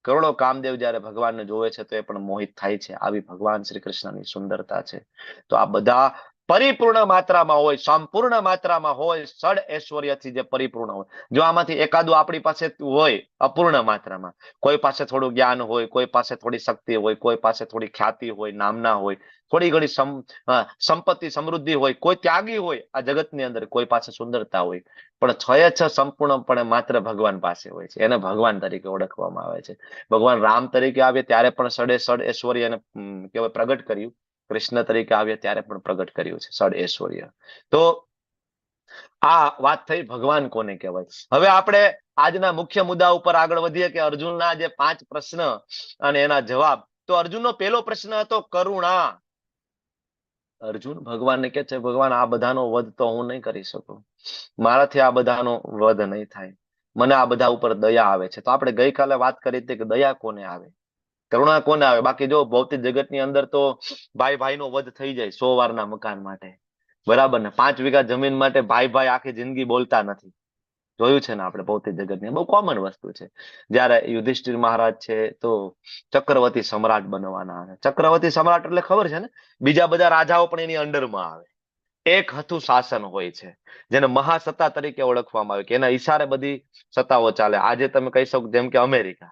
કરોડો કામદેવ જયારે ભગવાનને જોવે છે તો એ પણ મોહિત થાય છે. આવી ભગવાન શ્રી કૃષ્ણની સુંદરતા છે. તો આ બધા પરિપૂર્ણ માત્રામાં હોય, સંપૂર્ણ માત્રામાં હોય, ષડ ઐશ્વર્યથી જે પરિપૂર્ણ હોય. જો આમાંથી એકાદું આપણી પાસે હોય અપૂર્ણ માત્રામાં, કોઈ પાસે થોડું જ્ઞાન હોય, કોઈ પાસે થોડી શક્તિ હોય, કોઈ પાસે થોડી ખ્યાતિ હોય, નામના હોય, થોડી ઘણી સંપત્તિ સમૃદ્ધિ હોય, કોઈ ત્યાગી હોય આ જગતની અંદર, કોઈ પાસે સુંદરતા હોય, પણ 6 સંપૂર્ણપણે માત્ર ભગવાન પાસે હોય છે. એને ભગવાન તરીકે ઓળખવામાં આવે છે. ભગવાન રામ તરીકે આવે ત્યારે પણ ષડ ઐશ્વર્ય એને કહેવાય પ્રગટ કર્યું. કૃષ્ણ તરીકે આવ્યા ત્યારે પણ પ્રગટ કર્યું છે ષડ ઐશ્વર્ય. તો આ વાત થઈ ભગવાન કોને કહેવાય. હવે આપણે આજના મુખ્ય મુદ્દા ઉપર આગળ વધીએ કે અર્જુનના જે 5 પ્રશ્ન અને એના જવાબ. તો અર્જુનનો પહેલો પ્રશ્ન હતો કરુણા. અર્જુન ભગવાનને કહે છે ભગવાન આ બધાનો વધ તો હું નહીં કરી શકું, મારાથી આ બધાનો વધ નહીં થાય, મને આ બધા ઉપર દયા આવે છે. તો આપણે ગઈકાલે વાત કરી હતી કે દયા કોને આવે, કરુણા કોને આવે. બાકી જો ભૌતિક જગતની અંદર તો ભાઈ ભાઈનો વધ થઈ જાય 100 વારના મકાન માટે, બરાબર ને. 5 વીઘા જમીન માટે ભાઈ ભાઈ આખી જિંદગી બોલતા નથી. જોયું છે ને આપણે ભૌતિક જગતની, બહુ કોમન વસ્તુ છે. જયારે યુધિષ્ઠિર મહારાજ છે તો ચક્રવર્તી સમ્રાટ બનવાના આવે. ચક્રવર્તી સમ્રાટ એટલે ખબર છે ને, બીજા બધા રાજાઓ પણ એની અંડરમાં આવે. એક હતું શાસન હોય છે જેને મહાસત્તા તરીકે ઓળખવામાં આવે, કે એના ઈશારે બધી સત્તાઓ ચાલે. આજે તમે કહી શકો જેમ કે અમેરિકા,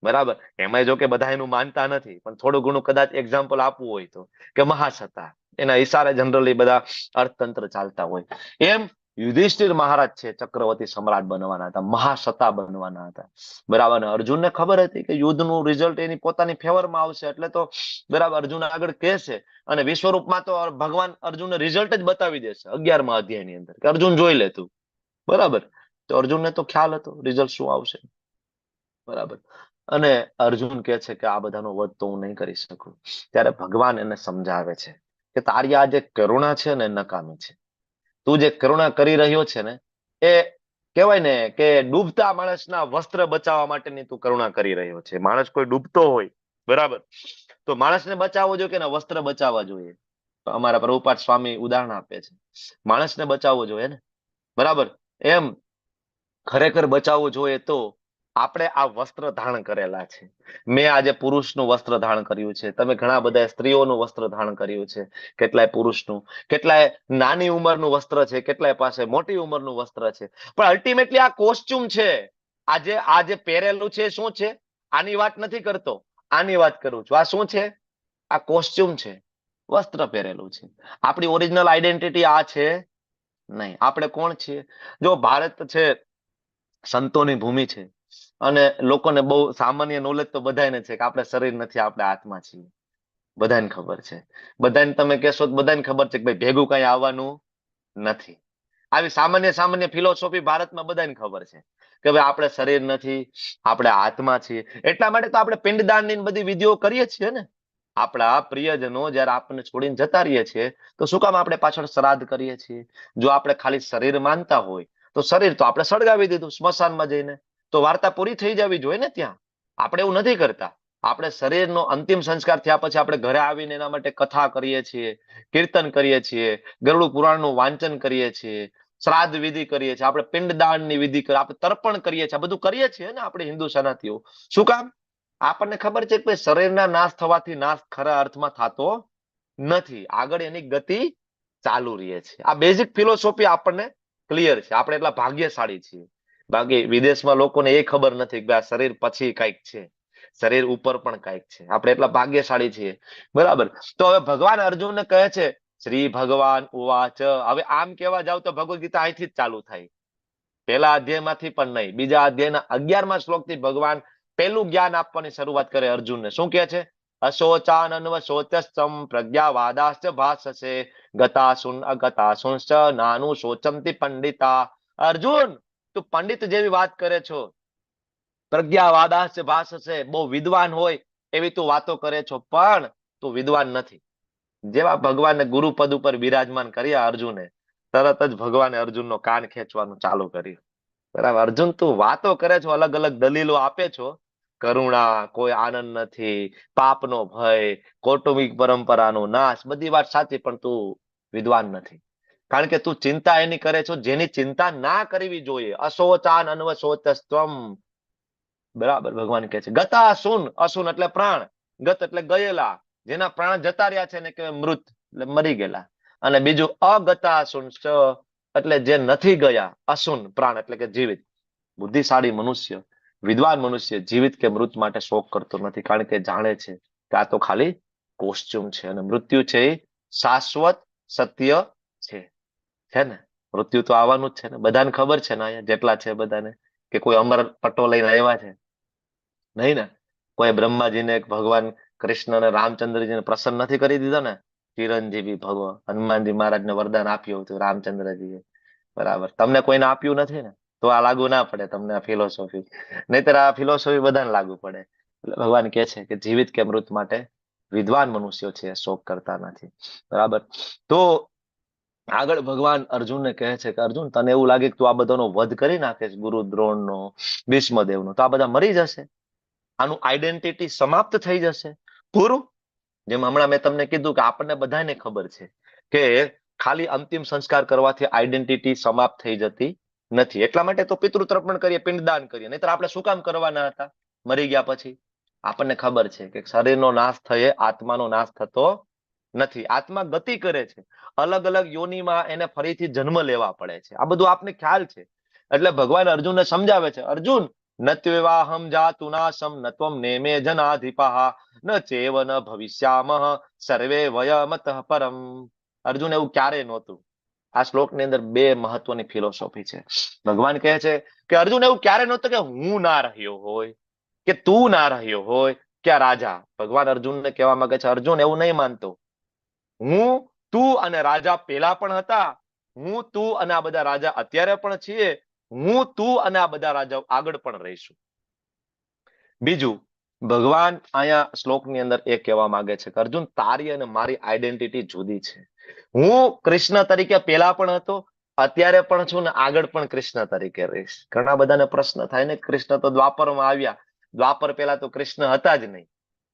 બરાબર, એમાં જો કે બધા એનું માનતા નથી, પણ થોડું ઘણું કદાચ એક્ઝામ્પલ આપવું હોય તો કે મહાસત્તા, એના ઈશારે જનરલી બધા અર્થતંત્ર ચાલતા હોય. એમ યુધિષ્ઠિર મહારાજ છે ચક્રવર્તી સમ્રાટ બનવાના હતા, મહાસત્તા બનવાના હતા, બરાબર. ને અર્જુનને ખબર હતી કે યુદ્ધનું રિઝલ્ટ એની પોતાની ફેવરમાં આવશે, એટલે તો બરાબર અર્જુન આગળ કહેશે, અને વિશ્વરૂપમાં તો ભગવાન અર્જુનને રિઝલ્ટ જ બતાવી દેશે 11મા અધ્યાયની અંદર કે અર્જુન જોઈ લે તું, બરાબર. તો અર્જુનને તો ખ્યાલ હતો રિઝલ્ટ શું આવશે, બરાબર. અને અર્જુન કહે છે કે આ બધાનો વધ તો હું નહીં કરી શકું. ત્યારે ભગવાન એને સમજાવે છે કે તારી આ જે કરુણા છે ને નકામી છે. તું જે કરુણા કરી રહ્યો છે ને એ કહેવાય ને કે ડૂબતા માણસના વસ્ત્ર બચાવવા માટેની તું કરુણા કરી રહ્યો છે. માણસ કોઈ ડૂબતો હોય, બરાબર, તો માણસને બચાવવો જોઈએ કે એના વસ્ત્ર બચાવવા જોઈએ? તો અમારા પ્રભુપાદ સ્વામી ઉદાહરણ આપે છે, માણસને બચાવવો જોઈએ ને, બરાબર. એમ ખરેખર બચાવવો જોઈએ તો આપણે આ વસ્ત્ર ધારણ કરેલા છે. મેં આજે પુરુષનું વસ્ત્ર ધારણ કર્યું છે, તમે ઘણા બધા સ્ત્રીઓનું વસ્ત્ર ધારણ કર્યું છે, કેટલાય પુરુષનું, કેટલાય નાની ઉંમરનું વસ્ત્ર છે, કેટલાય પાસે મોટી ઉંમરનું વસ્ત્ર છે. પણ અલ્ટિમેટલી આ કોસ્ચ્યુમ છે. આ જે પહેરેલું છે શું છે? આની વાત નથી કરતો, આની વાત કરું છું. આ શું છે? આ કોસ્ચ્યુમ છે, વસ્ત્ર પહેરેલું છે. આપણી ઓરિજિનલ આઈડેન્ટિટી આ છે નહીં. આપણે કોણ છીએ? જો ભારત છે સંતોની ભૂમિ છે, અને લોકોને બહુ સામાન્ય નોલેજ તો બધાને છે કે આપણે શરીર નથી, આપણે આત્મા છીએ, બધાને ખબર છે. બધાને તમે કહેશો તો બધાને ખબર છે કે ભાઈ ભેગું કઈ આવવાનું નથી. આવી સામાન્ય ફિલોસોફી ભારતમાં બધાને ખબર છે કે ભાઈ આપણે શરીર નથી, આપણે આત્મા છીએ. એટલા માટે તો આપણે પિંડદાનની બધી વિધિઓ કરીએ છીએ ને. આપણા પ્રિયજનો જયારે આપણને છોડીને જતા રહીએ છીએ તો શું કામ આપણે પાછળ શ્રાદ્ધ કરીએ છીએ? જો આપણે ખાલી શરીર માનતા હોય તો શરીર તો આપણે સળગાવી દીધું સ્મશાનમાં જઈને, તો વાર્તા પૂરી થઈ જવી જોઈએ ને ત્યાં. આપણે એવું નથી કરતા. આપણે શરીરનો અંતિમ સંસ્કાર થયા પછી આપણે ઘરે આવીને એના માટે કથા કરીએ છીએ, કીર્તન કરીએ છીએ, ગરુડ પુરાણનું વાંચન કરીએ છીએ, શ્રાદ્ધ વિધિ કરીએ છીએ, આપણે પિંડદાનની વિધિ કરીએ, આપણે તર્પણ કરીએ છીએ, બધું કરીએ છીએ ને આપણે હિન્દુ સનાતીઓ. શું કામ? આપણને ખબર છે કે શરીરના નાશ થવાથી નાશ ખરા અર્થમાં થતો નથી, આગળ એની ગતિ ચાલુ રહે છે. આ બેઝિક ફિલોસોફી આપણને ક્લિયર છે. આપણે એટલા ભાગ્યશાળી છીએ. બાકી વિદેશમાં લોકોને એ ખબર નથી કે આ શરીર પછી કઈક છે, શરીર ઉપર પણ કઈક છે. આપણે એટલા ભાગ્યશાળી છીએ, બરાબર. તો હવે ભગવાન અર્જુનને કહે છે શ્રી ભગવાન ઉવાચ. હવે આમ કેવા જાવ તો ભગવદ ગીતા અહીંથી જ ચાલુ થાય, પહેલા અધ્યાયમાંથી પણ નહીં. બીજા અધ્યાયના 11મા શ્લોકથી ભગવાન પહેલું જ્ઞાન આપવાની શરૂઆત કરે અર્જુનને. શું કહે છે? અશોચાનન્વ શોચસ્તમ પ્રજ્ઞાવાદાશ્ચ ભાષસે ગતાસુન અગતાસુંશ્ચ નાનું શોચંતિ પંડિતા. અર્જુન, તું પંડિત જેવી વાત કરે છો, પ્રજ્ઞાવાદાશ્ચ ભાષસે, બહુ વિદ્વાન હોય એવી તું વાતો કરે છો, પણ તું વિદ્વાન નથી. જેવા ભગવાનને ગુરુપદ ઉપર બિરાજમાન કર્યા અર્જુને, તરત જ ભગવાને અર્જુનનો કાન ખેંચવાનું ચાલુ કર્યું. બરાબર, અર્જુન તું વાતો કરે છો, અલગ અલગ દલીલો આપે છો, કરુણા, કોઈ આનંદ નથી, પાપનો ભય, કૌટુંબિક પરંપરાનો નાશ, બધી વાત સાચી, પણ તું વિદ્વાન નથી. કારણ કે તું ચિંતા એની કરે છો જેની ચિંતા ના કરવી જોઈએ. અશોચાન અન્વશોચસ્ત્વમ, બરાબર. ભગવાન કહે છે ગતાસુન, અસુન એટલે પ્રાણ, ગત એટલે ગયેલા, જેના પ્રાણ જતા રહ્યા છે ને કે મૃત એટલે મરી ગયેલા. અને બીજું અગતાસુન એટલે જે નથી ગયા, અસુન પ્રાણ એટલે કે જીવિત. બુદ્ધિશાળી મનુષ્ય, વિદ્વાન મનુષ્ય જીવિત કે મૃત માટે શોક કરતો નથી, કારણ કે જાણે છે કે આ તો ખાલી કોસ્ચ્યુમ છે, અને મૃત્યુ છે એ શાશ્વત સત્ય છે ને. મૃત્યુ તો આવવાનું જ છે ને, બધાને ખબર છે ને અહીંયા જેટલા છે બધાને, કે કોઈ અમર પટ્ટો લઈને આવ્યા છે નહીં ને. કોઈ બ્રહ્માજીને ભગવાન કૃષ્ણ અને રામચંદ્રજીને પ્રસન્ન નથી કરી દીધો ને. ચિરંજીવી ભવ, હનુમાનજી મહારાજને વરદાન આપ્યું હતું રામચંદ્રજીએ, બરાબર. તમને કોઈને આપ્યું નથી ને, તો આ લાગુ ના પડે તમને આ ફિલોસોફી. નહીતર આ ફિલોસોફી બધાને લાગુ પડે. એટલે ભગવાન કહે છે કે જીવિત કે મૃત માટે વિદ્વાન મનુષ્યો છે શોક કરતા નથી, બરાબર. તો આગળ ભગવાન અર્જુનને કહે છે કે અર્જુન, તને એવું લાગે કે તું આ બધાનો વધ કરી નાખે છે, ગુરુ દ્રોણનો, ભીષ્મદેવનો, તો આ બધા મરી જશે, આનું આઈડેન્ટિટી સમાપ્ત થઈ જશે, પૂરું. જેમ હમણાં મેં તમને કીધું કે આપણને બધાને ખબર છે કે ખાલી અંતિમ સંસ્કાર કરવાથી આઈડેન્ટિટી સમાપ્ત થઈ જતી નથી. એટલા માટે તો પિતૃ તર્પણ કરીએ, પિંડદાન કરીએ, નહીતર આપણે શું કામ કરવાના હતા મરી ગયા પછી? આપણને ખબર છે કે શરીરનો નાશ થયે આત્માનો નાશ થતો નથી. આત્મા ગતિ કરે છે, અલગ અલગ યોનિમાં એને ફરીથી જન્મ લેવા પડે છે. આ બધું આપને ખ્યાલ છે. એટલે ભગવાન અર્જુનને સમજાવે છે, અર્જુન નત્વેવાહમ જાતુ નાશમ નત્વમ નેમે જનાધિપઃ ન ચેવ ન ભવિષ્યામઃ સર્વે વયમતઃ પરમ. અર્જુન, એવું ક્યારે નહોતું. આ શ્લોકની અંદર બે મહત્વની ફિલોસોફી છે. ભગવાન કહે છે કે અર્જુન એવું ક્યારે નહોતું કે હું ના રહ્યો હોય, કે તું ના રહ્યો હોય, કે આ રાજા. ભગવાન અર્જુનને કહેવા માંગે છે અર્જુન એવું નહીં માનતો. હું, તું અને રાજા પેલા પણ હતા, હું, તું અને આ બધા રાજા અત્યારે પણ છીએ, હું, તું અને આ બધા રાજાઓ આગળ પણ રહીશું. બીજું, ભગવાન અહીંયા શ્લોકની અંદર એ કહેવા માંગે છે કે અર્જુન તારી અને મારી આઈડેન્ટિટી જુદી છે. હું કૃષ્ણ તરીકે પેલા પણ હતો, અત્યારે પણ છું ને આગળ પણ કૃષ્ણ તરીકે રહીશ. ઘણા બધાને પ્રશ્ન થાય ને કૃષ્ણ તો દ્વાપરમાં આવ્યા, દ્વાપર પહેલા તો કૃષ્ણ હતા જ નહીં.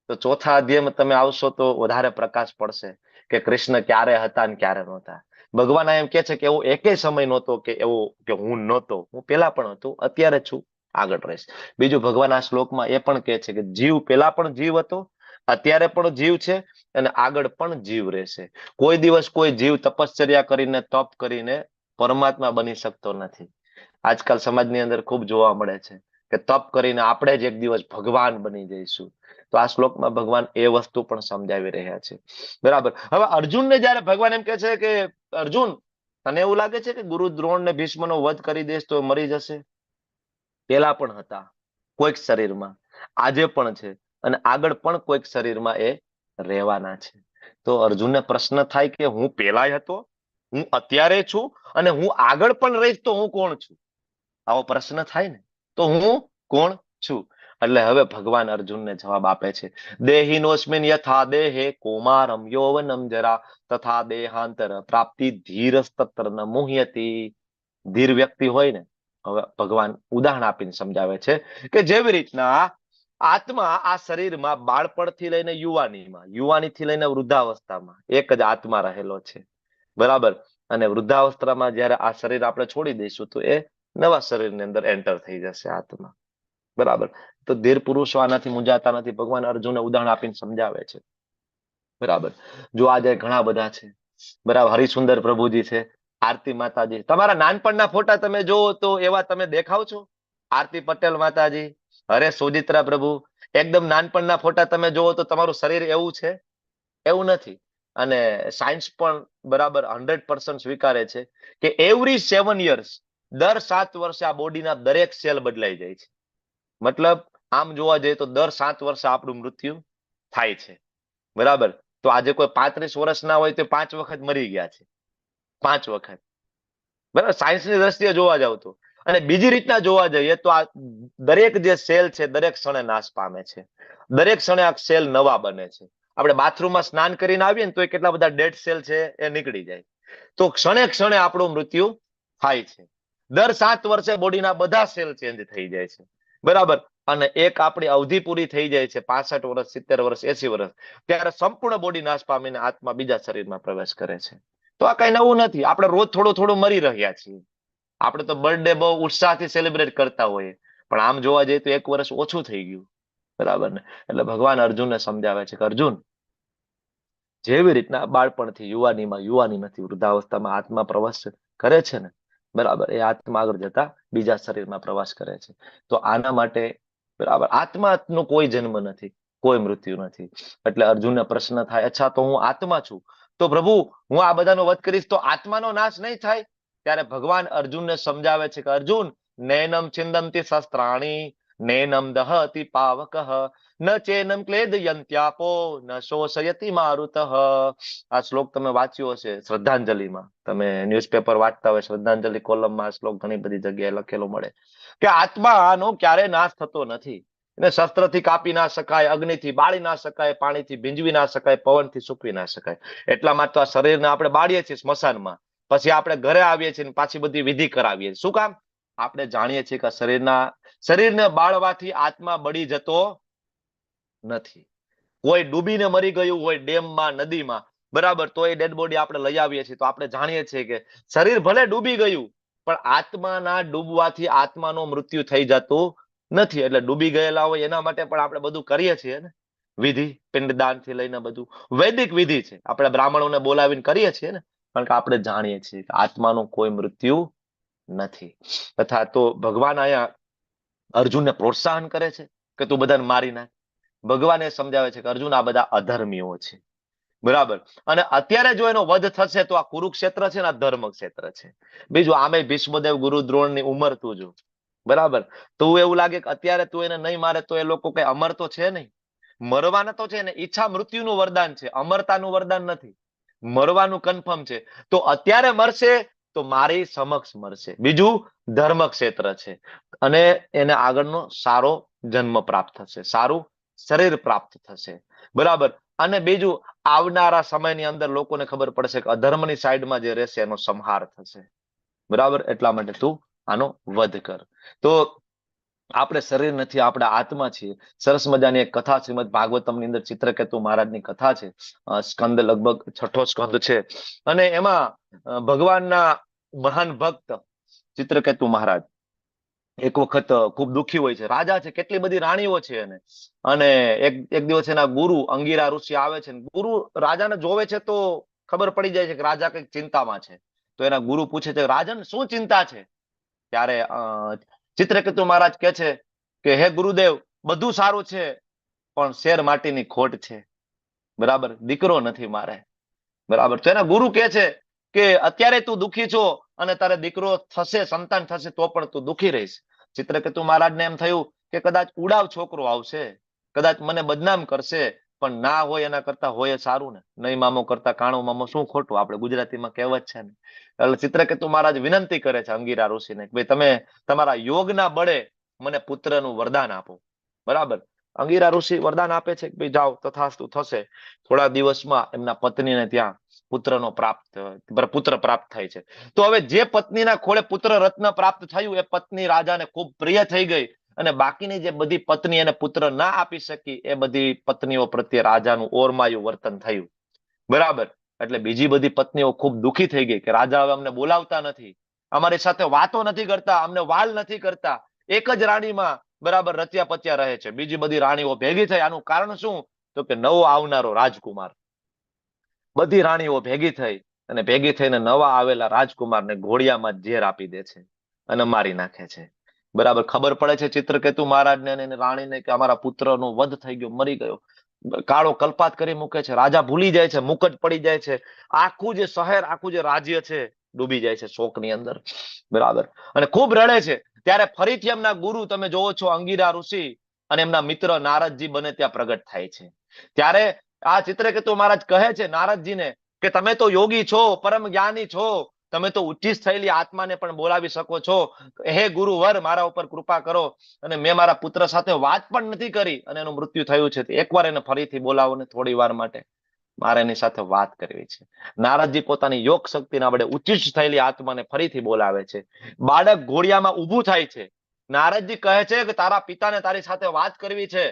તો ચોથા અધ્યાયમાં તમે આવશો તો વધારે પ્રકાશ પડશે કે કૃષ્ણ ક્યારે હતા ને ક્યારે નહોતા. ભગવાન એમ કે છે કે એવો એકેય સમય નહોતો કે એવો કે હું નહોતો, હું પેલા પણ હતો, અત્યારે છું, આગળ રહીશ. બીજું ભગવાન આ શ્લોકમાં એ પણ કહે છે કે જીવ પેલા પણ જીવ હતો, અત્યારે પણ જીવ છે અને આગળ પણ જીવ રહેશે. કોઈ દિવસ કોઈ જીવ તપશ્ચર્યા કરીને તપ કરીને પરમાત્મા બની શકતો નથી. આજકાલ સમાજની અંદર ખૂબ જોવા મળે છે કે તપ કરીને આપણે જ એક દિવસ ભગવાન બની જઈશું. તો આ શ્લોકમાં ભગવાન એ વસ્તુ પણ સમજાવી રહ્યા છે. બરાબર. હવે અર્જુનને જયારે ભગવાન એમ કે છે કે અર્જુન તને એવું લાગે છે કે ગુરુ દ્રોણ ને ભીષ્મનો વધ કરી દેશ તો મરી જશે? પેલા પણ હતા કોઈક શરીરમાં, આજે પણ છે અને આગળ પણ કોઈક શરીરમાં એ રહેવાના છે. તો અર્જુનને પ્રશ્ન થાય કે હું પેલાય હતો, હું અત્યારે છું અને હું આગળ પણ રહીશ તો હું કોણ છું? આવો પ્રશ્ન થાય ને, તો હું કોણ છું? એટલે હવે ભગવાન અર્જુનને જવાબ આપે છે દેહિનોસ્મિન યથા દેહે કૌમારમ યૌવનમ જરા તથા દેહાંતર પ્રાપ્તિ ધીરસ્તત્ર ન મુહ્યતિ. ધીર વ્યક્તિ હોય ને, હવે ભગવાન ઉદાહરણ આપીને સમજાવે છે કે જેવી રીતના આત્મા આ શરીરમાં બાળપણથી લઈને યુવાનીમાં, યુવાનીથી લઈને વૃદ્ધાવસ્થામાં એક જ આત્મા રહેલો છે. બરાબર. અને વૃદ્ધાવસ્થામાં જયારે આ શરીર આપણે છોડી દઈશું તો એ નવા શરીરની અંદર એન્ટર થઈ જશે આત્મા. બરાબર. તો ધીર પુરુષો આનાથી મૂંઝાતા નથી. ભગવાન અર્જુનને ઉદાહરણ આપીને સમજાવે છે. બરાબર. જો આજે ઘણા બધા છે, બરાબર, હરિસુંદર પ્રભુજી છે, આરતી માતાજી, તમારા નાનપણના ફોટા તમે જોવો તો એવા તમે દેખાવ છો? આરતી પટેલ માતાજી, અરે સુજિત્રા પ્રભુ, એકદમ નાનપણના ફોટા તમે જોવો તો તમારું શરીર એવું છે? એવું નથી. અને સાયન્સ પણ બરાબર 100% સ્વીકારે છે કે એવરી 7 years, દર 7 વર્ષે આ બોડીના દરેક સેલ બદલાઈ જાય છે. મતલબ આમ જોવા જઈએ તો દર 7 વર્ષે આપણું મૃત્યુ થાય છે. બરાબર. તો આજે કોઈ 35 વર્ષના હોય તો 5 વખત મરી ગયા છે, 5 વખત. બરાબર. સાયન્સની દ્રષ્ટિએ જોવા જાવ તો. અને બીજી રીતના જોવા જઈએ તો આ દરેક જે સેલ છે દરેક ક્ષણે નાશ પામે છે, દરેક ક્ષણે આ સેલ નવા બને છે. આપણે બાથરૂમમાં સ્નાન કરીને આવીએ ને તો કેટલા બધા ડેડ સેલ છે એ નીકળી જાય. તો ક્ષણે ક્ષણે આપણું મૃત્યુ થાય છે. દર 7 વર્ષે બોડીના બધા સેલ ચેન્જ થઈ જાય છે. બરાબર. અને એક આપણી અવધિ પૂરી થઈ જાય છે 65 વર્ષ, 70 વર્ષ, 80 વર્ષ, ત્યારે સંપૂર્ણ બોડી નાશ પામીને આત્મા બીજા શરીરમાં પ્રવેશ કરે છે. તો આ કઈ નવું નથી. આપણે રોજ થોડું થોડું મરી રહ્યા છીએ. આપણે તો બર્થડે બહુ ઉત્સાહથી સેલિબ્રેટ કરતા હોઈએ, પણ આમ જોવા જઈએ તો 1 વર્ષ ઓછું થઈ ગયું. બરાબર ને? એટલે ભગવાન અર્જુનને સમજાવે છે કે અર્જુન, જેવી રીતના બાળપણથી યુવાનીમાં, યુવાનીમાંથી વૃદ્ધાવસ્થામાં આત્મા પ્રવાસ કરે છે ને, બરાબર, એ આત્મા આગળ જતા બીજા શરીરમાં પ્રવાસ કરે છે. તો આના માટે બરાબર આત્માનો કોઈ જન્મ નથી, કોઈ મૃત્યુ નથી. એટલે અર્જુનને પ્રશ્ન થાય, અચ્છા તો હું આત્મા છું, તો પ્રભુ હું આ બધાનો વધ કરીશ તો આત્માનો નાશ નહીં થાય? ત્યારે ભગવાન અર્જુનને સમજાવે છે કે અર્જુન, નૈનમ છિંદંતિ શસ્ત્રાણી નૈનમ દહતિ પાવકઃ ન ચેનમ ક્લેદયંત્યાપો ન શોષયતિ મારુતઃ. આ શ્લોક તમે વાંચ્યો હશે શ્રદ્ધાંજલિમાં. તમે ન્યૂઝપેપર વાંચતા હોય, શ્રદ્ધાંજલિ કોલમમાં આ શ્લોક ઘણી બધી જગ્યાએ લખેલો મળે કે આત્માનો ક્યારે નાશ થતો નથી. એને શસ્ત્રથી કાપી ના શકાય, અગ્નિથી બાળી ના શકાય, પાણીથી ભીંજવી ના શકાય, પવનથી સૂકવી ના શકાય. એટલા માટે આ શરીરને આપણે બાળીએ છીએ સ્મશાનમાં, પછી આપણે ઘરે આવીએ છીએ પાછી બધી વિધિ કરાવીએ. શું કામ? આપણે જાણીએ છીએ કે શરીરને બાળવાથી આત્મા બળી જતો નથી. કોઈ ડૂબીને મરી ગયું હોય ડેમમાં, નદીમાં, બરાબર, તો એ ડેડ બોડી આપણે લઈ આવીએ છીએ તો આપણે જાણીએ છીએ કે શરીર ભલે ડૂબી ગયું પણ આત્માના ડૂબવાથી આત્માનો મૃત્યુ થઈ જતું નથી. એટલે ડૂબી ગયેલા હોય એના માટે પણ આપણે બધું કરીએ છીએ ને, વિધિ, પિંડદાનથી લઈને બધું વૈદિક વિધિ છે. આપણે બ્રાહ્મણોને બોલાવીને કરીએ છીએ ને, કારણ કે આપણે જાણીએ છીએ કે આત્માનું કોઈ મૃત્યુ નથી. તથા તો ભગવાન અહીંયા અર્જુનને પ્રોત્સાહન કરે છે કે તું બધાને મારી નાખ. ભગવાન એ સમજાવે છે કે અર્જુન, આ બધા અધર્મીઓ છે, બરાબર. અને અત્યારે જો એનો વધ થશે તો આ કુરુક્ષેત્ર છે ને આ ધર્મ ક્ષેત્ર છે. બીજું આમે ભીષ્મદેવ ગુરુ દ્રોણની ઉંમર તું જો, બરાબર. તો એવું લાગે કે અત્યારે તું એને નહીં મારે તો એ લોકો કઈ અમર તો છે નહીં. મરવાના તો છે ને, ઈચ્છા મૃત્યુનું વરદાન છે, અમરતાનું વરદાન નથી. મરવાનું કન્ફર્મ છે. તો અત્યારે મરશે તો મારી સમક્ષ મરશે. બીજું ધર્મ ક્ષેત્ર છે અને એને આગળનો સારો જન્મ પ્રાપ્ત થશે, સારું શરીર પ્રાપ્ત થશે, બરાબર. અને બીજું આવનારા સમયની અંદર લોકોને ખબર પડશે કે અધર્મની સાઈડમાં જે રહેશે એનો સંહાર થશે, બરાબર. એટલા માટે તું આનો વધ કર. તો આપણે શરીર નથી, આપણે આત્મા છીએ. સરસ મજાની એક કથા શ્રીમદ ભાગવતમની અંદર ચિત્રકેતુ મહારાજની કથા છે. સ્કંદ લગભગ 6થો સ્કંદ છે અને એમાં ભગવાનના મહાન ભક્ત ચિત્રકેતુ મહારાજ એક વખત ખૂબ દુઃખી હોય છે. રાજા છે, કેટલી બધી રાણીઓ છે એને. અને એક દિવસ એના ગુરુ અંગીરા ઋષિ આવે છે. ગુરુ રાજાને જોવે છે તો ખબર પડી જાય છે કે રાજા કઈક ચિંતામાં છે. તો એના ગુરુ પૂછે છે, રાજન શું ચિંતા છે? ત્યારે ચિત્રકેતુ મહારાજ કહે છે કે હે ગુરુદેવ, બધું સારું છે પણ શેર માટીની ખોટ છે, બરાબર. દીકરો નથી મારે, બરાબર. તો એના ગુરુ કહે છે કે અત્યારે તું દુઃખી છો અને તારે દીકરો થશે, સંતાન થશે તો પણ તું દુઃખી રહીશ. ચિત્રકેતુ મહારાજને એમ થયું કે કદાચ ઉડાવ છોકરો આવશે, કદાચ મને બદનામ કરશે, પણ ના હોય એના કરતા હોય સારું ને. નહીં મામો કરતા કાણો મામો શું ખોટું, આપણે ગુજરાતીમાં કહેવત છે ને. એટલે ચિત્રકેતુ મહારાજ વિનંતી કરે છે અંગીરા ઋષિને કે ભાઈ તમે તમારા યોગના બળે મને પુત્રનું વરદાન આપો, બરાબર. અંગીરા ઋષિ વરદાન આપે છે કે ભાઈ જાઓ, તથાસ્તુ થશે. થોડા દિવસમાં એમના પત્નીને ત્યાં પુત્ર પ્રાપ્ત થાય છે. તો હવે જે પત્નીના ખોળે પુત્ર રત્ન પ્રાપ્ત થયું એ પત્ની રાજાને ખૂબ પ્રિય થઈ ગઈ અને બાકીની જે બધી પત્ની એને પુત્ર ના આપી શકી એ બધી પત્નીઓ પ્રત્યે રાજાનું ઓરમાયું વર્તન થયું, બરાબર. એટલે બીજી બધી પત્નીઓ ખૂબ દુઃખી થઈ ગઈ કે રાજા હવે અમને બોલાવતા નથી, અમારી સાથે વાતો નથી કરતા, અમને વાલ નથી કરતા. એક જ રાણીમાં બરાબર રચ્યા પચ્યા રહે છે, બીજી બધી રાણીઓ ભેગી થઈ. આનું કારણ શું? તો કે નવો આવનારો રાજકુમાર. બધી રાણીઓ ભેગી થઈ અને ભેગી થઈને નવા આવેલા રાજકુમારને ઘોડિયામાં ઝેર આપી દે છે અને મારી નાખે છે, બરાબર. ખબર પડે છે ચિત્રકેતુ મહારાજને અને રાણીને કે અમારા પુત્રનો વધ થઈ ગયો, મરી ગયો. કાળો કલ્પાત કરી મૂકે છે. રાજા ભૂલી જાય છે, મુકટ પડી જાય છે. આખું જે શહેર, આખું જે રાજ્ય છે ડૂબી જાય છે શોકની અંદર, બરાબર. અને ખૂબ રડે છે. ત્યારે ફરીથી એમના ગુરુ તમે જોવો છો અંગીરા ઋષિ અને એમના મિત્ર નારદજી બને ત્યાં પ્રગટ થાય છે. ત્યારે આ ચિત્રકેતુ મહારાજ કહે છે નારદજીને કે તમે તો યોગી છો, પરમ જ્ઞાની છો, તમે તો ઉચ્ચિત થયેલી આત્માને પણ બોલાવી શકો છો. હે ગુરુવર, મારા ઉપર કૃપા કરો. અને મેં મારા પુત્ર સાથે વાત પણ નથી કરી અને એનું મૃત્યુ થયું છે. એકવાર એને ફરીથી બોલાવો ને થોડી વાર માટે મારે એની સાથે વાત કરવી છે. નારદજી પોતાની યોગ શક્તિના વડે ઉચ્ચિત થયેલી આત્માને ફરીથી બોલાવે છે. બાળક ઘોડિયામાં ઊભું થાય છે. નારદજી કહે છે કે તારા પિતાને તારી સાથે વાત કરવી છે.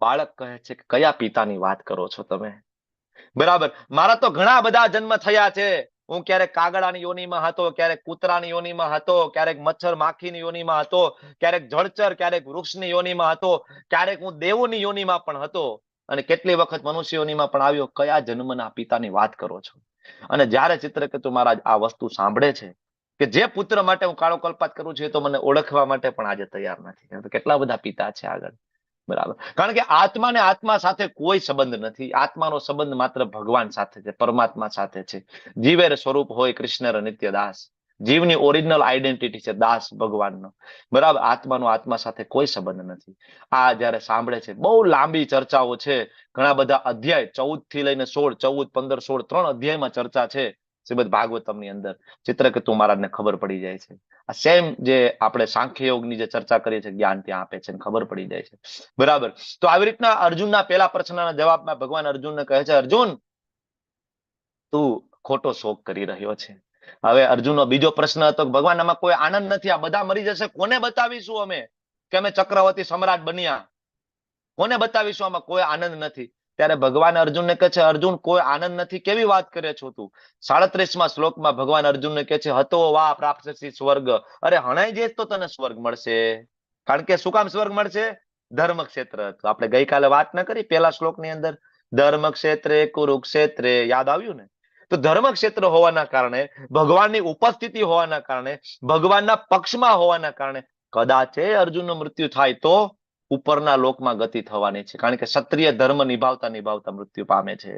બાળક કહે છે કે કયા પિતાની વાત કરો છો તમે, બરાબર. મારા તો ઘણા બધા જન્મ થયા છે. હું ક્યારેક કાગડાની યોનીમાં હતો, ક્યારેક કૂતરાની યોનીમાં હતો, ક્યારેક મચ્છર માખીની યોનીમાં હતો, ક્યારેક જળચર, ક્યારેક વૃક્ષની યોનીમાં હતો, ક્યારેક હું દેવોની યોનીમાં પણ હતો અને કેટલી વખત મનુષ્ય યોનીમાં પણ આવ્યો. કયા જન્મના પિતાની વાત કરો છો? અને જ્યારે ચિત્રકેતુ મહારાજ આ વસ્તુ સાંભળે છે કે જે પુત્ર માટે હું કાળો કલ્પાત કરું છું એ તો મને ઓળખવા માટે પણ આજે તૈયાર નથી. કેટલા બધા પિતા છે આગળ, બરાબર. કારણ કે આત્મા ને આત્મા સાથે કોઈ સંબંધ નથી. આત્માનો સંબંધ માત્ર ભગવાન સાથે છે, પરમાત્મા સાથે છે. જીવેર સ્વરૂપ હોય કૃષ્ણ નિત્ય દાસ. જીવની ઓરિજિનલ આઈડેન્ટિટી છે દાસ ભગવાનનો, બરાબર. આત્માનો આત્મા સાથે કોઈ સંબંધ નથી. આ જયારે સાંભળે છે, બહુ લાંબી ચર્ચાઓ છે, ઘણા બધા અધ્યાય 14 થી લઈને 16, 14, 15, 16 3 અધ્યાયમાં ચર્ચા છે શ્રીમદ ભાગવતમની અંદર. ચિત્રકેતુ મહારાજને ખબર પડી જાય છે. આ સેમ જે આપણે સાંખ્ય યોગની જે ચર્ચા કરીએ છીએ જ્ઞાન ત્યાં આપે છે, ખબર પડી જાય છે, બરાબર. તો આવી રીતના અર્જુનના પહેલા પ્રશ્નના જવાબમાં ભગવાન અર્જુનને કહે છે, અર્જુન તું ખોટો શોક કરી રહ્યો છે. હવે અર્જુનનો બીજો પ્રશ્ન હતો કે ભગવાન આમાં કોઈ આનંદ નથી, આ બધા મરી જશે, કોને બતાવીશું અમે કે અમે ચક્રવર્તી સમ્રાટ બન્યા? કોને બતાવીશું? આમાં કોઈ આનંદ નથી. ત્યારે ભગવાન અર્જુનને કહે છે, અર્જુન કોઈ આનંદ નથી કેવી વાત કરે છો તું? 37મા શ્લોકમાં ભગવાન અર્જુનને કહે છે, હતો વા પ્રાપ્સ્યસી સ્વર્ગ. અરે હણાઈ જઈશ તો તને સ્વર્ગ મળશે. કારણ કે શું કામ સ્વર્ગ મળશે? ધર્મ ક્ષેત્ર. આપણે ગઈકાલે વાત ન કરી પહેલા શ્લોકની અંદર, ધર્મ ક્ષેત્રે કુરુક્ષેત્રે, યાદ આવ્યું ને? તો ધર્મ ક્ષેત્ર હોવાના કારણે, ભગવાનની ઉપસ્થિતિ હોવાના કારણે, ભગવાનના પક્ષમાં હોવાના કારણે કદાચ અર્જુનનું મૃત્યુ થાય તો ઉપરના લોકમાં ગતિ થવાની છે, કારણ કે ક્ષત્રિય ધર્મ નિભાવતા નિભાવતા મૃત્યુ પામે છે,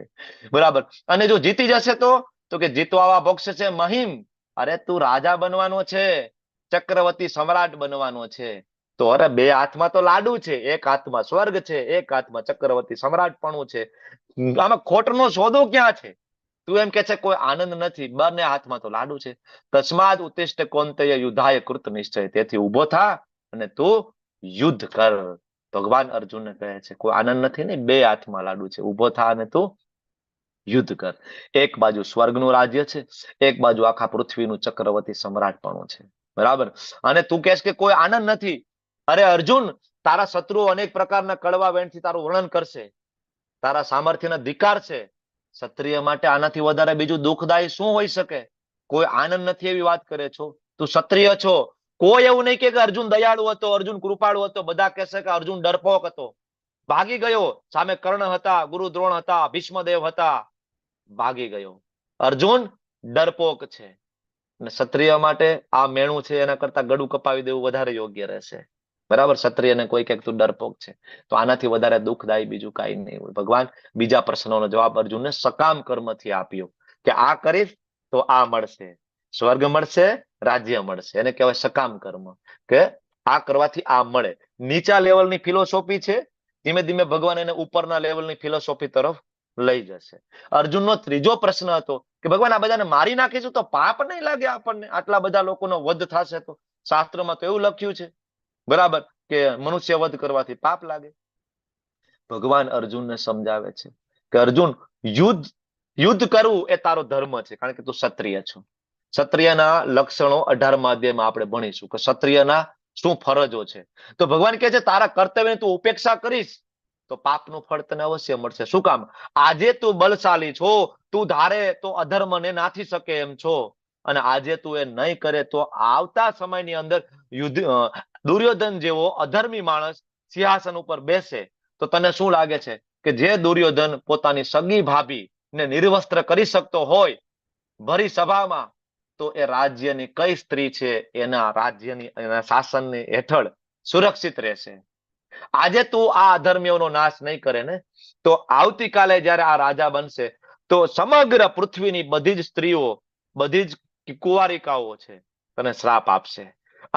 બરાબર. અને જો જીતી જશે તો કે જીતવા ભોગશે છે મહિમ. અરે તું રાજા બનવાનો છે, ચક્રવર્તી સમ્રાટ બનવાનો છે. તો અરે બે હાથમાં તો લાડુ છે, એક હાથમાં સ્વર્ગ છે, એક હાથમાં ચક્રવર્તી સમ્રાટપણું છે. આમાં ખોટનો સોદો ક્યાં છે? તું એમ કે છે કોઈ આનંદ નથી, બંને હાથમાં તો લાડુ છે. તસ્માદ ઉત્તિષ્ઠ કૌંતેય યુદ્ધાય કૃત નિશ્ચય. તેથી ઉભો થા અને તું યુદ્ધ કર. ભગવાન અર્જુનને કહે છે કોઈ આનંદ નથી ને, બે હાથમાં લાડુ છે, ઉભો થા અને તું યુદ્ધ કર. એક બાજુ સ્વર્ગનું રાજ્ય છે, એક બાજુ આખા પૃથ્વીનું ચક્રવર્તી સમ્રાટપણું છે, બરાબર. અને તું કહેશ કે કોઈ આનંદ નથી. અરે અર્જુન, તારા શત્રુઓ અનેક પ્રકારના કડવા વેણથી તારું વર્ણન કરશે, તારા સામર્થ્યના ધિકાર છે. ક્ષત્રિય માટે આનાથી વધારે બીજું દુઃખદાયી શું હોઈ શકે? કોઈ આનંદ નથી એવી વાત કરે છો. તું ક્ષત્રિય છો. કોઈ એવું નહીં કે અર્જુન દયાળુ હતો, અર્જુન કૃપાળુ હતો. બધા કહેશે કે અર્જુન ડરપોક હતો, ભાગી ગયો. સામે કર્ણ હતા, ગુરુ દ્રોણ હતા, ભીષ્મદેવ હતા, ભાગી ગયો. અર્જુન ડરપોક છે. અને ક્ષત્રિય માટે આ મેણું છે એના કરતા ગળું કપાવી દેવું વધારે યોગ્ય રહેશે, બરાબર. ક્ષત્રિયને કોઈ કહે તું ડરપોક છે, તો આનાથી વધારે દુઃખદાયી બીજું કાંઈ નહીં હોય. ભગવાન બીજા પ્રશ્નોનો જવાબ અર્જુનને સકામ કર્મથી આપ્યો કે આ કરીશ તો આ મળશે, સ્વર્ગ મળશે, રાજ્ય મળશે. એને કહેવાય સકામ કર્મ, કે આ કરવાથી આ મળે. નીચા લેવલની ફિલોસોફી છે, ધીમે ધીમે ભગવાન એને ઉપરના લેવલની ફિલોસોફી તરફ લઈ જશે. અર્જુનનો ત્રીજો પ્રશ્ન હતો કે ભગવાન આ બધાને મારી નાખીશું તો પાપ નહીં લાગે આપણને? આટલા બધા લોકોનો વધ થશે તો? શાસ્ત્રમાં તો એવું લખ્યું છે, બરાબર, કે મનુષ્ય વધ કરવાથી પાપ લાગે. ભગવાન અર્જુનને સમજાવે છે કે અર્જુન, યુદ્ધ કરવું એ તારો ધર્મ છે, કારણ કે તું ક્ષત્રિય છો. ક્ષત્રિયના લક્ષણો 18મા અધ્યાયમાં આપણે ભણીશું કે ક્ષત્રિયના શું ફરજો છે. તો ભગવાન કહે છે તારા કર્તવ્યની તું ઉપેક્ષા કરીશ તો પાપનું ફળ તને અવશ્ય મળશે. શું કામ? આજે તું બલશાલી છો, તું ધારે તો અધર્મને નાથી શકે એમ છો, અને આજે તું એ નહીં કરે તો આવતા સમયની અંદર દુર્યોધન જેવો અધર્મી માણસ સિંહાસન ઉપર બેસે તો તને શું લાગે છે કે જે દુર્યોધન પોતાની સગી ભાભીને નિર્વસ્ત્ર કરી શકતો હોય ભરી સભામાં, તો એ રાજ્યની કઈ સ્ત્રી છે એના રાજ્યની, એના શાસનની હેઠળ સુરક્ષિત રહેશે? આજે તું આ અધર્મીઓનો નાશ નહીં કરે ને, તો આવતીકાલે જયારે આ રાજા બનશે તો સમગ્ર પૃથ્વીની બધી જ સ્ત્રીઓ, બધી જ કુંવારિકાઓ છે તને શ્રાપ આપશે,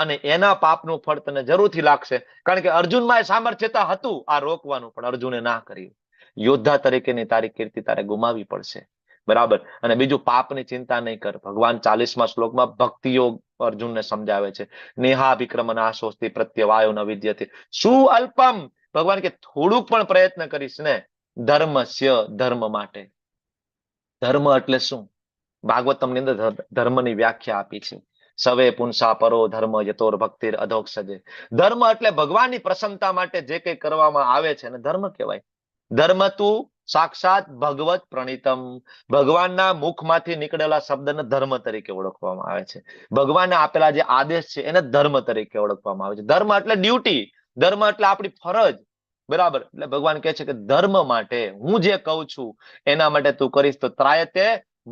અને એના પાપનું ફળ તને જરૂરથી લાગશે. કારણ કે અર્જુનમાં એ સામર્થ્યતા હતું આ રોકવાનું, પણ અર્જુને ના કર્યું. યોદ્ધા તરીકેની તારી કીર્તિ તારે ગુમાવી પડશે, બરાબર. અને બીજું, પાપની ચિંતા નહીં કર. ભગવાન 40મા શ્લોકમાં ભક્તિ યોગ અર્જુનને સમજાવે છે. નેહા વિક્રમનાશોસ્તિ પ્રત્યવાયો ન વિદ્યતે શું અલ્પમ. ભગવાન કે થોડુંક પણ પ્રયત્ન કરીશ ને, ધર્મસ્ય, ધર્મ માટે. ધર્મ એટલે શું? ભાગવતમની અંદર ધર્મની વ્યાખ્યા આપી છે. સવે પુંસા પરો ધર્મ યતોર ભક્તિર અધોક્ષજે. ધર્મ એટલે ભગવાનની પ્રસન્નતા માટે જે કંઈ કરવામાં આવે છે ને ધર્મ કહેવાય. ધર્મ તું સાક્ષાત ભગવત પ્રણીતમ. ભગવાનના મુખમાંથી નીકળેલા શબ્દને ધર્મ તરીકે ઓળખવામાં આવે છે. ભગવાનને આપેલા જે આદેશ છે એને ધર્મ તરીકે ઓળખવામાં આવે છે. ધર્મ એટલે ડ્યુટી, ધર્મ એટલે આપણી ફરજ, બરાબર. એટલે ભગવાન કહે છે કે ધર્મ માટે હું જે કહું છું એના માટે તું કરીશ તો ત્રાયતે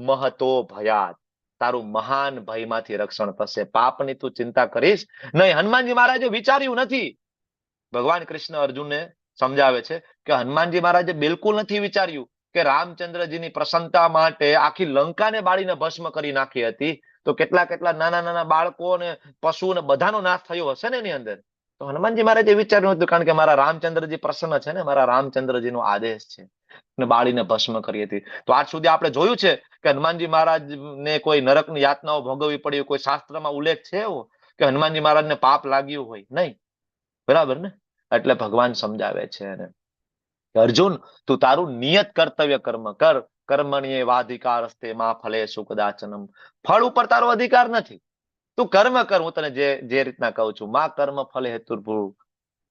મહતો ભયાત, તારું મહાન ભયમાંથી રક્ષણ થશે. પાપની તું ચિંતા કરીશ નહીં. હનુમાનજી મહારાજે વિચાર્યું નથી. ભગવાન કૃષ્ણ અર્જુનને સમજાવે છે કે હનુમાનજી મહારાજે બિલકુલ નથી વિચાર્યું કે રામચંદ્રજીની પ્રસન્નતા માટે આખી લંકાને બાળીને ભસ્મ કરી નાખી હતી, તો કેટલા કેટલા નાના નાના બાળકો ને પશુ ને બધાનો નાશ થયો હશે ને એની અંદર. તો હનુમાનજી મહારાજે વિચાર્યું હતું કારણ કે મારા રામચંદ્રજી પ્રસન્ન છે ને, મારા રામચંદ્રજીનો આદેશ છે, ને બાળીને ભસ્મ કરી હતી. તો આજ સુધી આપણે જોયું છે કે હનુમાનજી મહારાજને કોઈ નરકની યાતનાઓ ભોગવવી પડી, કોઈ શાસ્ત્રમાં ઉલ્લેખ છે એવો કે હનુમાનજી મહારાજને પાપ લાગ્યું હોય? નહીં, બરાબર ને. એટલે ભગવાન સમજાવે છે એને અર્જુન, તું તારું નિયત કર્તવ્ય કર્મ કર. કર્મણ્યે વાધિકારસ્તે મા ફલેષુ કદાચનમ. ફળ ઉપર તારો અધિકાર નથી, તું કર્મ કર. હું તને જે રીતના કહું છું, મા કર્મ ફલે હેતુર્ભુ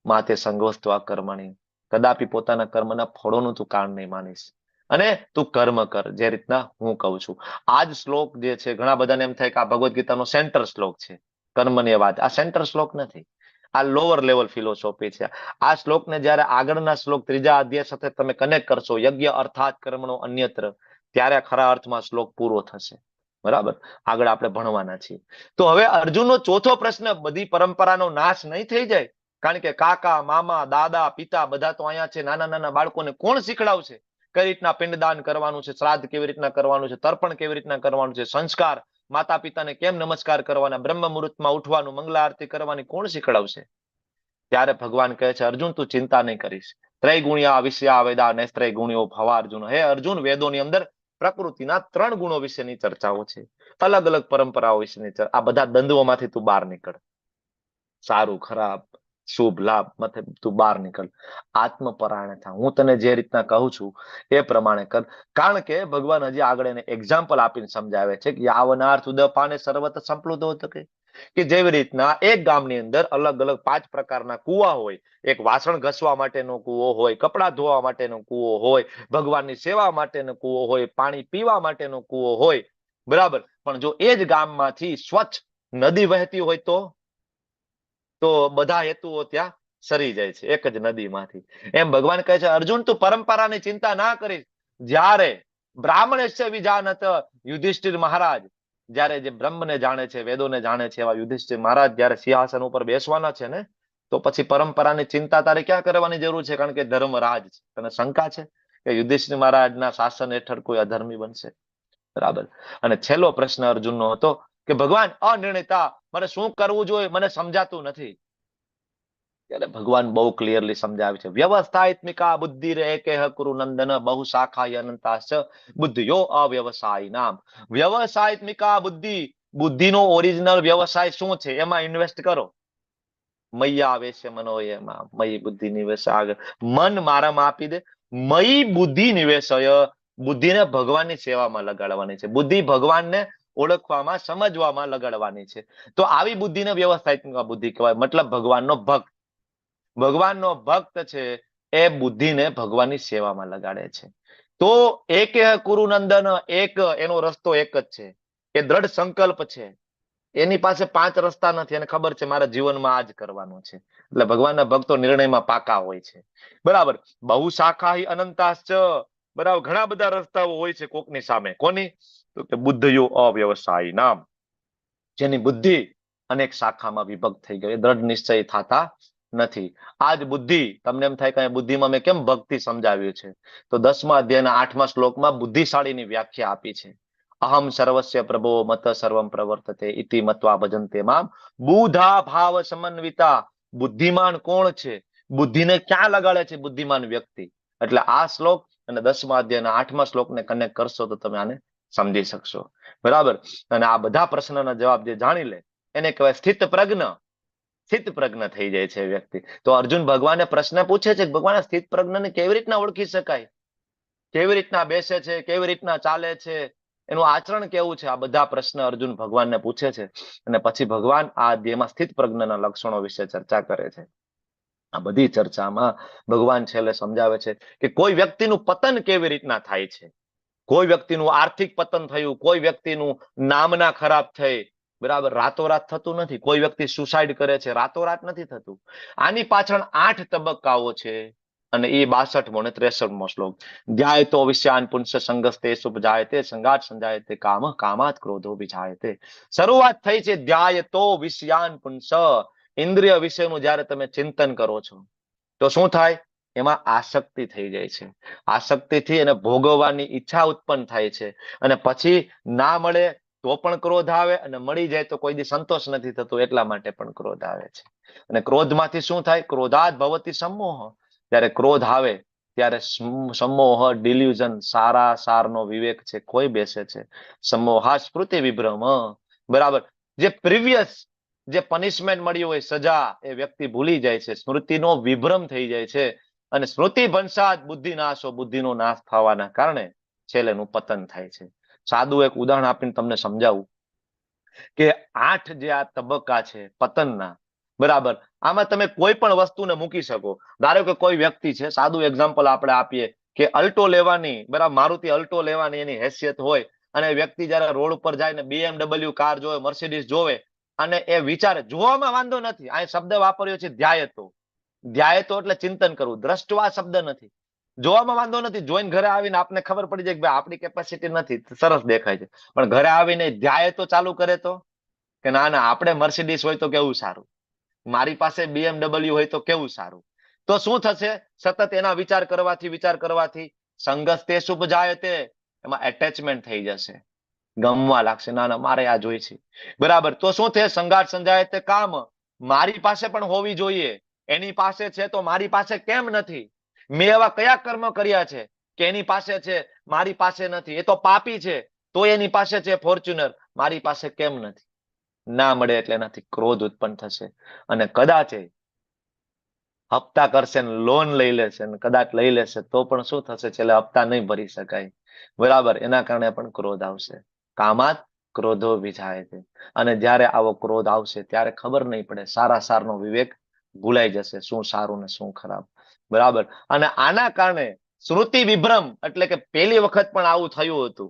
માતે સંગોસ્ત્વા કર્મણી. કદાપી પોતાના કર્મના ફળોનું તું કારણ નહીં માનીશ, અને તું કર્મ કર જે રીતના હું કહું છું. આ જ શ્લોક જે છે, ઘણા બધાને એમ થાય કે આ ભગવદ્ ગીતાનો સેન્ટર શ્લોક છે, કર્મની વાત. આ સેન્ટર શ્લોક નથી, આ લોઅર લેવલ ફિલોસોફી છે. આ શ્લોકને જયારે આગળના શ્લોક 3જા અધ્યાય સાથે તમે કનેક્ટ કરશો, યજ્ઞ અર્થાત કર્મણો અન્યત્ર, ત્યારે ખરા અર્થમાં શ્લોક પૂરો થશે, બરાબર. આગળ આપણે ભણવાના છીએ. તો હવે અર્જુનનો ચોથો પ્રશ્ન, બધી પરંપરાનો નાશ નહીં થઈ જાય કારણ કે કાકા, મામા, દાદા, પિતા બધા તો અહીંયા છે. નાના નાના બાળકોને કોણ શીખડાવશે કઈ રીતના પિંડદાન કરવાનું છે, શ્રાદ્ધ કેવી રીતના કરવાનું છે, તર્પણ કેવી રીતના કરવાનું છે, સંસ્કાર, માતા પિતાને કેમ નમસ્કાર કરવાના, બ્રહ્મ મુહૂર્તમાં ઉઠવાનું, મંગલા આરતી કરવાની કોણ શીખડાવશે? ત્યારે ભગવાન કહે છે, અર્જુન તું ચિંતા નહીં કરીશ. ત્રૈગુણ્યા વિષયા વેદા નેસ્ત્રય ગુણ્યો ભવા અર્જુન. હે અર્જુન, વેદોની અંદર પ્રકૃતિના 3 ગુણો વિશેની ચર્ચાઓ છે, અલગ અલગ પરંપરાઓ વિશેની ચર્ચા. આ બધા દ્વંદ્વોમાંથી તું બહાર નીકળ. સારું ખરાબ, શુભ લાભ માંથી તું બહાર નીકળ. આત્મપરાયણ થા. હું તને જે રીતના કહું છું એ પ્રમાણે કર. કારણ કે ભગવાન હજી આગળ એને એક્ઝામ્પલ આપીને સમજાવે છે કે યાવનાર્થ ઉદપાને સર્વત સંપ્લુતો કે જેવી રીતના એક ગામની અંદર અલગ અલગ 5 પ્રકારના કુવા હોય. એક વાસણ ઘસવા માટેનો કુવો હોય, કપડા ધોવા માટેનો કુવો હોય, ભગવાનની સેવા માટેનો કુવો હોય, પાણી પીવા માટેનો કુવો હોય, બરાબર. પણ જો એ જ ગામમાંથી સ્વચ્છ નદી વહેતી હોય તો બધા હેતુઓ ત્યાં સરી જાય છે એક જ નદીમાંથી. એમ ભગવાન કહે છે, અર્જુન તું પરંપરાની ચિંતા ના કરીશ. જ્યારે બ્રાહ્મણસ્ય વિજાનત, યુધિષ્ઠિર મહારાજ જ્યારે જે બ્રહ્મને જાણે છે, વેદોને જાણે છે, એવા યુધિષ્ઠિર મહારાજ જ્યારે સિંહાસન ઉપર બેસવાના છે ને, તો પછી પરંપરાની ચિંતા તારે ક્યાં કરવાની જરૂર છે? કારણ કે ધર્મરાજ છે. તને શંકા છે કે યુધિષ્ઠિર મહારાજના શાસન હેઠળ કોઈ અધર્મી બનશે? બરાબર. અને છેલ્લો પ્રશ્ન અર્જુનનો હતો કે ભગવાન અનિર્ણિતા, મારે શું કરવું જોઈએ, મને સમજાતું નથી. ત્યારે ભગવાન બહુ ક્લિયરલી સમજાવે છે, વ્યવસ્થાત્મિકા બુદ્ધિ રે કે કુરુ નંદન બહુ શાખાય અનંતાશ્ચ બુદ્ધિયો અવ્યવસાય નામ. વ્યવસાયત્મિકા બુદ્ધિ, બુદ્ધિનો ઓરિજિનલ વ્યવસાય શું છે? એમાં ઇન્વેસ્ટ કરો. મૈયા આવેશે મનો એમાં, મયી બુદ્ધિ નિવેશ. આગળ મન મારામાં આપી દે. મયી બુદ્ધિ નિવેશય, બુદ્ધિને ભગવાનની સેવામાં લગાડવાની છે. બુદ્ધિ ભગવાનને ઓળખવામાં, સમજવામાં લગાડવાની છે. તો આવી બુદ્ધિને વ્યવસ્થાત્મિક બુદ્ધિ કહેવાય. મતલબ ભગવાનનો ભક્ત. ભગવાનનો ભક્ત છે એ બુદ્ધિને ભગવાનની સેવામાં લગાડે છે. તો એક કુરુ નંદન, એક એનો રસ્તો એક જ છે. એ દ્રઢ સંકલ્પ છે. એની પાસે 5 રસ્તા નથી. એને ખબર છે મારા જીવનમાં આ જ કરવાનું છે. એટલે ભગવાનના ભક્તો નિર્ણયમાં પાકા હોય છે. બરાબર. બહુ શાખા અનંતાશ્ચ, બરાબર. ઘણા બધા રસ્તાઓ હોય છે કોકની સામે. કોની? તો કે બુદ્ધયો અવ્યવસાયી નામ, જેની બુદ્ધિ અનેક શાખામાં વિભક્ત થઈ ગઈ, દ્રઢ નિશ્ચય થતા નથી. આ જ બુદ્ધિ, તમને એમ થાય કે બુદ્ધિમાં મેં કેમ ભક્તિ સમજાવ્યું છે? તો 10મા અધ્યાયના 8મા શ્લોકમાં બુદ્ધિશાળીની વ્યાખ્યા આપી છે. અહમ સર્વસ્ય પ્રભો મત સર્વમ પ્રવર્તતે ઇતિ મત્વા ભજન્તે મામ બુધા ભાવ સમન્વિતા. બુદ્ધિમાન કોણ છે? બુદ્ધિને ક્યાં લગાડે છે બુદ્ધિમાન વ્યક્તિ? એટલે આ શ્લોક અને 10મા અધ્યાયના 8મા શ્લોકને કનેક્ટ કરશો તો તમે આને સમજી શકશો. બરાબર. અને આ બધા પ્રશ્નના જવાબ જે જાણી લે એને કહેવાય સ્થિત પ્રજ્ઞ. સ્થિત પ્રજ્ઞ થઈ જાય છે વ્યક્તિ. તો અર્જુન ભગવાને પ્રશ્ન પૂછે છે કે ભગવાન સ્થિત પ્રજ્ઞને કેવી રીતના ઓળખી શકાય? કેવી રીતના બેસે છે? કેવી રીતના ચાલે છે? એનું આચરણ કેવું છે? આ બધા પ્રશ્ન અર્જુન ભગવાનને પૂછે છે. અને પછી ભગવાન આ અધ્યાયમાં સ્થિત પ્રજ્ઞના લક્ષણો વિશે ચર્ચા કરે છે. આ બધી ચર્ચામાં ભગવાન છેલ્લે સમજાવે છે કે કોઈ વ્યક્તિનું પતન કેવી રીતના થાય છે. કોઈ વ્યક્તિનું આર્થિક પતન થયું, કોઈ વ્યક્તિનું નામના ખરાબ થઈ, બરાબર. રાતોરાત થતું નથી. કોઈ વ્યક્તિ સુસાઇડ કરે છે, રાતોરાત નથી થતું. આની પાછળ 8 તબક્કાઓ છે. અને એ 62મો અને 63મો શ્લોક. ધ્યાયતો વિષયાન પુંસ સંગસ્તે સુપજાયતે સંગાત સંજાયતે કામ કામાત ક્રોધો વિજાયતે. શરૂઆત થઈ છે ધ્યાયતો વિષયાન પુંસ. ઇન્દ્રિય વિષયનું જ્યારે તમે ચિંતન કરો છો તો શું થાય? એમાં આસક્તિ થઈ જાય છે. આસક્તિથી એને ભોગવવાની ઈચ્છા ઉત્પન્ન થાય છે. અને પછી ના મળે તો પણ ક્રોધ આવે, અને મળી જાય તો કોઈ દી સંતોષ નથી થતો, એટલા માટે પણ ક્રોધ આવે છે. અને ક્રોધમાંથી શું થાય? ક્રોધાત ભવતી સમોહ. જ્યારે ક્રોધ આવે ત્યારે સમોહ, ડિલ્યુઝન, સારા સારનો વિવેક છે કોઈ બેસે છે. સમોહા સ્મૃતિ વિભ્રમ. બરાબર. જે પ્રીવિયસ જે પનિશમેન્ટ મળી હોય, સજા, એ વ્યક્તિ ભૂલી જાય છે. સ્મૃતિનો વિભ્રમ થઈ જાય છે. અને સ્મૃતિ ભંસાત બુદ્ધિ નાશો, બુદ્ધિનો નાશ થવાના કારણે છેલ્લેનું પતન થાય છે. સાદું એક ઉદાહરણ આપીને તમને સમજાવું કે 8 જે આ તબક્કા છે પતનના, બરાબર. આમાં તમે કોઈ પણ વસ્તુને મૂકી શકો. ધારો કે કોઈ વ્યક્તિ છે, સાદું એક્ઝામ્પલ આપણે આપીએ કે અલ્ટો લેવાની, બરાબર, મારુતિ અલ્ટો લેવાની એની હેસિયત હોય, અને વ્યક્તિ જયારે રોડ ઉપર જાય ને BMW કાર જોવે, મર્સિડીઝ જોવે, અને એ વિચારે, જોવામાં વાંધો નથી, આ શબ્દ વાપર્યો છે ધ્યાયતો. ધ્યાયતો એટલે ચિંતન કરવું. દ્રષ્ટવા શબ્દ નથી. જોવામાં વાંધો નથી. જોઈને ઘરે આવીને આપને ખબર પડી જાય કે ભાઈ આપણી કેપેસિટી નથી, સરસ દેખાય છે, પણ ઘરે આવીને ધ્યાયતો ચાલુ કરે તો કે ના ના આપણે મર્સિડીઝ હોય તો કેવું સારું. મારી પાસે BMW હોય તો કેવું સારું. તો શું થશે? સતત એના વિચાર કરવાથી સંગત તે શુભ જાય તે, એમાં એટેચમેન્ટ થઈ જશે, ગમવા લાગશે. ના ના, મારે આ જોઈ છે. બરાબર. તો શું થશે? સંગાત સંજાય તે કામ. મારી પાસે પણ હોવી જોઈએ. એની પાસે છે તો મારી પાસે કેમ નથી? મેં એવા કયા કર્મ કર્યા છે કે એની પાસે છે, મારી પાસે નથી? એ તો પાપી છે, તો એની પાસે છે ફોર્ચ્યુનર, મારી પાસે કેમ નથી? ના મળે એટલે એનાથી ક્રોધ ઉત્પન્ન થશે. અને કદાચ હપ્તા કરશે ને લોન લઈ લેશે ને કદાચ લઈ લેશે તો પણ શું થશે? છેલ્લે હપ્તા નહીં ભરી શકાય. બરાબર. એના કારણે પણ ક્રોધ આવશે. કામાત ક્રોધો વિજાય છે. અને જ્યારે આવો ક્રોધ આવશે ત્યારે ખબર નહીં પડે, સારા સારનો વિવેક ભૂલાઈ જશે, શું સારું ને શું ખરાબ. બરાબર. અને આના કારણે શ્રુતિ વિભ્રમ, એટલે કે પહેલી વખત પણ આવું થયું હતું.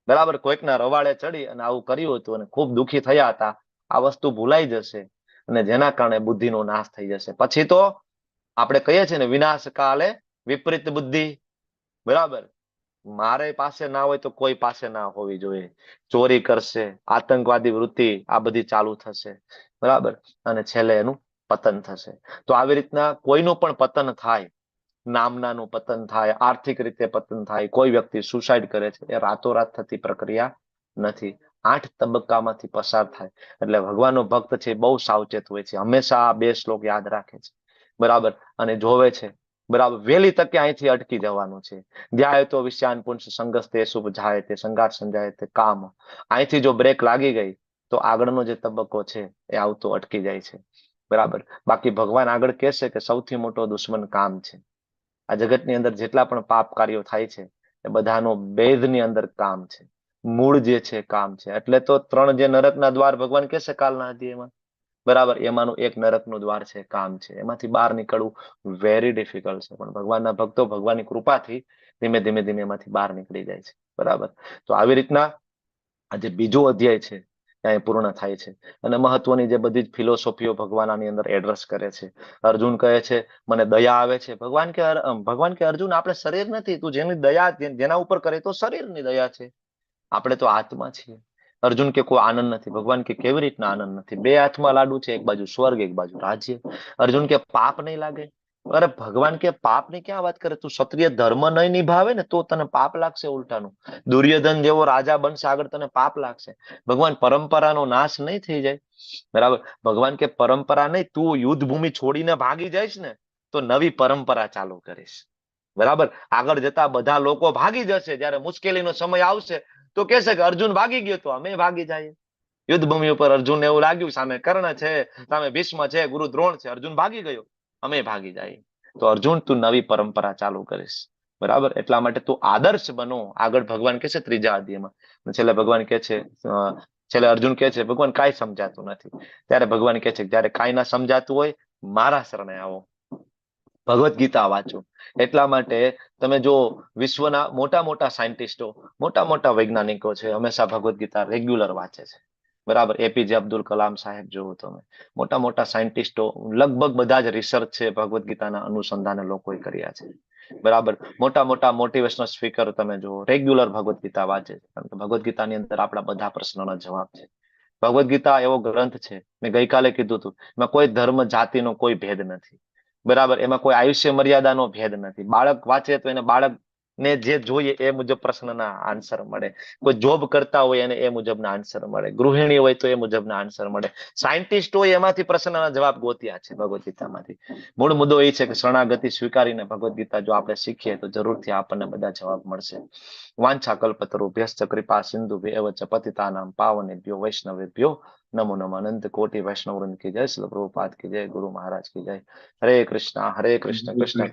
બરાબર. કોઈકના રવાડે ચડી અને આવું કર્યું હતું અને ખૂબ દુઃખી થયા હતા. આ વસ્તુ ભૂલાઈ જશે અને જેના કારણે બુદ્ધિનો નાશ થઈ જશે. પછી તો આપણે કહીએ છીએ ને, વિનાશ કાલે વિપરીત બુદ્ધિ. બરાબર. મારે પાસે ના હોય તો કોઈ પાસે ના હોવી જોઈએ. ચોરી કરશે, આતંકવાદી વૃત્તિ, આ બધી ચાલુ થશે. બરાબર. અને છેલ્લે એનું પતન થશે. તો આવી રીતના કોઈનું પણ પતન થાય, નામનાનું પતન થાય, આર્થિક રીતે પતન થાય, કોઈ વ્યક્તિ સુસાઇડ કરે છે, એ રાતોરાત થતી પ્રક્રિયા નથી. 8 તબક્કામાંથી પસાર થાય. એટલે ભગવાનનો ભક્ત છે બહુ સાવચેત હોય છે, હંમેશા આ 2 શ્લોક યાદ રાખે છે. બરાબર. અને જોવે છે. બરાબર. વહેલી તકે અહીંથી અટકી જવાનું છે. ધ્યાય તો વિષયાન પુંસ સંગસ્તે શુભ જાય તે, સંગાત સંજાય તે કામ. અહીંથી જો બ્રેક લાગી ગઈ તો આગળનો જે તબક્કો છે એ આવતો અટકી જાય છે. બરાબર. બાકી ભગવાન આગળ કહેશે કે સૌથી મોટો દુશ્મન કામ છે. આ જગતની અંદર જેટલા પણ પાપ કાર્યો થાય છે એ બધાનો બેધની અંદર કામ છે, મૂળ જે છે કામ છે. એટલે તો 3 જે નરકના દ્વાર ભગવાન કહેશે કાલના અધ્યાયમાં. બરાબર. એમાંનું એક નરકનું દ્વાર છે કામ છે. એમાંથી બહાર નીકળવું વેરી ડિફિકલ્ટ છે, પણ ભગવાનના ભક્તો ભગવાનની કૃપાથી ધીમે ધીમે ધીમે એમાંથી બહાર નીકળી જાય છે. બરાબર. તો આવી રીતના આ જે બીજો અધ્યાય છે ત્યાં પૂર્ણ થાય છે. અને મહત્વની જે બધી જ ફિલોસોફીઓ ભગવાન આની અંદર એડ્રેસ કરે છે. અર્જુન કહે છે મને દયા આવે છે. ભગવાન કે અર્જુન, આપણે શરીર નથી, તું જેની દયા જેના ઉપર કરે તો શરીરની દયા છે. આપણે તો આત્મા છીએ. અર્જુન કે કોઈ આનંદ નથી. ભગવાન કે કેવી રીતના આનંદ નથી? 2 હાથમાં લાડુ છે, એક બાજુ સ્વર્ગ, એક બાજુ રાજ્ય. અર્જુન કે પાપ નહીં લાગે? અરે ભગવાન કે પાપ ની ક્યાં વાત કરે? તું ક્ષત્રિય ધર્મ નહીં નિભાવે ને તો તને પાપ લાગશે ઉલટાનું. દુર્યોધન જેવો રાજા બનશે આગળ, તને પાપ લાગશે. ભગવાન પરંપરાનો નાશ નહીં થઈ જાય. બરાબર. ભગવાન કે પરંપરા નહીં, તું યુદ્ધ ભૂમિ છોડીને ભાગી જઈશ ને તો નવી પરંપરા ચાલુ કરીશ. બરાબર. આગળ જતા બધા લોકો ભાગી જશે. જ્યારે મુશ્કેલીનો સમય આવશે તો કહેશે કે અર્જુન ભાગી ગયો તો અમે ભાગી જઈએ. યુદ્ધ ભૂમિ ઉપર અર્જુનને એવું લાગ્યું સામે કર્ણ છે, સામે ભીષ્મ છે, ગુરુ દ્રોણ છે, અર્જુન ભાગી ગયો, અમે ભાગી જઈએ. તો અર્જુન તું નવી પરંપરા ચાલુ કરીશ. બરાબર. એટલા માટે તું આદર્શ બનો. આગળ ભગવાન કહે છે 3જા અધ્યાયમાં. છેલ્લે ભગવાન કહે છે, છેલ્લે અર્જુન કહે છે ભગવાન કાંઈ સમજાતું નથી. ત્યારે ભગવાન કહે છે જ્યારે કાંઈ ના સમજાતું હોય મારા શરણે આવો, ભગવદ્ ગીતા વાંચો. એટલા માટે તમે જો વિશ્વના મોટા મોટા સાયન્ટિસ્ટો, મોટા મોટા વૈજ્ઞાનિકો છે, હંમેશા ભગવદ્ ગીતા રેગ્યુલર વાંચે છે. બરાબર. એપીજે અબ્દુલ કલામ સાહેબ જોવો તમે, મોટા મોટા સાયન્ટિસ્ટો, લગભગ બધા જ રિસર્ચ છે ભગવદ્ ગીતાના અનુસંધાને લોકોએ કર્યા છે. બરાબર. મોટા મોટા મોટિવેશનલ સ્પીકર તમે જુઓ, રેગ્યુલર ભગવદ્ ગીતા વાંચે છે. કારણ કે ભગવદ્ ગીતાની અંદર આપણા બધા પ્રશ્નોના જવાબ છે. ભગવદ્ ગીતા એવો ગ્રંથ છે, મેં ગઈકાલે કીધું હતું, એમાં કોઈ ધર્મ જાતિનો કોઈ ભેદ નથી. બરાબર. એમાં કોઈ આયુષ્ય મર્યાદાનો ભેદ નથી. બાળક વાંચે તો એને બાળકને જે જોઈએ એ મુજબ પ્રશ્નના આન્સર મળે. કોઈ જોબ કરતા હોય એને એ મુજબના આન્સર મળે. ગૃહિણી હોય તો એ મુજબના આન્સર મળે. સાયન્ટિસ્ટ હોય એમાંથી પ્રશ્નના જવાબ ગોત્યા છે ભગવદ્ ગીતામાંથી. મૂળ મુદ્દો એ છે કે શરણાગતિ સ્વીકારીને ભગવદ્ ગીતા જો આપણે શીખીએ તો જરૂરથી આપણને બધા જવાબ મળશે. વાંછા કલ્પતરુભ્યશ્ચ કૃપા સિંધુભ્યેવ ચ પતિતાનાં પાવનેભ્યો વૈષ્ણવેભ્યો નમો નમઃ. અનંત કોટી વૈષ્ણવ વૃંદ કી જય. શ્રીલ પ્રભુપાદ કી જય. ગુરુ મહારાજ કી જય. હરે કૃષ્ણ કૃષ્ણ